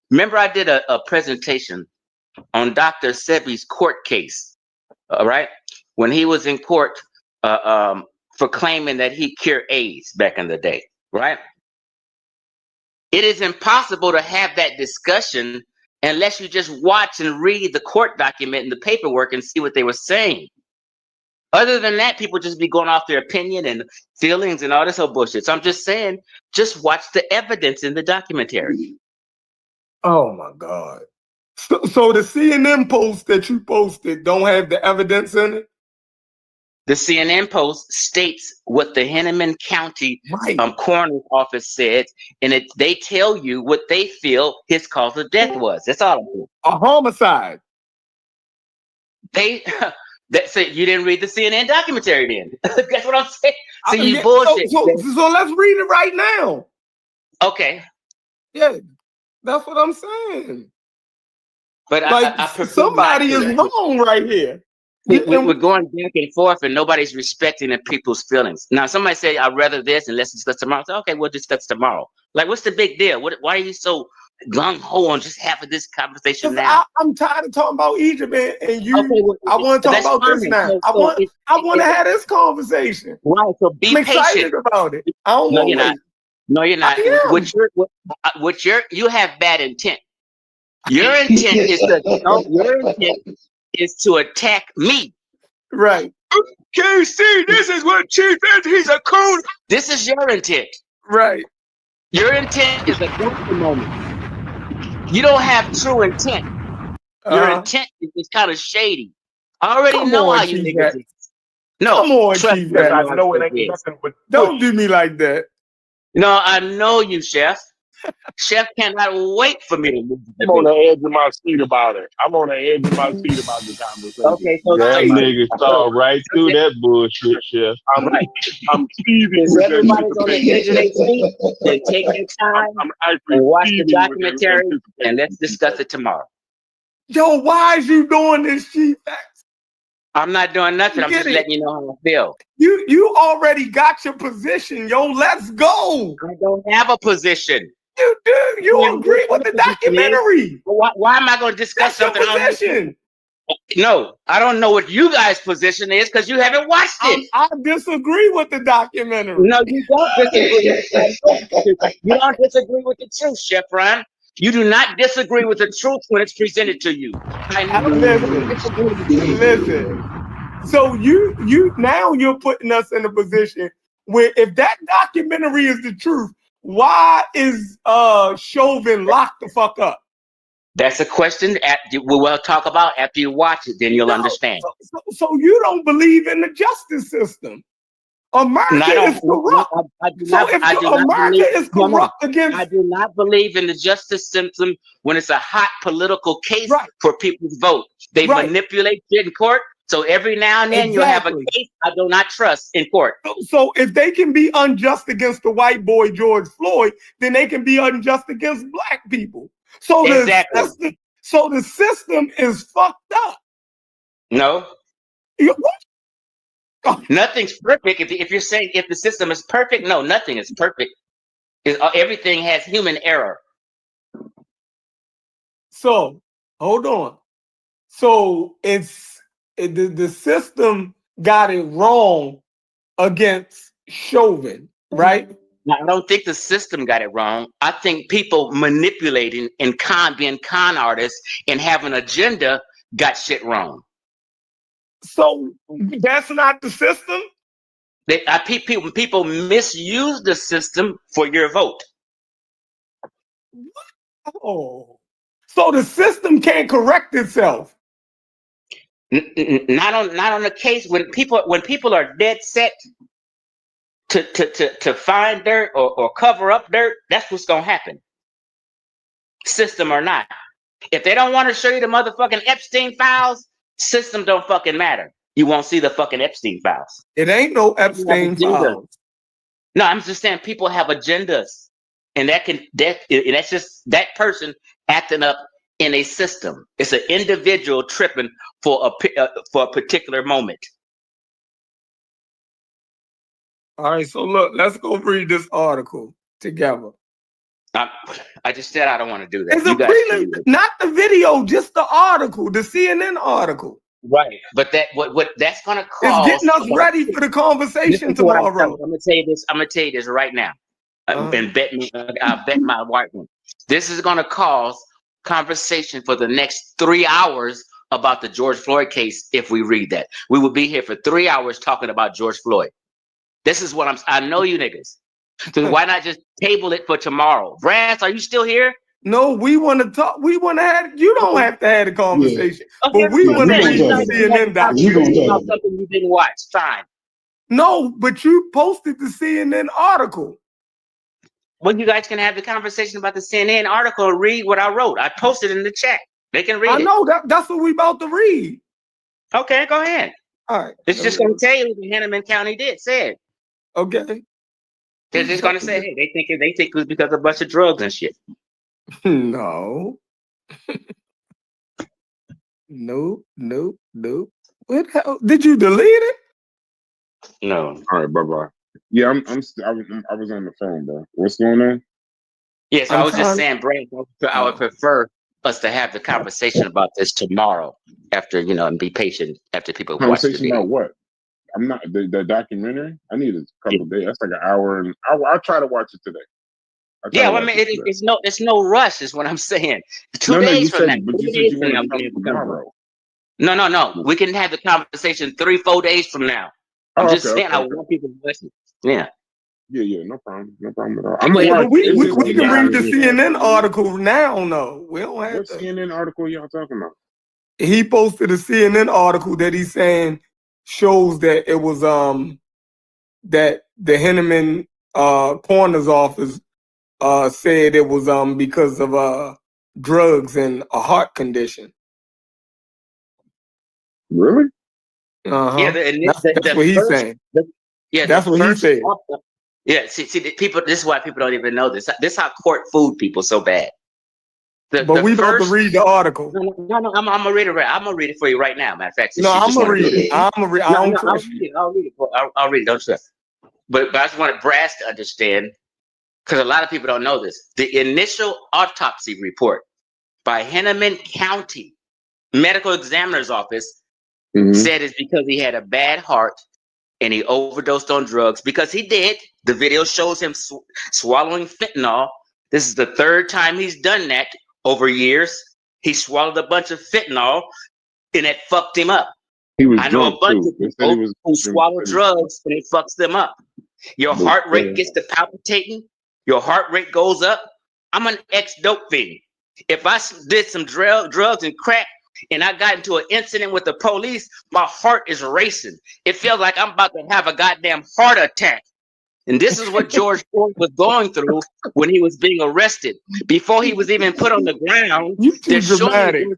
Remember, I did a presentation on Dr. Sebi's court case, all right? When he was in court for claiming that he cured AIDS back in the day, right? It is impossible to have that discussion unless you just watch and read the court document and the paperwork and see what they were saying. Other than that, people just be going off their opinion and feelings and all this whole bullshit. So I'm just saying, just watch the evidence in the documentary. Oh my God. So the CNN post that you posted don't have the evidence in it? The CNN post states what the Henneman County coroner's office said, and they tell you what they feel his cause of death was. That's all I'm doing. A homicide. That's it. You didn't read the CNN documentary then. That's what I'm saying. So you bullshit. So let's read it right now. Okay. Yeah. That's what I'm saying. But I somebody is wrong right here. We're going back and forth, and nobody's respecting the people's feelings. Now, somebody say, "I'd rather this, and let's discuss tomorrow." So, okay, we'll discuss tomorrow. Like, what's the big deal? Why are you so gung ho on just having this conversation now? I'm tired of talking about Egypt, and you. Okay, I want to talk about this now. I want to have this conversation. Right. So be patient. I'm excited about it. I don't know. No, you're not. You have bad intent. Your intent is to attack me. Right. QC, this is what Chief is. He's a coon. This is your intent. Right. Your intent is a gotcha moment. You don't have true intent. Your intent is kind of shady. I already Come know on, how you Chief niggas X. is. No, Come on, trust Chief me, X. I know it ain't nothing but Don't do me like that. No, I know you, Chef. Chef cannot wait for me to move the I'm on debate. the edge of my seat about it. I'm on the edge of my seat about the conversation. Okay, so That so- nigga saw right through that bullshit, Chef. I'm teasing Since with that everybody's on the edge of anticipation. their seat, then take your time I'm actually and watch the teasing with documentary, and anticipation. let's discuss it tomorrow. Yo, why is you doing this, Chief X? I'm not doing nothing. I'm Get just it. letting you know how I feel. You already got your position, yo. Let's go. I don't have a position. You do. You agree with the documentary. Why am I going to discuss That's your something? I don't- position. No, I don't know what you guys' position is because you haven't watched it. I disagree with the documentary. No, you don't disagree. You don't disagree with the truth, Chef Ron. You do not disagree with the truth when it's presented to you. I know Listen. So you now you're putting us in a position where if that documentary is the truth, why is Chauvin locked the fuck up? That's a question we will talk about after you watch it. Then you'll understand. So you don't believe in the justice system. America is corrupt. I do So not. if I do not America believe, is corrupt against, I do not believe in the justice system when it's a hot political case for people's vote. They manipulate it in court. So every now and then you'll have a case I do not trust in court. so if they can be unjust against the white boy George Floyd, then they can be unjust against black people. So Exactly. the system is fucked up. No. What? Nothing's perfect. If you're saying if the system is perfect, no, nothing is perfect. Everything has human error. So hold on. So the system got it wrong against Chauvin, right? Now, I don't think the system got it wrong. I think people manipulating and being con artists and having an agenda got shit wrong. So that's not the system? People misuse the system for your vote. Oh. So the system can't correct itself. Not on the case when people are dead set to find dirt or cover up dirt. That's what's gonna happen. System or not, if they don't want to show you the motherfucking Epstein files, system don't fucking matter. You won't see the fucking Epstein files. It ain't no Epstein files. No, I'm just saying people have agendas, and that's just that person acting up in a system. It's an individual tripping for a particular moment. All right, so look, let's go read this article together. I just said I don't want to do that. It's a prelim, not the video, just the article, the CNN article. Right, but what that's gonna cause it's getting us ready for the conversation tomorrow. I'm gonna tell you this. I'm gonna tell you this right now, and bet me. I bet my white one. This is gonna cause conversation for the next 3 hours about the George Floyd case. If we read that, we will be here for 3 hours talking about George Floyd. This is what I know you niggas. So why not just table it for tomorrow? Brass, are you still here? No, we want to talk. We want to have. You don't have to have a conversation, Okay, but we want to read the CNN documentary. Something you didn't watch. Fine. No, but you posted the CNN article. Well, you guys can have the conversation about the CNN article and read what I wrote. I posted in the chat. They can read it. I know that's what we about to read. Okay, go ahead. All right. It's just going to tell you what Hennepin County said. Okay. They're just going to say, hey, they think it was because of a bunch of drugs and shit. No. No. What the hell? Did you delete it? No. All right, bye. Yeah, I was on the phone, bro. What's going on? Yes, I was just saying, Brad, I would prefer us to have the conversation about this tomorrow after, and be patient after people watch the Conversation video. about what? I'm not the documentary. I need a couple days. That's like an hour, and I'll try to watch it today. Yeah, well, I mean, it's no rush, is what I'm saying. 2 days from now. But you said you want to come tomorrow. No. We can have the conversation 3-4 days from now. I'm Oh, just okay, saying okay, I okay. want people to listen. Yeah. Yeah, no problem at all. I'm gonna Yeah, But but watch. Is it we on can read Yahoo? the reality is, CNN article now. No, we don't have What to. CNN article y'all talking about? He posted a CNN article that he's saying shows that it was that the Henneman coroner's office said it was because of drugs and a heart condition. Really? yeah, That's what he's saying. That's what he said. Yeah, see, the people. This is why people don't even know this. This is how court fooled people so bad. But we about to read the article. No, I'm gonna read it. I'm gonna read it for you right now. Matter of fact, No, I'm gonna read it. I'm gonna read. I don't trust you. I'll read it. I'll read it. Don't trust. But I just wanted Brass to understand, because a lot of people don't know this. The initial autopsy report by Henneman County Medical Examiner's Office said it's because he had a bad heart and he overdosed on drugs, because he did. The video shows him swallowing fentanyl. This is the third time he's done that over years. He swallowed a bunch of fentanyl and it fucked him up. He was I know a drunk bunch too. of They said he people was. who swallow drugs and it fucks them up. Your heart rate gets to palpitating. Your heart rate goes up. I'm an ex-dope fiend. If I did some drugs and crack and I got into an incident with the police, my heart is racing. It feels like I'm about to have a goddamn heart attack. And this is what George Floyd was going through when he was being arrested. Before he was even put on the ground, they're showing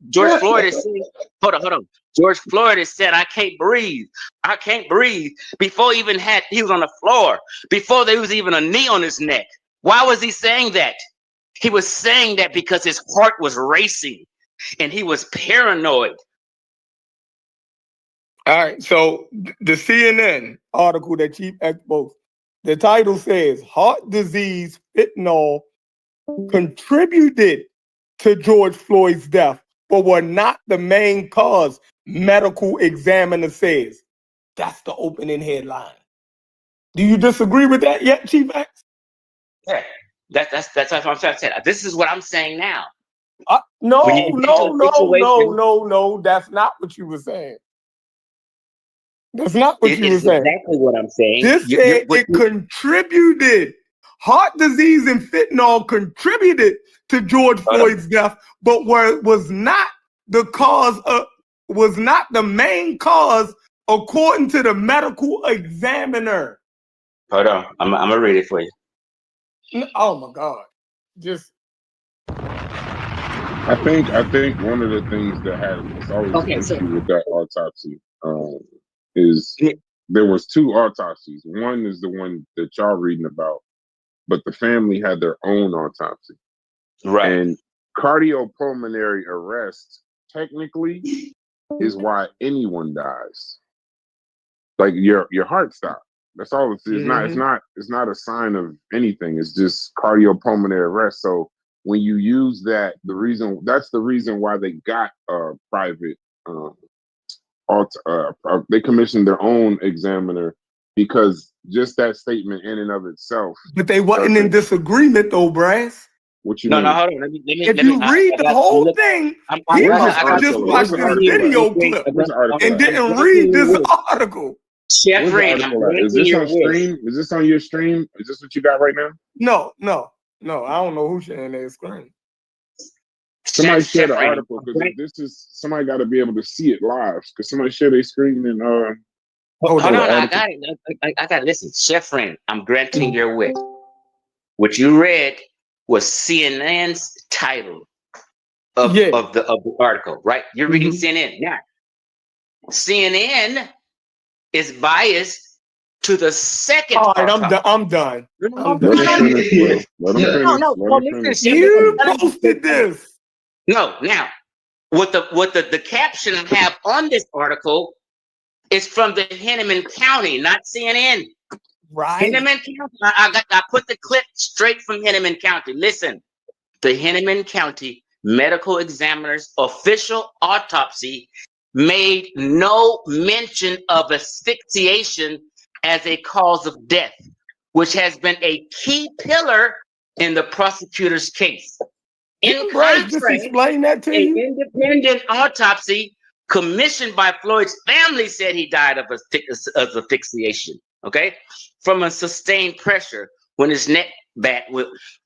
George Floyd is saying, hold on. George Floyd has said, I can't breathe. I can't breathe. Before he was on the floor, before there was even a knee on his neck. Why was he saying that? He was saying that because his heart was racing and he was paranoid. All right, so the CNN article that Chief exposed, the title says heart disease fentanyl contributed to George Floyd's death, but were not the main cause, medical examiner says. That's the opening headline. Do you disagree with that yet, Chief X? Yeah, that's what I'm trying to say. This is what I'm saying now. No. That's not what you were saying. That's not what you were saying. Exactly what I'm saying. This said it contributed. Heart disease and fentanyl contributed to George Floyd's death, but was not the main cause, according to the medical examiner. Hold on, I'm gonna read it for you. Oh my God! I think one of the things that it's always an issue with that autopsy is there was two autopsies. One is the one that y'all reading about, but the family had their own autopsy. Right. And cardiopulmonary arrest technically is why anyone dies. Like your heart stops. That's all it is. It's not a sign of anything. It's just cardiopulmonary arrest. So when you use that, that's the reason why they got a private they commissioned their own examiner, because just that statement in and of itself. But they wasn't in disagreement though, Brass. What you mean? mean? No, hold on. If you read the whole thing, he must have just watched this video clip and didn't read this article. Where's the article at? Is this on stream? Is this on your stream? Is this what you got right now? No. I don't know who's sharing their screen. Somebody share the article, because somebody got to be able to see it live. Because somebody share their screen and hold on, I got it. I got it. Listen, Chef Friend, I'm granting your wit. What you read was CNN's title of the article, right? You're reading CNN now. CNN is biased to the second. All right, I'm done. Let him finish. You posted this. No, now what the caption I have on this article is from the Henneman County, not CNN. Right. Henneman County. I put the clip straight from Henneman County. Listen, the Henneman County Medical Examiner's official autopsy made no mention of asphyxiation as a cause of death, which has been a key pillar in the prosecutor's case. In contrast, explain that to you? Independent autopsy commissioned by Floyd's family, said he died of asphyxiation, okay, from a sustained pressure when his neck back.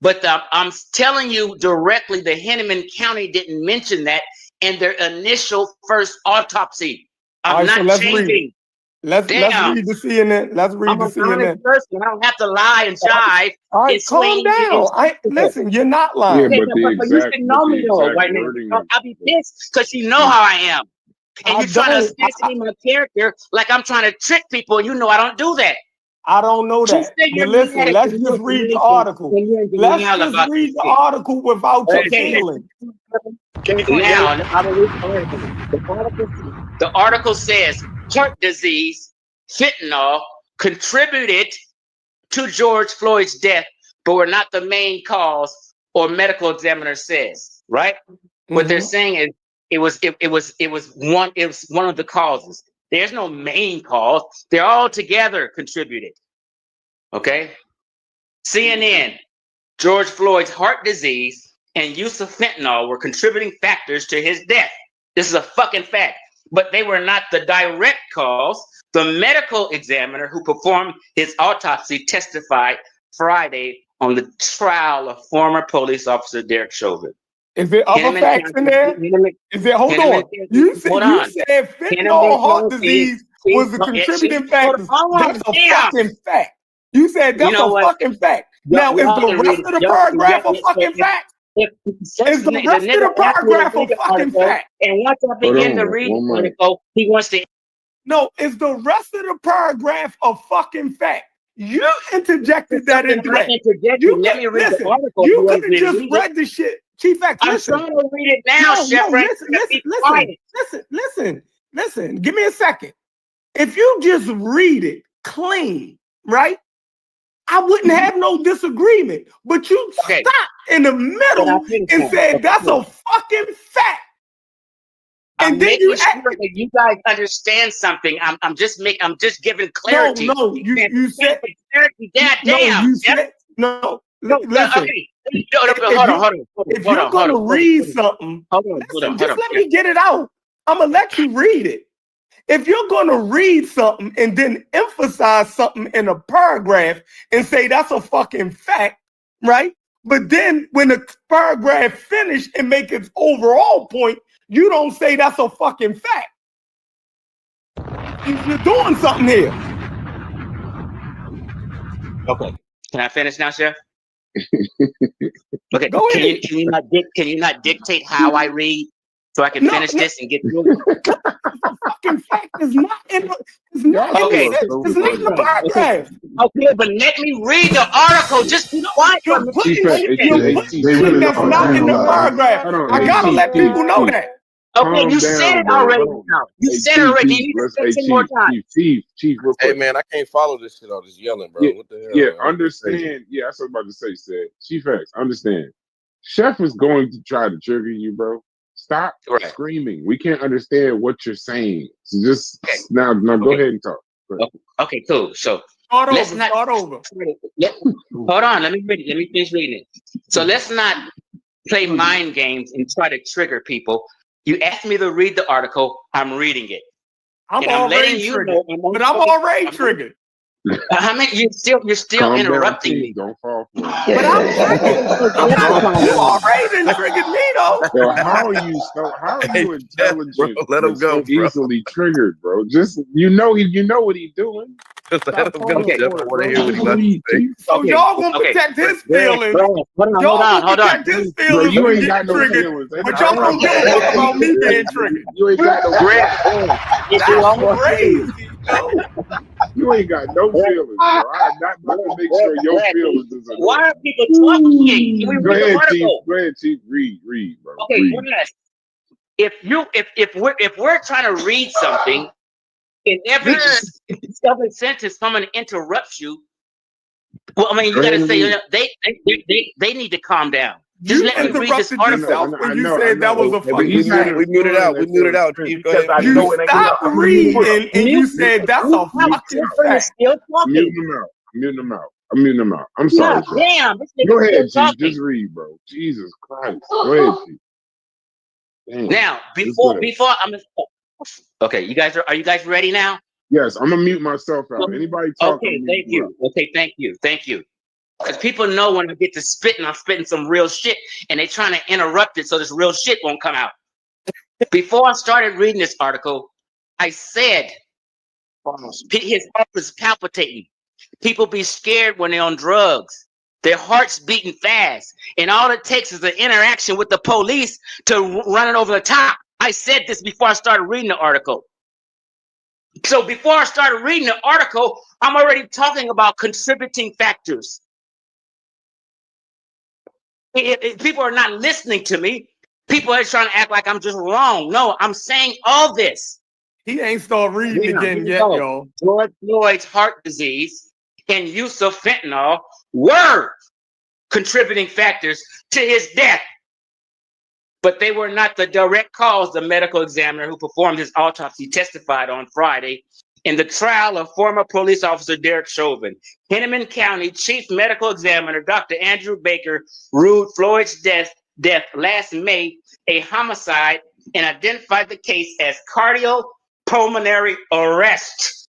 But I'm telling you directly, the Hennepin County didn't mention that in their initial first autopsy. I'm right, so not let's changing. read. Let's read the CNN. Let's read I'm the an CNN. honest person. I don't have to lie and jive. All right, and calm swing down. Listen, you're not lying. Yeah, but the but you exact, should know but the me though, exact right now. wording So of I'll be pissed because you know how I am. And I you're trying to don't. assassinate my character like I'm trying to trick people, and you know I don't do that. I don't know You that. say But you're listen, mad at let's the just read the information, article. and you're in Let's denial just about read this the shit. article without your Okay. feeling. Can you please Now, I will read the article. The article says heart disease, fentanyl contributed to George Floyd's death, but were not the main cause, or medical examiner says. Right? What they're saying is it was one of the causes. There's no main cause. They're all together contributed. Okay? CNN, George Floyd's heart disease and use of fentanyl were contributing factors to his death. This is a fucking fact. But they were not the direct cause. The medical examiner who performed his autopsy testified Friday on the trial of former police officer Derek Chauvin. Is there other Hennepin facts in there? Is there? Hold on. You said fentanyl heart disease was the contributing factor. That's a fucking fact. You said that's a fucking fact. Now, is the rest of the paragraph a fucking fact? Is the rest of the paragraph a fucking fact? And once I begin to read the article, he wants to. No, is the rest of the paragraph a fucking fact? You interjected that into that. Let me read the article. You could have just read the shit. Chief X, listen. I'm trying to read it now, Chef. Listen. Give me a second. If you just read it clean, right? I wouldn't have no disagreement. But you stopped in the middle and said that's a fucking fact. And then you sure that you guys understand something. I'm just giving clarity. No, you said clarity. Listen. Okay. Hold on. If you're gonna read something, just let me get it out. I'm gonna let you read it. If you're gonna read something and then emphasize something in a paragraph and say that's a fucking fact, right? But then when the paragraph finished and make its overall point, you don't say that's a fucking fact. You're doing something here. Okay. Can I finish now, Chef? Okay. Go ahead. Can you not dictate how I read so I can finish this and get through it? Fucking fact is not in the paragraph. Okay, but let me read the article. Just be quiet. You're putting shit that's not in the paragraph. I gotta let people know that. Okay, you said it already. You said it already. You need to say it more time. Chief, real quick. Hey man, I can't follow this shit. All this yelling, bro. What the hell? Yeah, understand. Yeah, that's what I was about to say. Said Chief X, understand. Chef is going to try to trigger you, bro. Stop screaming. We can't understand what you're saying. So just now go ahead and talk. Okay, cool. So start over. Hold on. Let me read it. Let me finish reading it. So let's not play mind games and try to trigger people. You asked me to read the article. I'm reading it. I'm already triggered. But I'm already triggered. How many? You're still interrupting me. Don't fall for it. But I'm triggered. You already triggered me though. So how are you intelligent? Bro, let him go, bro. Easily triggered, bro. Just you know what he's doing. Just let him go. Jeff, I want to hear what he got to say. So y'all gonna protect his feelings. Hold on. Protect his feelings. You ain't got no feelings. But y'all don't give a fuck about me being triggered. You ain't got no That's crazy. You ain't got no feelings, bro. I'm not about to make sure your feelings is enough. Why are people talking? Can we Go read the ahead, article? Chief. Read, bro. Okay, read. one last. If we're trying to read something, in every seven sentence, someone interrupts you. Well, I mean, you gotta say they need to calm down. Just let me read this article. When you said that was a fucking we muted out. Chief, go ahead. You stopped reading and you said that's a fucking fact. I'm muting them out. I'm sorry. Damn. Go ahead, Chief. Just read, bro. Jesus Christ. Go ahead, Chief. Damn. Now, before Okay, are you guys ready now? Yes, I'm gonna mute myself out. Anybody talking? Okay, thank you. Okay, thank you. Because people know when I get to spitting, I'm spitting some real shit, and they're trying to interrupt it so this real shit won't come out. Before I started reading this article, I said his heart was palpitating. People be scared when they're on drugs. Their heart's beating fast, and all it takes is an interaction with the police to run it over the top. I said this before I started reading the article. So before I started reading the article, I'm already talking about contributing factors. People are not listening to me. People are trying to act like I'm just wrong. No, I'm saying all this. He ain't started reading again yet, y'all. George Floyd's heart disease and use of fentanyl were contributing factors to his death. But they were not the direct cause, the medical examiner who performed his autopsy testified on Friday in the trial of former police officer Derek Chauvin. Hennepin County Chief Medical Examiner Dr. Andrew Baker ruled Floyd's death last May a homicide and identified the case as cardiopulmonary arrest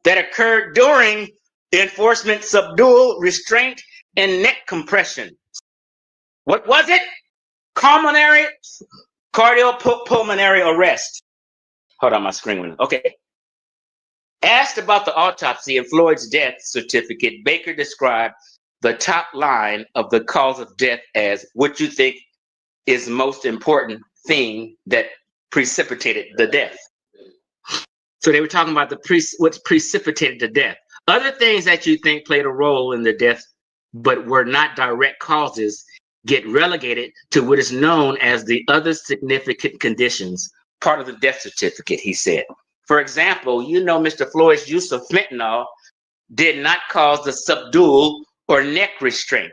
that occurred during enforcement subdual, restraint, and neck compression. What was it? Cardiopulmonary arrest. Hold on, my screen went. Okay. Asked about the autopsy and Floyd's death certificate, Baker described the top line of the cause of death as what you think is the most important thing that precipitated the death. So they were talking about what precipitated the death. Other things that you think played a role in the death, but were not direct causes, get relegated to what is known as the other significant conditions, part of the death certificate, he said. For example, Mr. Floyd's use of fentanyl did not cause the subdual or neck restraint.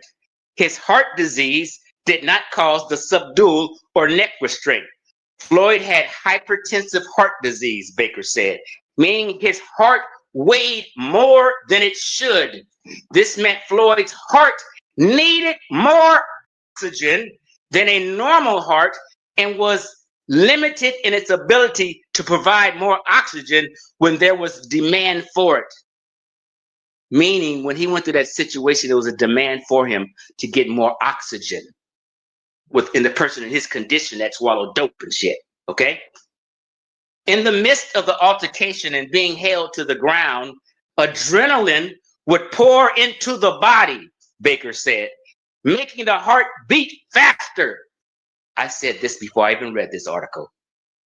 His heart disease did not cause the subdual or neck restraint. Floyd had hypertensive heart disease, Baker said, meaning his heart weighed more than it should. This meant Floyd's heart needed more oxygen than a normal heart and was limited in its ability to provide more oxygen when there was demand for it. Meaning when he went through that situation, there was a demand for him to get more oxygen within the person in his condition that swallowed dope and shit. Okay. In the midst of the altercation and being held to the ground, adrenaline would pour into the body, Baker said, making the heart beat faster. I said this before I even read this article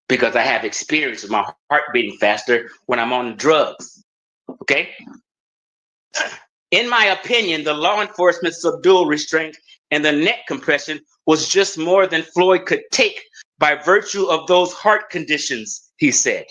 because I have experience with my heart beating faster when I'm on drugs. Okay. In my opinion, the law enforcement subdual restraint and the neck compression was just more than Floyd could take by virtue of those heart conditions, he said.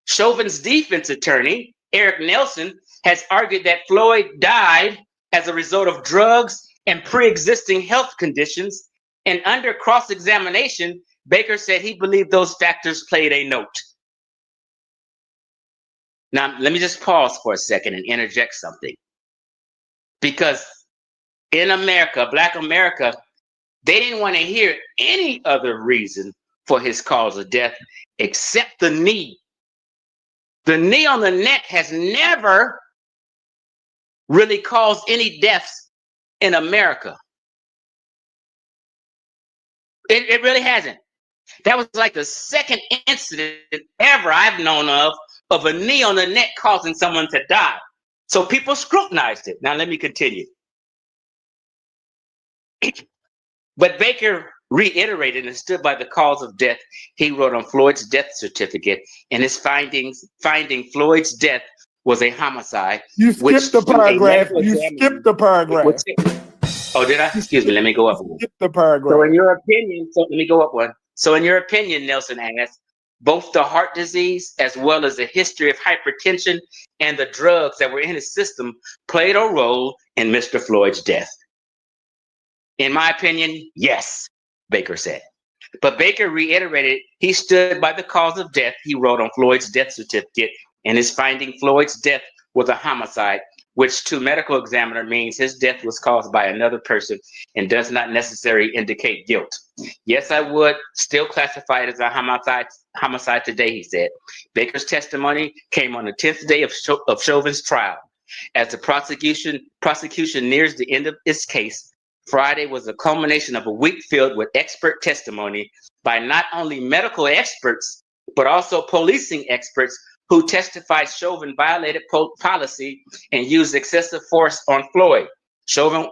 Chauvin's defense attorney, Eric Nelson, has argued that Floyd died as a result of drugs and pre-existing health conditions. And under cross-examination, Baker said he believed those factors played a note. Now, let me just pause for a second and interject something. Because in America, Black America, they didn't want to hear any other reason for his cause of death except the knee. The knee on the neck has never really caused any deaths in America. It really hasn't. That was like the second incident ever I've known of a knee on the neck causing someone to die. So people scrutinized it. Now let me continue. But Baker reiterated and stood by the cause of death he wrote on Floyd's death certificate, and his finding Floyd's death was a homicide. You skipped the paragraph. Oh, did I? Excuse me. Let me go up. Skip the paragraph. So in your opinion, let me go up one. So in your opinion, Nelson asked, both the heart disease as well as the history of hypertension and the drugs that were in his system played a role in Mr. Floyd's death. In my opinion, yes, Baker said. But Baker reiterated he stood by the cause of death he wrote on Floyd's death certificate, and his finding Floyd's death was a homicide, which to medical examiner means his death was caused by another person and does not necessarily indicate guilt. Yes, I would still classify it as a homicide today, he said. Baker's testimony came on the 10th day of Chauvin's trial. As the prosecution nears the end of its case, Friday was a culmination of a week filled with expert testimony by not only medical experts, but also policing experts who testified Chauvin violated policy and used excessive force on Floyd. Chauvin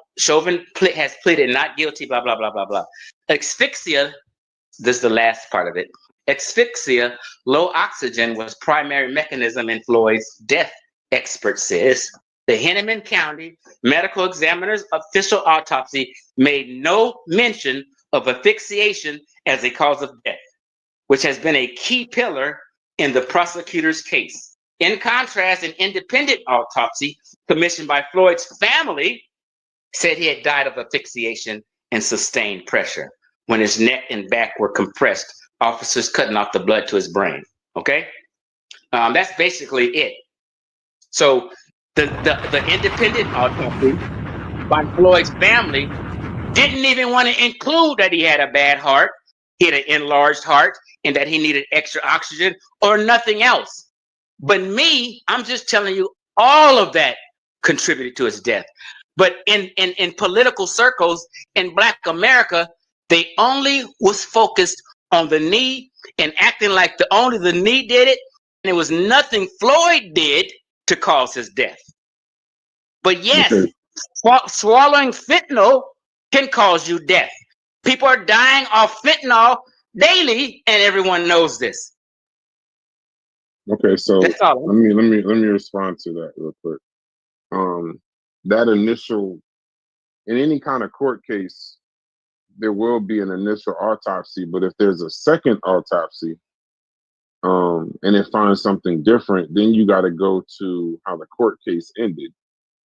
has pleaded not guilty, blah, blah, blah, blah, blah. Asphyxia, this is the last part of it. Asphyxia, low oxygen, was primary mechanism in Floyd's death, expert says. The Hennepin County medical examiner's official autopsy made no mention of asphyxiation as a cause of death, which has been a key pillar in the prosecutor's case. In contrast, an independent autopsy commissioned by Floyd's family said he had died of asphyxiation and sustained pressure when his neck and back were compressed, officers cutting off the blood to his brain. Okay? That's basically it. So the independent autopsy by Floyd's family didn't even want to include that he had a bad heart, he had an enlarged heart, and that he needed extra oxygen or nothing else. But me, I'm just telling you, all of that contributed to his death. But in political circles in Black America, they only was focused on the knee and acting like only the knee did it, and it was nothing Floyd did to cause his death. But yes, swallowing fentanyl can cause you death. People are dying off fentanyl daily, and everyone knows this. Okay, so let me respond to that real quick. That initial, in any kind of court case, there will be an initial autopsy, but if there's a second autopsy, and it finds something different, then you got to go to how the court case ended.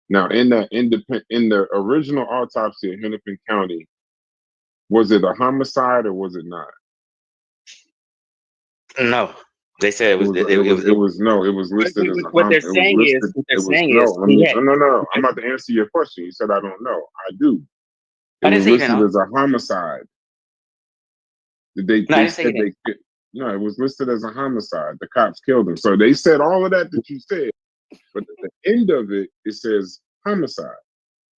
Now, in the original autopsy in Hennepin County, was it a homicide or was it not? No, they said it was listed as a what they're saying is no. I'm about to answer your question. You said I don't know. I do. It was listed as a homicide. No, it was listed as a homicide. The cops killed him. So they said all of that you said, but at the end of it, it says homicide.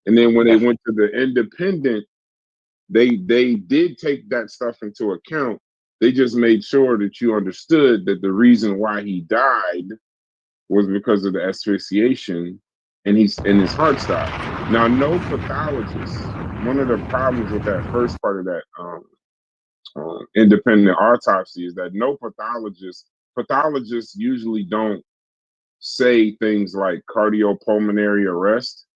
And then when they went to the independent, they did take that stuff into account. They just made sure that you understood that the reason why he died was because of the asphyxiation and his heart stopped. Now, no pathologist, one of the problems with that first part of that independent autopsy is that no pathologists usually don't say things like cardiopulmonary arrest,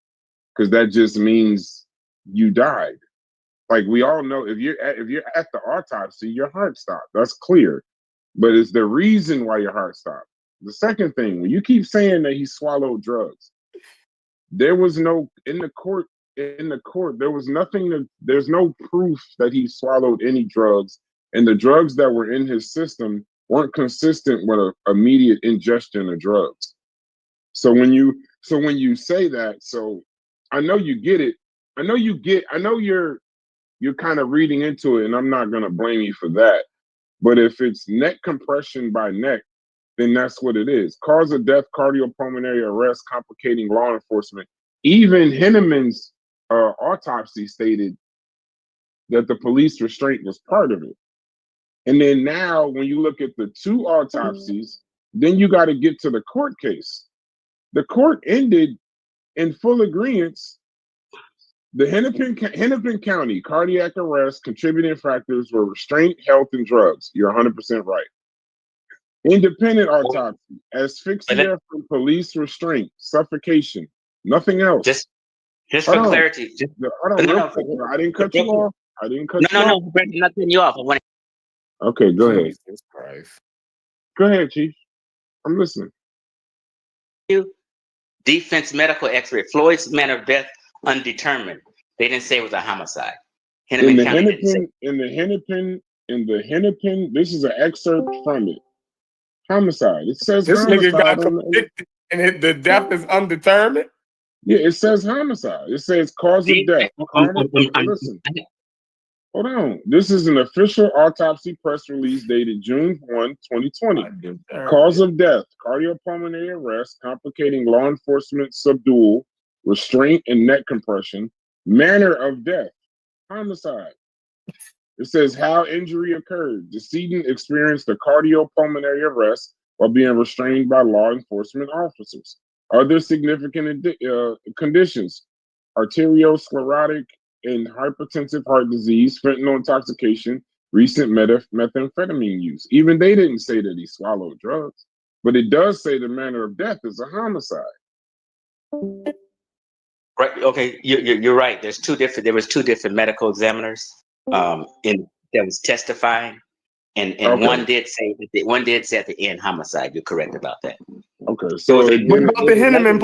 because that just means you died. Like we all know, if you're at the autopsy, your heart stopped. That's clear. But it's the reason why your heart stopped. The second thing, when you keep saying that he swallowed drugs, there was no in the court, there was nothing there's no proof that he swallowed any drugs, and the drugs that were in his system weren't consistent with an immediate ingestion of drugs. So when you say that, so I know you get it. I know you're kind of reading into it, and I'm not gonna blame you for that. But if it's neck compression by neck, then that's what it is. Cause of death, cardiopulmonary arrest, complicating law enforcement. Even Henneman's autopsy stated that the police restraint was part of it. And then now, when you look at the two autopsies, then you got to get to the court case. The court ended in full agreement. The Hennepin County cardiac arrest contributing factors were restraint, health, and drugs. You're 100% right. Independent autopsy, asphyxia from police restraint, suffocation, nothing else. Just for clarity. I didn't cut you off. No, I'm not cutting you off. Okay, go ahead. Go ahead, Chief. I'm listening. Defense medical expert, Floyd's manner of death undetermined. They didn't say it was a homicide. In the Hennepin, this is an excerpt from it. Homicide. It says this homicide. Nigga got convicted and the death is undetermined? Yeah, it says homicide. It says cause of death. Listen. Hold on. This is an official autopsy press release dated June 1, 2020. Cause of death, cardiopulmonary arrest, complicating law enforcement subdual, restraint and neck compression. Manner of death, homicide. It says how injury occurred. Decedent experienced a cardiopulmonary arrest while being restrained by law enforcement officers. Other significant conditions: arteriosclerotic and hypertensive heart disease, fentanyl intoxication, recent methamphetamine use. Even they didn't say that he swallowed drugs, but it does say the manner of death is a homicide. Right. Okay. You're right. There was two different medical examiners that was testifying, and Okay. one did say at the end homicide. You're correct about that. Okay. So What about the Henneman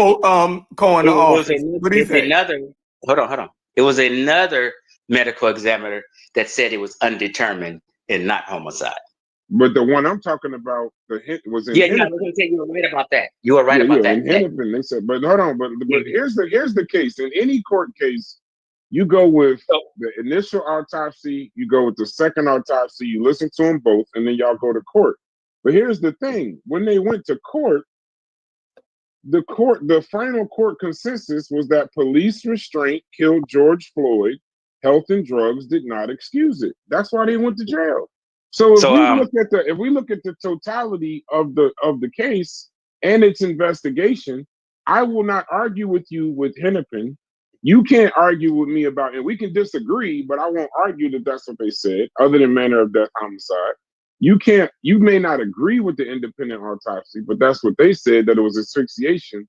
coroner office? What he say? Hold on. It was another medical examiner that said it was undetermined and not homicide. But the one I'm talking about, was in I Hennepin. was going to say you were right about that. You were right about that. In Hennepin, they said, but hold on, but here's the case. In any court case, you go with the initial autopsy, you go with the second autopsy, you listen to them both, and then y'all go to court. But here's the thing: when they went to court, the final court consensus was that police restraint killed George Floyd. Health and drugs did not excuse it. That's why they went to jail. So if we look at the totality of the case and its investigation, I will not argue with you with Hennepin. You can't argue with me about it. We can disagree, but I won't argue that that's what they said, other than manner of death, homicide. You may not agree with the independent autopsy, but that's what they said, that it was asphyxiation.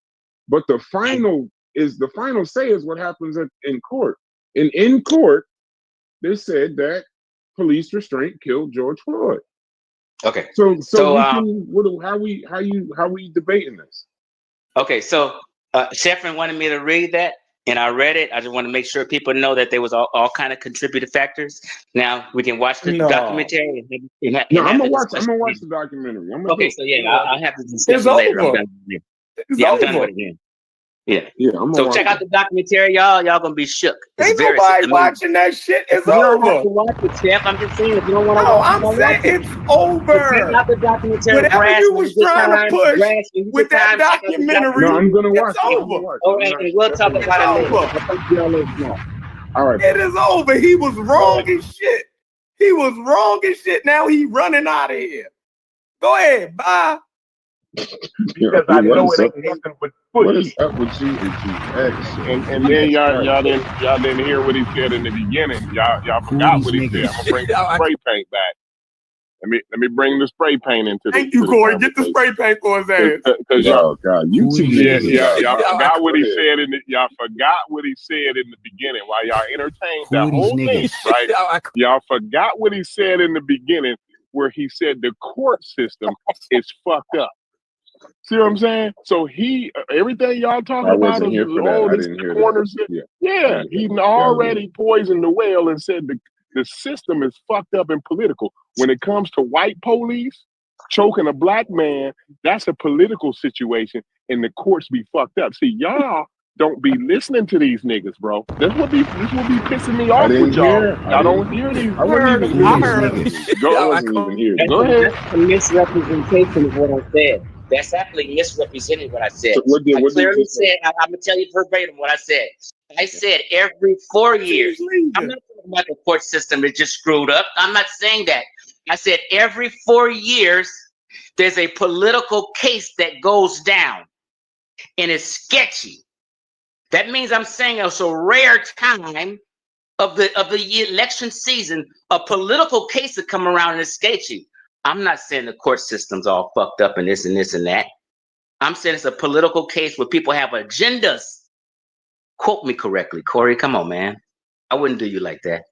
But the final say is what happens in court. And in court, they said that police restraint killed George Floyd. Okay. So how we debating this? Okay, so Sheffrin wanted me to read that, and I read it. I just want to make sure people know that there was all kind of contributing factors. Now we can watch the documentary. I'm gonna watch the documentary. I'll have the discussion later. I'm done with it. Yeah. So check out the documentary, y'all. Y'all gonna be shook. Ain't nobody watching that shit. It's over. You don't have to watch it, Steph. I'm just saying, if you don't want to I'm saying it's over. Check out the documentary. Whatever you was trying to push with that documentary, no, I'm gonna watch it's it. over. All right, we'll talk about it later. All right. It is over. He was wrong as shit. Now he running out of here. Go ahead. Bye. Because I know it ain't nothing but what is up with you and and then y'all didn't hear what he said in the beginning. Y'all forgot what he said. I'm gonna bring the spray paint back. Let me bring the spray paint into this. Thank you, Corey. Get the spray paint for his ass. Because y'all forgot what he said y'all forgot what he said in the beginning while y'all entertained that whole thing, right? Y'all forgot what he said in the beginning where he said the court system is fucked up. See what I'm saying? So everything y'all talking about is all these corners. He already poisoned the well and said the system is fucked up and political. When it comes to white police choking a black man, that's a political situation, and the courts be fucked up. See, y'all don't be listening to these niggas, bro. This will be pissing me off with y'all. Y'all don't hear these. I wasn't even here. Go ahead. That's a misrepresentation of what I said. That's actually misrepresenting what I said. So I clearly said, I'm going to tell you verbatim what I said. I said every 4 years. I'm not talking about the court system is just screwed up. I'm not saying that. I said every 4 years, there's a political case that goes down, and it's sketchy. That means I'm saying it's a rare time of the election season, a political case to come around and it's sketchy. I'm not saying the court system's all fucked up and this and this and that. I'm saying it's a political case where people have agendas. Quote me correctly, Corey. Come on, man. I wouldn't do you like that.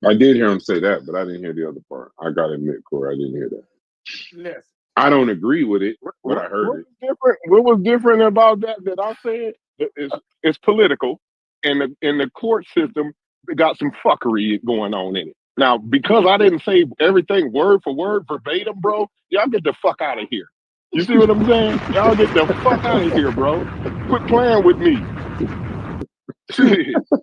I did hear him say that, but I didn't hear the other part. I gotta admit, Corey, I didn't hear that. Yes. I don't agree with it, but I heard it. What was different about that I said? It's political, and the court system got some fuckery going on in it. Now, because I didn't say everything word for word verbatim, bro, y'all get the fuck out of here. You see what I'm saying? Y'all get the fuck out of here, bro. Quit playing with me.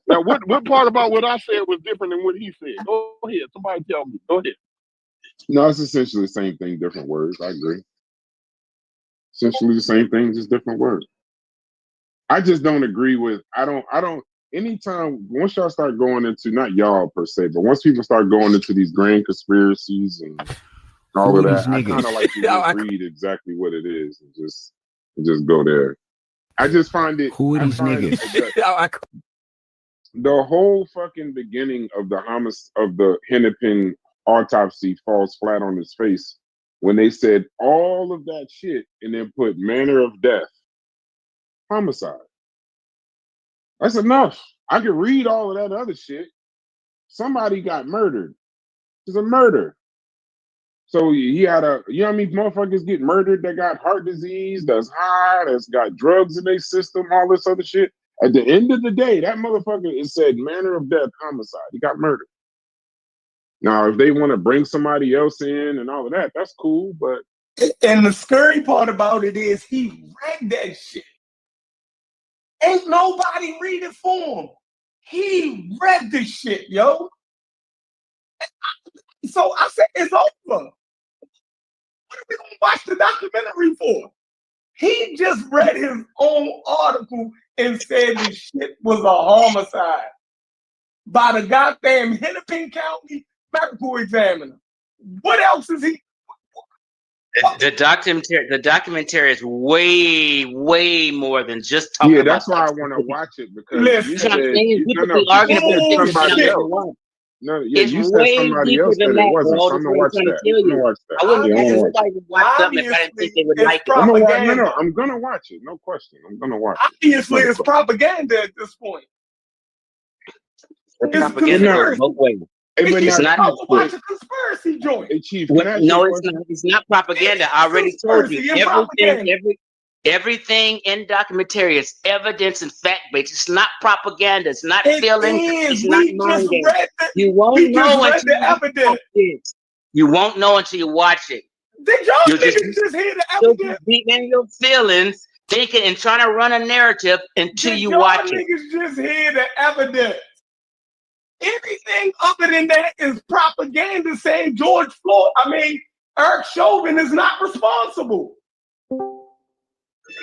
Now, what part about what I said was different than what he said? Go ahead. Somebody tell me. Go ahead. No, it's essentially the same thing, different words. I agree. Essentially the same thing, just different words. I just don't agree with. I don't. Anytime once y'all start going into, not y'all per se, but once people start going into these grand conspiracies and all of that, I kind of like to just read exactly what it is and just go there. I just find it. Who are these niggas? The whole fucking beginning of the of the Hennepin autopsy falls flat on his face when they said all of that shit and then put manner of death, homicide. That's enough. I can read all of that other shit. Somebody got murdered. It's a murder. So he had you know what I mean? Motherfuckers get murdered that got heart disease, that's high, that's got drugs in their system, all this other shit. At the end of the day, that motherfucker, it said manner of death, homicide. He got murdered. Now, if they want to bring somebody else in and all of that, that's cool, but... And the scary part about it is he read that shit. Ain't nobody read it for him. He read this shit, yo. So I said, it's over. What are we gonna watch the documentary for? He just read his own article and said this shit was a homicide by the goddamn Hennepin County medical examiner. What else is he? The documentary is way more than just talking about. Yeah, that's why I want to watch it, because listen, you said somebody else. No, yeah, you said somebody else that it wasn't. So I'm gonna watch that. I'm gonna watch that. I wouldn't watch something if I didn't think they would like it. I'm gonna watch it. No question. I'm gonna watch it. Obviously, it's propaganda at this point. It's propaganda both ways. It's not watch a conspiracy joint. Hey, Chief, no, it's not. It's not propaganda. I already told you. Everything in documentary is evidence and fact-based. It's not propaganda. It's not feeling. It's not minding. You won't know until you watch it. You won't know until you watch it. Did y'all niggas just hear the evidence? Beating in your feelings, thinking and trying to run a narrative until you watch it. Niggas just hear the evidence. Anything other than that is propaganda saying Eric Chauvin is not responsible.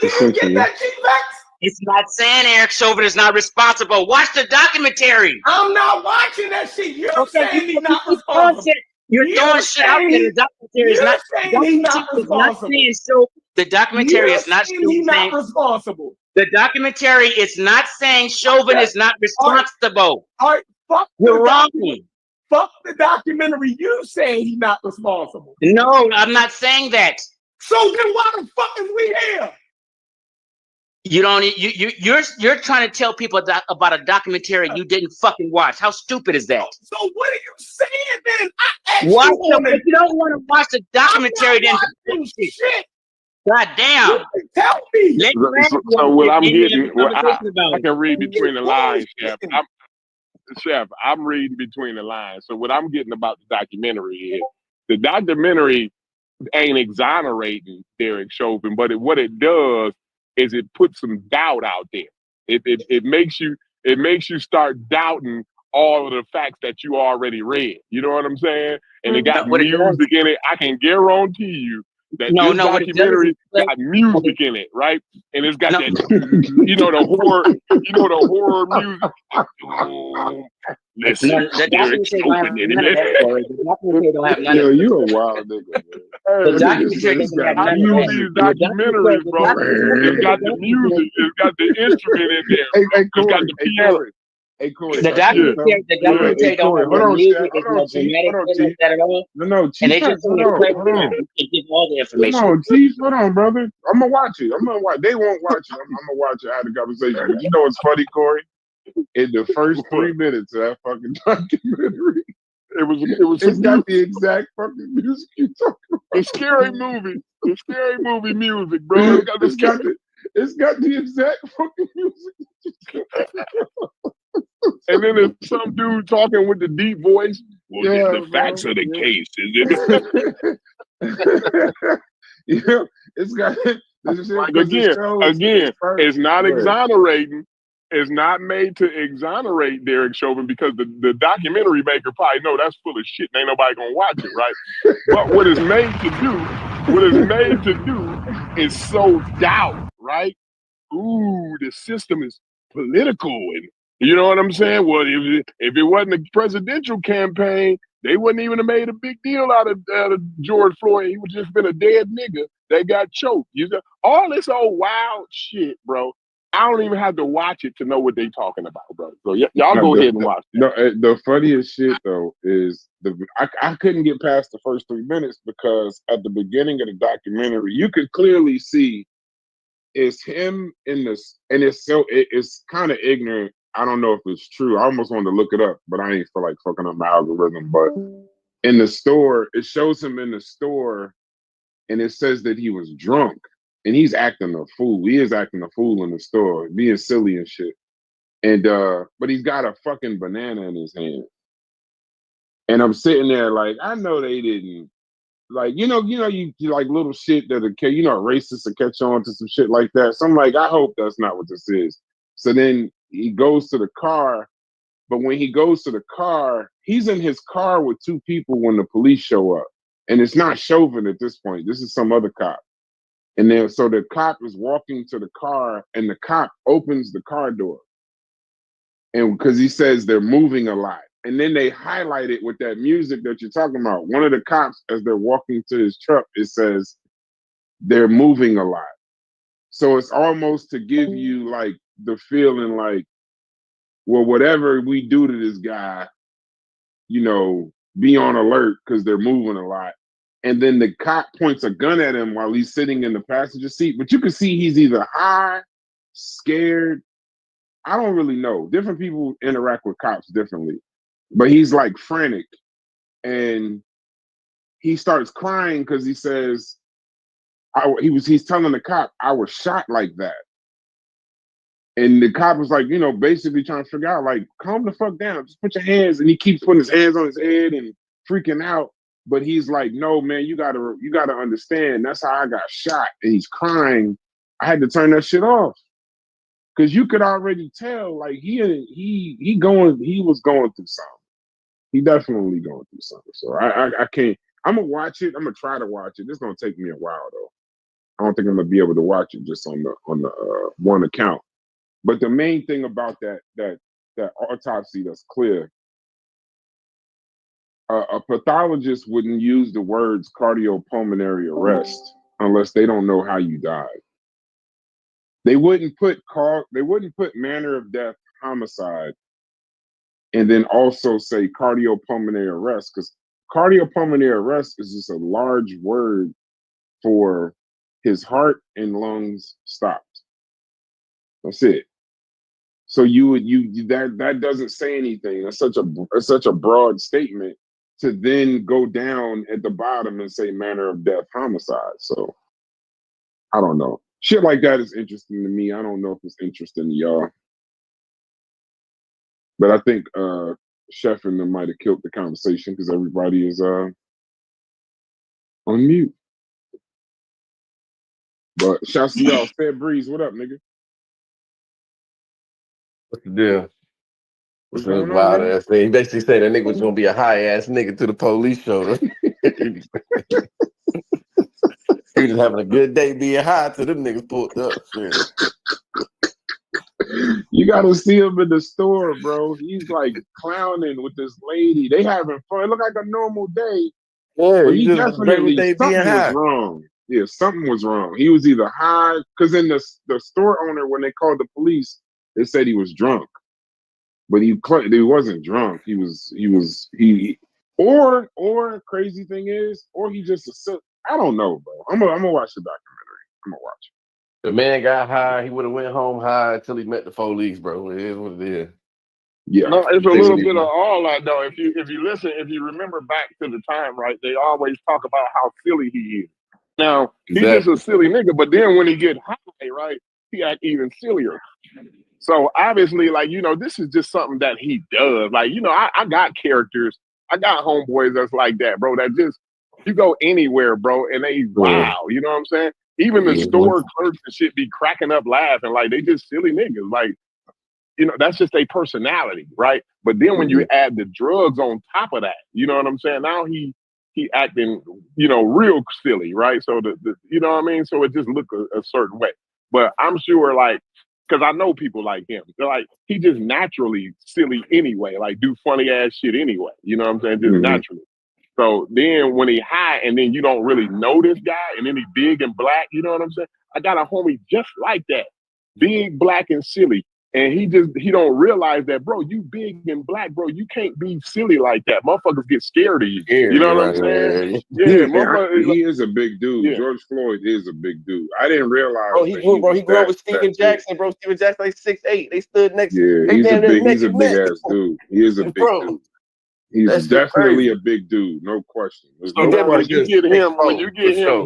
Did you get that, G-Vex? It's not saying Eric Chauvin is not responsible. Watch the documentary. I'm not watching that shit. You're saying he's not responsible. You're throwing shit out there. The documentary is not saying he's not responsible. The documentary is not saying he's not responsible. The documentary is not saying Chauvin is not responsible. All right, you're wrong. Fuck the documentary. You saying he's not responsible. No, I'm not saying that. So then why the fuck is we here? You don't. You're trying to tell people about a documentary you didn't fucking watch. How stupid is that? So what are you saying then? If you don't want to watch the documentary, then shit. God damn. Tell me. So what I'm getting, I can read between the lines, Chef. I'm reading between the lines. So what I'm getting about the documentary is the documentary ain't exonerating Derek Chauvin, but what it does is it puts some doubt out there. It makes you start doubting all of the facts that you already read. You know what I'm saying? And it got music in it. I can guarantee you that this documentary got music in it, right? And it's got that, the horror music. Listen, Derek Chauvin in it. Yo, you a wild nigga. The documentaries, bro. It's got the music. It's got the instrument in there. It's got the piano. Hey, Corey. The documentary don't have no music. It's no dramatic at all. No, Chief. And they just give all the information. No, Chief. Hold on, brother. I'm gonna watch it. They won't watch it. I'm gonna watch it. I had a conversation. But you know what's funny, Corey? In the first 3 minutes of that fucking documentary, it's got the exact fucking music you talking about. The scary movie music, bro. It's got the exact fucking music. And then there's some dude talking with the deep voice. Well, the facts of the case, is it? Yeah, it's got. Again, it's not exonerating. is not made to exonerate Derek Chauvin because the documentary maker probably know that's full of shit and ain't nobody gonna watch it, right? But what it's made to do is sow doubt, right? Ooh, the system is political, and you know what I'm saying? Well, if it wasn't a presidential campaign, they wouldn't even have made a big deal out of George Floyd. He would just been a dead nigga that got choked. You know, all this old wild shit, bro. I don't even have to watch it to know what they talking about, bro. So y'all go ahead and watch it. No, the funniest shit though is I couldn't get past the first 3 minutes because at the beginning of the documentary, you could clearly see it's him in this, and it's kind of ignorant. I don't know if it's true. I almost wanted to look it up, but I ain't feel like fucking up my algorithm. But in the store, it shows him in the store, and it says that he was drunk. And he's acting a fool. He is acting a fool in the store, being silly and shit. And but he's got a fucking banana in his hand. And I'm sitting there like, I know they didn't like, you like little shit that racists will catch on to some shit like that. So I'm like, I hope that's not what this is. So then he goes to the car, but when he goes to the car, he's in his car with 2 people when the police show up. And it's not Chauvin at this point. This is some other cop. And then, so the cop is walking to the car, and the cop opens the car door. And because he says they're moving a lot. And then they highlight it with that music that you're talking about. One of the cops, as they're walking to his truck, it says they're moving a lot. So it's almost to give you like the feeling like, well, whatever we do to this guy, be on alert because they're moving a lot. And then the cop points a gun at him while he's sitting in the passenger seat. But you can see he's either high, scared. I don't really know. Different people interact with cops differently. But he's like frantic. And he starts crying because he says, he's telling the cop, I was shot like that. And the cop was like, basically trying to figure out, like, calm the fuck down. Just put your hands. And he keeps putting his hands on his head and freaking out. But he's like, no, man, you gotta understand. That's how I got shot. And he's crying. I had to turn that shit off. Cause you could already tell, like he was going through something. He definitely going through something. So I can't. I'm gonna watch it. I'm gonna try to watch it. It's gonna take me a while though. I don't think I'm gonna be able to watch it just on the one account. But the main thing about that autopsy that's clear. A pathologist wouldn't use the words cardiopulmonary arrest unless they don't know how you died. They wouldn't put manner of death, homicide, and then also say cardiopulmonary arrest, because cardiopulmonary arrest is just a large word for his heart and lungs stopped. That's it. So that doesn't say anything. That's such a broad statement to then go down at the bottom and say manner of death, homicide. So I don't know. Shit like that is interesting to me. I don't know if it's interesting to y'all. But I think Chef and them might have killed the conversation because everybody is on mute. But shouts to y'all. Fed Breeze, what up, nigga? What's the deal? What's This going on, wild nigga? ass thing. He basically said that nigga was gonna be a high ass nigga to the police shoulder. He was having a good day being high till them niggas pulled up. Shit. You gotta see him in the store, bro. He's like clowning with this lady. They having fun. It looked like a normal day. Yeah, But he he just definitely day being something high. was wrong. Yeah, something was wrong. He was either high, because in the store owner, when they called the police, they said he was drunk. But he wasn't drunk. Or crazy thing is, or he just I don't know, bro. I'm gonna watch the documentary. I'm gonna watch it. The man got high. He would have went home high until he met the police, bro. It is what it is. Yeah, No, it's a little bit of all that though. If you remember back to the time, right? They always talk about how silly he is. Now he's just a silly nigga, but then when he get high, right, he act even sillier. So obviously, like, this is just something that he does. Like, I got characters. I got homeboys that's like that, bro. That just, you go anywhere, bro, and they wow. You know what I'm saying? Even the store clerks and shit be cracking up laughing. Like, they just silly niggas. Like, you know, that's just a personality, right? But then when you add the drugs on top of that, you know what I'm saying? Now he acting, you know, real silly, right? So the you know what I mean? So it just looked a certain way. But I'm sure, like, because I know people like him. They're like, he just naturally silly anyway, like do funny ass shit anyway. You know what I'm saying? Just naturally. So then when he high and then you don't really know this guy and then he big and black, you know what I'm saying? I got a homie just like that. Big, black, and silly. And he don't realize that, bro, you big and black, bro. You can't be silly like that. Motherfuckers get scared of you. You know what I'm saying? Yeah, motherfuckers. He is a big dude. Yeah. George Floyd is a big dude. I didn't realize. Bro, he grew up with Steven Jackson, bro. Steven Jackson like 6'8". They stood next. Yeah, he's a big ass dude. He is a big dude. He's definitely a big dude, no question. So when you get him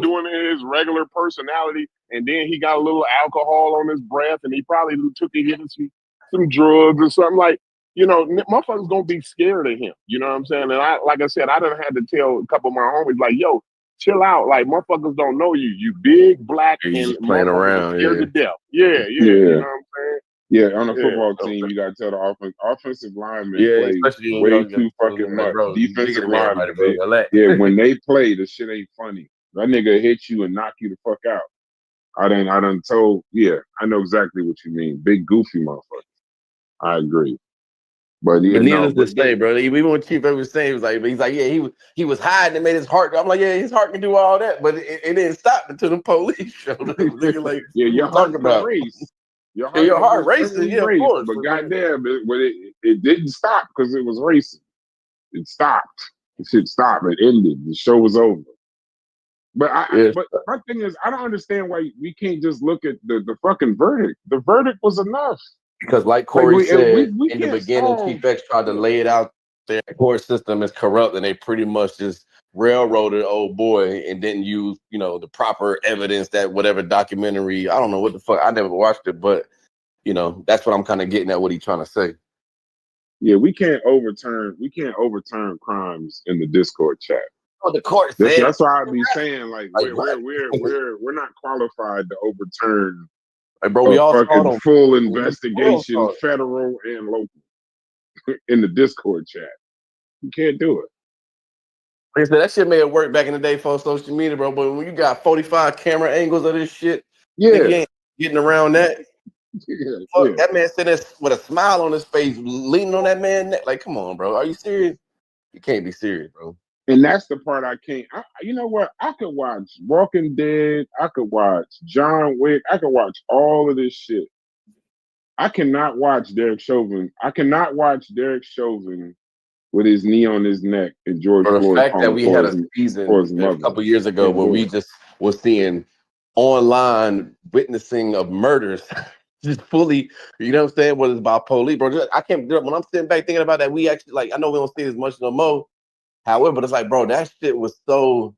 doing his regular personality, and then he got a little alcohol on his breath, and he probably took a hit of some drugs or something, like, you know, motherfuckers gonna be scared of him. You know what I'm saying? And like I said, I done had to tell a couple of my homies, like, yo, chill out. Like, motherfuckers don't know you. You big, black, and playing around, scared to death. Yeah. You know what I'm saying? Yeah, on a football team, you gotta tell the offensive linemen play way too fucking much. Defensive linemen, when they play, the shit ain't funny. That nigga hit you and knock you the fuck out. I done told, I know exactly what you mean. Big goofy motherfucker. I agree. But needless to say, bro, even when Chief was saying, he's like, he was hiding and made his heart. I'm like, his heart can do all that, but it didn't stop until the police showed up. Like, your heart about race. Your heart racing, of course. But goddamn, it didn't stop because it was racing. It stopped. The shit stopped. It ended. The show was over. But but my thing is, I don't understand why we can't just look at the fucking verdict. The verdict was enough. Because like Corey said in the beginning, Chief X tried to lay it out there. The court system is corrupt, and they pretty much just railroaded old boy and didn't use, you know, the proper evidence that whatever documentary, I don't know what the fuck, I never watched it, but you know, that's what I'm kind of getting at what he's trying to say. Yeah, we can't overturn crimes in the Discord chat. Oh, the court said that's why I be saying, like we're not qualified to overturn bro, we all fucking full investigation, federal and local, in the Discord chat. You can't do it. Like I said, that shit may have worked back in the day for social media, bro. But when you got 45 camera angles of this shit, you ain't getting around that. That man sitting there with a smile on his face, leaning on that man's neck. Like, come on, bro. Are you serious? You can't be serious, bro. And that's the part I can't. You know what? I could watch Walking Dead. I could watch John Wick. I could watch all of this shit. I cannot watch Derek Chauvin. I cannot watch Derek Chauvin with his knee on his neck and George Floyd. The fact that we had a season a couple years ago where we just was seeing online witnessing of murders, just fully, you know what I'm saying? What it's about police, bro. I can't. When I'm sitting back thinking about that, we actually, like, I know we don't see it as much no more. However, but it's like, bro, that shit was so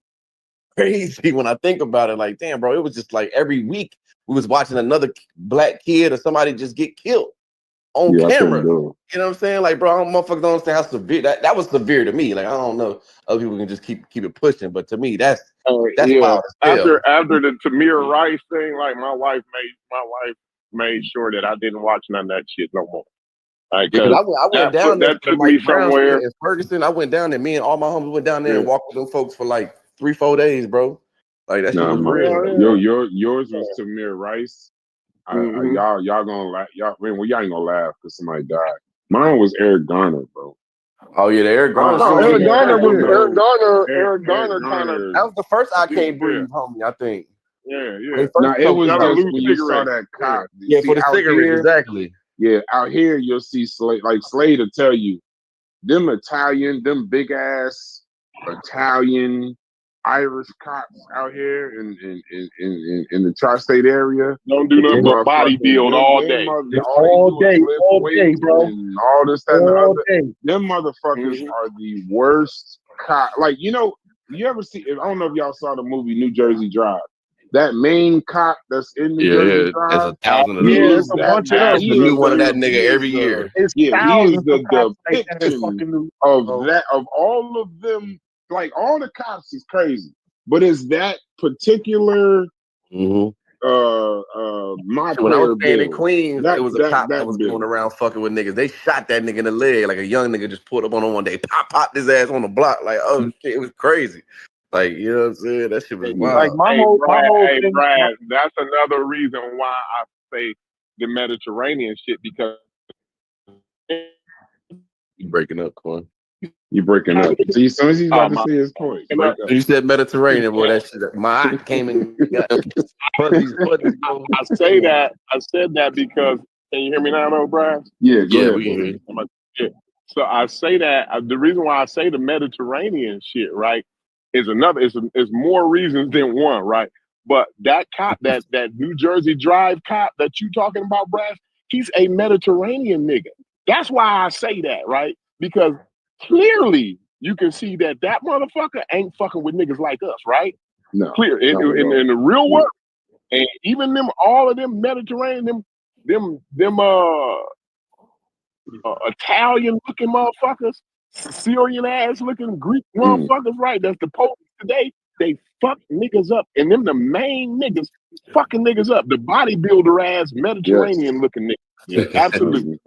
crazy when I think about it. Like, damn, bro, it was just like every week we was watching another black kid or somebody just get killed on camera. You know what I'm saying? Like, bro, motherfuckers don't understand how severe that was severe to me. Like, I don't know, other people can just keep it pushing, but to me, that's wild. After the Tamir Rice thing, like my wife made sure that I didn't watch none of that shit no more. Like, I went down there. That took me somewhere. In Ferguson, I went down there. Me and all my homies went down there and walked with them folks for like 3-4 days, bro. Like, that shit was real. Yours was Tamir Rice. Y'all gonna laugh. Y'all ain't gonna laugh because somebody died. Mine was Eric Garner, bro. Oh yeah, the Eric Garner. Eric Garner kind of. That was the first I Can't Breathe, homie. I think. Yeah. Now it was just when you saw that cop. Yeah, for the cigarette, exactly. Yeah, out here you'll see Slade. Like Slade will tell you, them big ass Italian, Irish cops out here in the tri-state area. Don't do nothing but body build all day. All day, bro. And all this, that, and the other. Them motherfuckers are the worst cop. Like, you know, you ever see? I don't know if y'all saw the movie New Jersey Drive. That main cop that's in New Jersey Drive. There's 1,000 of them. There's a bunch of them. The new one of that nigga every year. He is the depiction of that, of all of them. Like, all the cops is crazy, but it's that particular My When I Player was staying in Bill. Queens, it was a cop that was bill. going around fucking with niggas. They shot that nigga in the leg. Like a young nigga just pulled up on him one day, popped his ass on the block. Like, oh shit, it was crazy. Like, you know what I'm saying? That shit was Like wild. my hey, whole Brad, thing. Brad, that's another reason why I say the Mediterranean shit, because You breaking up, Corn. You breaking up. See, as soon as he's about to say his point, break up. You said Mediterranean, boy. That shit. My eye came and got fuzzies. I say that. I said that because, can you hear me now, though, Brad? Yeah, go ahead, we can hear brother. Yeah. So I say that the reason why I say the Mediterranean shit, right, is more reasons than one, right? But that cop, that New Jersey Drive cop that you talking about, Brad, he's a Mediterranean nigga. That's why I say that, right? Because clearly you can see that motherfucker ain't fucking with niggas like us, right? No. Clear in the real world, and even them, all of them Mediterranean, them Italian looking motherfuckers, Syrian ass looking Greek motherfuckers, right? That's the police today. They fuck niggas up, and them the main niggas fucking niggas up. The bodybuilder ass Mediterranean looking niggas. Yeah, absolutely.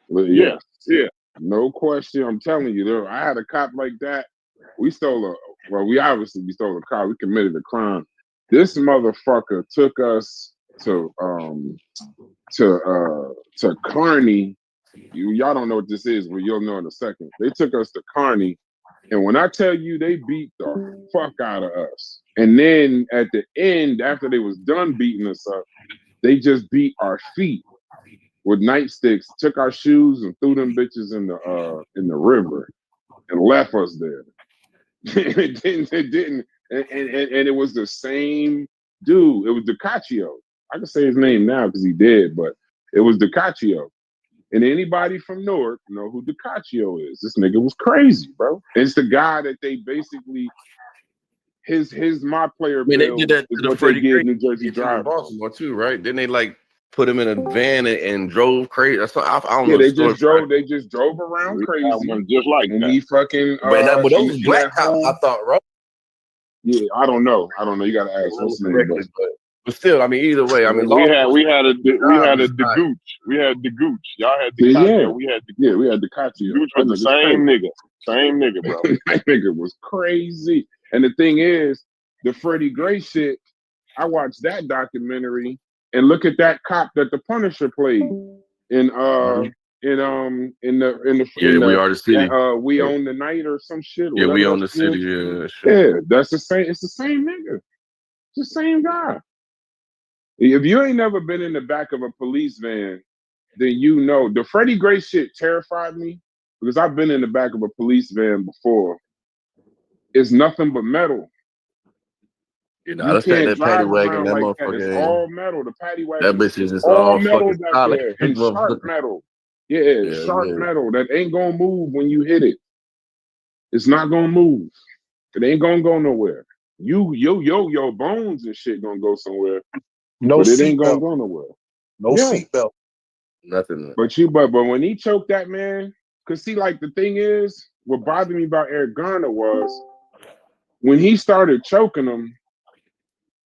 Yes. Yeah. No question. I'm telling you, though, I had a cop like that. We stole we stole a car. We committed a crime. This motherfucker took us to Kearney. Y'all don't know what this is, but you'll know in a second. They took us to Kearney, and when I tell you they beat the fuck out of us, and then at the end, after they was done beating us up, they just beat our feet with nightsticks, took our shoes and threw them bitches in the river, and left us there. It didn't, and it was the same dude. It was DiCaccio. I can say his name now because he did, but it was DiCaccio. And anybody from Newark know who DiCaccio is. This nigga was crazy, bro. It's the guy that they basically his My Player Bill they did that is to what Freddie they Gray give New Jersey in drivers. Baltimore too, right? Then they like put him in a van and drove crazy. I don't know. Yeah, they just drove around crazy, just like and that. he fucking. But those black cops, I thought, right? Yeah, I don't know. You gotta ask what's his name, but still, I mean, either way, I mean, we had the Gooch. We had the Gooch. Y'all had the yeah. We had we had the DiCaccio. Gooch was the same nigga. Same nigga, bro. That nigga was crazy. And the thing is, the Freddie Gray shit. I watched that documentary and look at that cop that the Punisher played in We Are the City. We Own the Night or some shit. Yeah, We Own the City. Yeah, that's the same. It's the same nigga. It's the same guy. If you ain't never been in the back of a police van, then you know the Freddie Gray shit terrified me because I've been in the back of a police van before. It's nothing but metal. You know, you can't that paddy wagon, that like motherfucker. It's all metal. The paddy wagon. That bitch is just all metal back there and sharp metal. Yeah, sharp metal that ain't gonna move when you hit it. It's not gonna move. It ain't gonna go nowhere. Your bones and shit gonna go somewhere. But it ain't gonna go nowhere. No seatbelt. Nothing. But when he choked that man, cause see, like the thing is, what bothered me about Eric Garner was when he started choking him.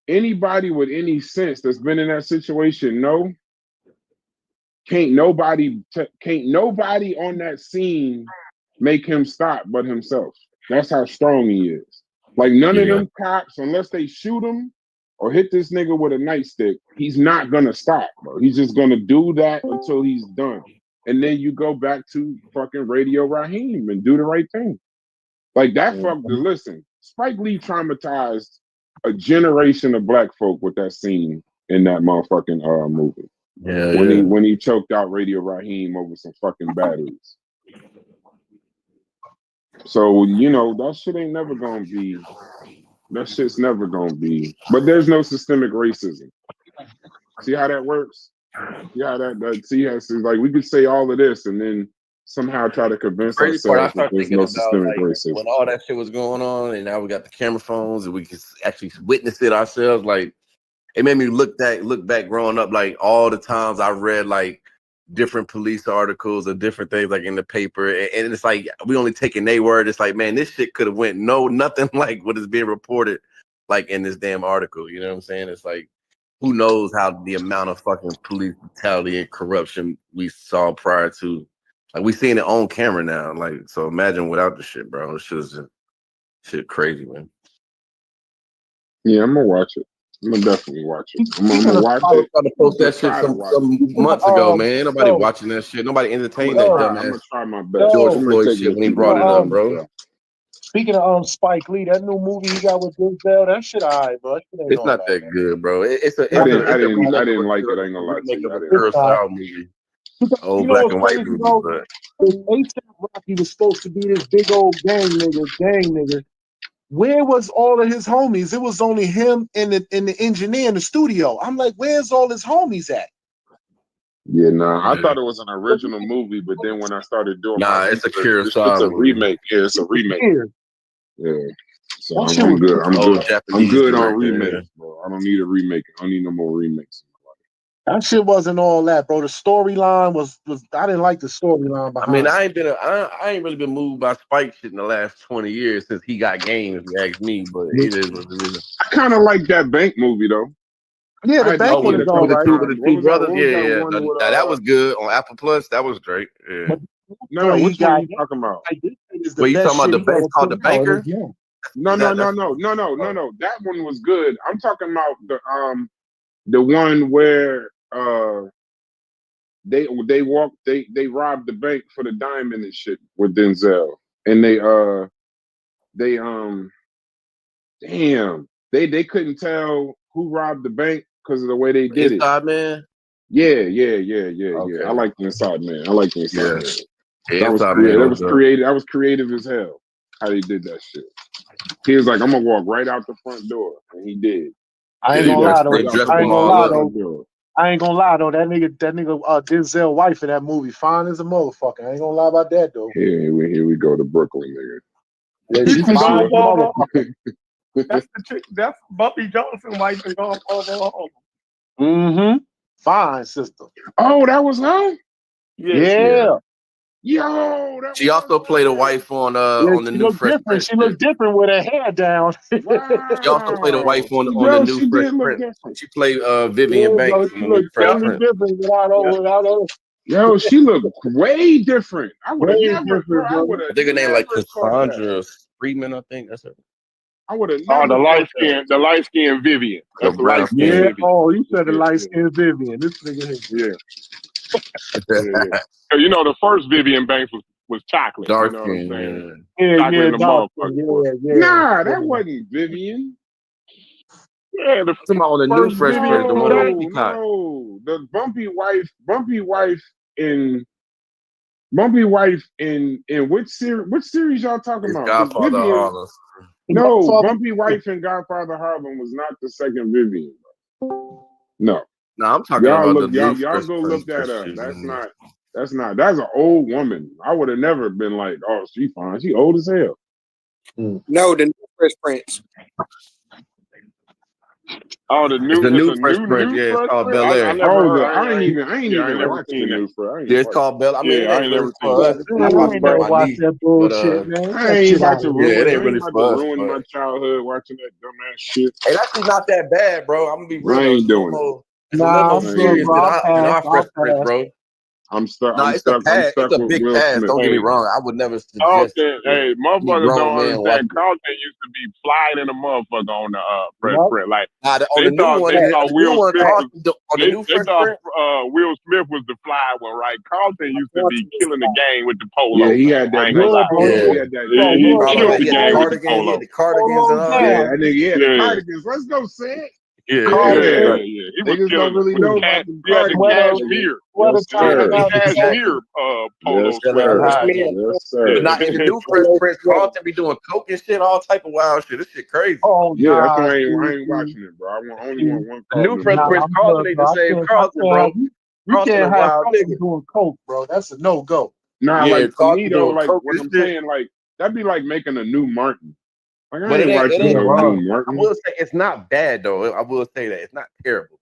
Anybody with any sense that's been in that situation can't nobody on that scene make him stop but himself. That's how strong he is. Like none of them cops, unless they shoot him or hit this nigga with a nightstick, he's not gonna stop, bro. He's just gonna do that until he's done. And then you go back to fucking Radio Raheem and do the right thing. Like that listen, Spike Lee traumatized a generation of black folk with that scene in that motherfucking movie. When he choked out Radio Raheem over some fucking batteries. So, that shit ain't never gonna be. That shit's never gonna be. But there's no systemic racism. See how that works? Yeah, like we could say all of this and then somehow try to convince ourselves that there's no systemic racism. When all that shit was going on, and now we got the camera phones and we can actually witness it ourselves. Like it made me look back growing up, like all the times I read like different police articles or different things like in the paper, and it's like we only taking their word. It's like, man, this shit could have went nothing like what is being reported like in this damn article. You know what I'm saying? It's like who knows how the amount of fucking police brutality and corruption we saw prior to, like we seeing it on camera now. Like, so imagine without the shit, bro. It's just shit crazy, man. Yeah, I'm gonna watch it. I'm gonna definitely watch it. I'm gonna watch it. I to post that shit some months ago, man. Ain't nobody watching that shit. Nobody entertained that I'm dumbass gonna try my best. George I'm Floyd gonna shit when he brought it up, bro. Speaking of Spike Lee, that new movie he got with Denzel, that shit alright, bro. It's not that good, bro. I didn't like it. I ain't gonna lie to you. A Kurosawa movie. Old black and white movie, but A$AP Rocky was supposed to be this big old gang nigga. Where was all of his homies? It was only him and the engineer in the studio. I'm like, where's all his homies at? Yeah, nah. I thought it was an original movie, but then when I started doing it's a Kurosawa. It's a remake. Yeah, it's a remake. Yeah. So I'm good. I'm good on remakes, bro. I don't need a remake. I don't need no more remakes. That shit wasn't all that, bro. The storyline was I didn't like the storyline behind. I mean, I ain't really been moved by Spike shit in the last 20 years since he got game, if you ask me. But it is what it is. I kind of like that Bank movie though. Yeah, the Bank one is all right. The two brothers, yeah. That was good on Apple Plus. That was great. Yeah. No, which one are you talking about? What you talking about? The Bank called The Banker? No. That one was good. I'm talking about the one where they robbed the bank for the diamond and shit with Denzel, and they couldn't tell who robbed the bank because of the way they did Inside Man. Yeah. I like the Inside Man. Man. Yeah, that was creative as hell how they did that shit. He was like, I'm gonna walk right out the front door, and he did. I ain't gonna lie though. That nigga, Denzel wife in that movie, fine as a motherfucker. I ain't gonna lie about that though. Here we go to Brooklyn, nigga. Yeah, she's fine as a motherfucker. That's the chick. That's Bumpy Johnson wife and Gone Home. Mm-hmm. Fine, sister. Oh, that was her? Yeah. Yo, she also played a wife on the new Fresh Prince. She looked different with her hair down. Wow. She also played a wife on the new Fresh Prince. She played Vivian Banks on the new Fresh Prince. Yo, she looked way different. I think her name like Cassandra Freeman. I think that's her. I would have. Oh, the light skin Vivian. That's the light skin. Yeah. Oh, you said the light skin Vivian. This nigga. Yeah. You know, the first Vivian Banks was chocolate. Dark you know skin. What I'm saying? Yeah. Nah, that wasn't Vivian. Yeah, on the new Fresh Prince, the one on Peacock. No, the Bumpy wife in which series y'all talking about? Godfather Harlem. No, Bumpy wife in Godfather Harlem was not the second Vivian. No, I'm talking about y'all go look that up. That's an old woman. I would have never been like, oh, she fine. She old as hell. No, the new Fresh Prince. Oh, the new Fresh Prince. Yeah, it's called Bel Air. I ain't even watched the new Fresh. Yeah, it's called Bel Air. I mean, I ain't never seen that. I ain't never watched that bullshit, man. I ain't about to ruin. It ain't really for us. Ruin my childhood watching that dumbass shit. Hey, that's actually not that bad, bro. I'm gonna be real. I ain't doing it. Nah, I'm serious than our Fresh Prince, bro. I'm stuck. It's a big pass. Don't get me wrong. I would never suggest. Hey, motherfuckers don't understand. Carlton used to be flying in a motherfucker on the Fresh Prince. Like they thought Will Smith was the fly one, right? Carlton used to be killing the game with the polo. Yeah, he had that. He killed the game with the polo. The cardigans and all that. The cardigans. Let's go, Sid. Yeah. Niggas don't really know about the cashmere polo. Yes, sir. But not in the new Fresh Prince, Carlton be doing coke and shit, all type of wild shit. This shit crazy. Oh, yeah, that's why I ain't watching it, bro. I only want one Carlton. New Fresh Prince, Carlton ain't the same Carlton, bro. You can't have Carlton doing coke, bro. That's a no-go. Nah, like to me though, like what I'm saying, like that'd be like making a new Martin. Like, but it ain't wrong. I will say it's not bad though. I will say that it's not terrible.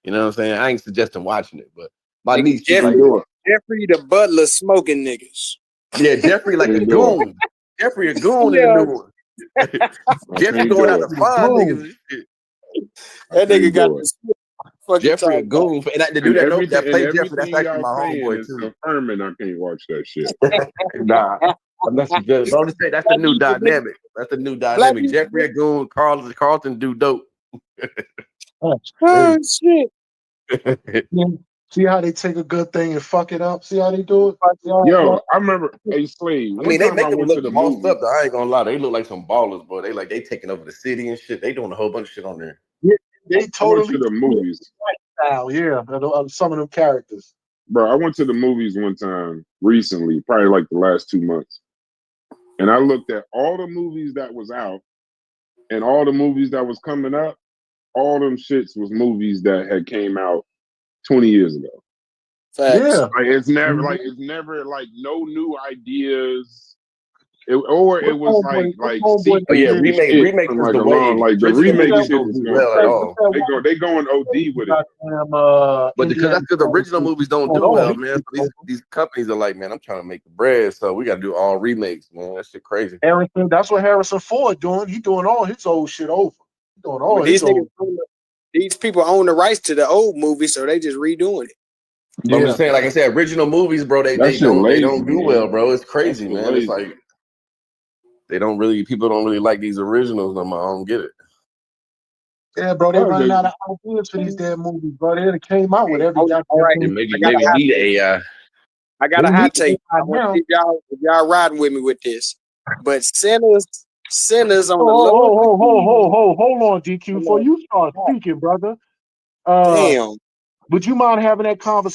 You know what I'm saying? I ain't suggesting watching it, but my niece Jeffrey the Butler smoking niggas. Yeah, Jeffrey like a goon. Jeffrey a goon in the new one. Jeffrey going out to find niggas. That nigga got Fuck you Jeffrey a talking about? goon. And to do that, nope, that and play Jeffrey, that's everything actually my y'all saying homeboy is too. confirming I can't watch that shit. Nah, that's good. Bro, just say that's the new dynamic. That's the new dynamic. Jeffrey a goon, Carlton do dope. Oh shit! Yeah. See how they take a good thing and fuck it up? See how they do it? Yo, I remember a Slave. I One mean, they time I make them went to look the bossed movies. up. Though. I ain't gonna lie, they look like some ballers, bro. They taking over the city and shit. They doing a whole bunch of shit on there. Yeah, they I went totally to the movies. style, yeah, of some of them characters. Bro, I went to the movies one time recently, probably like the last 2 months. And I looked at all the movies that was out and all the movies that was coming up. All them shits was movies that had came out 20 years ago. Facts. Yeah. Like it's never like no new ideas. It was like sequels Oh yeah, to remake shit is from like the a way. long like the Original remake movies shit don't is do going well at all. they going OD with it. But because that's because original movies don't do well, man. So these companies are like, man, I'm trying to make the bread, so we got to do all remakes, man. That shit crazy. Harrison, that's what Harrison Ford doing. He doing all his old shit over. He doing all But his old. these people own the rights to the old movie, so they just redoing it. But I'm just saying, like I said, original movies, bro, they don't do well, bro. It's crazy, man. It's like people don't really like these originals no more. I don't get it. Yeah, bro, they running out of ideas for these damn movies, bro. They came out with every goddamn thing. Maybe need AI. I got a hot take. I want to see y'all riding with me with this. But sinners on the low. Hold on, DQ. Before you start speaking, brother. Damn. Would you mind having that conversation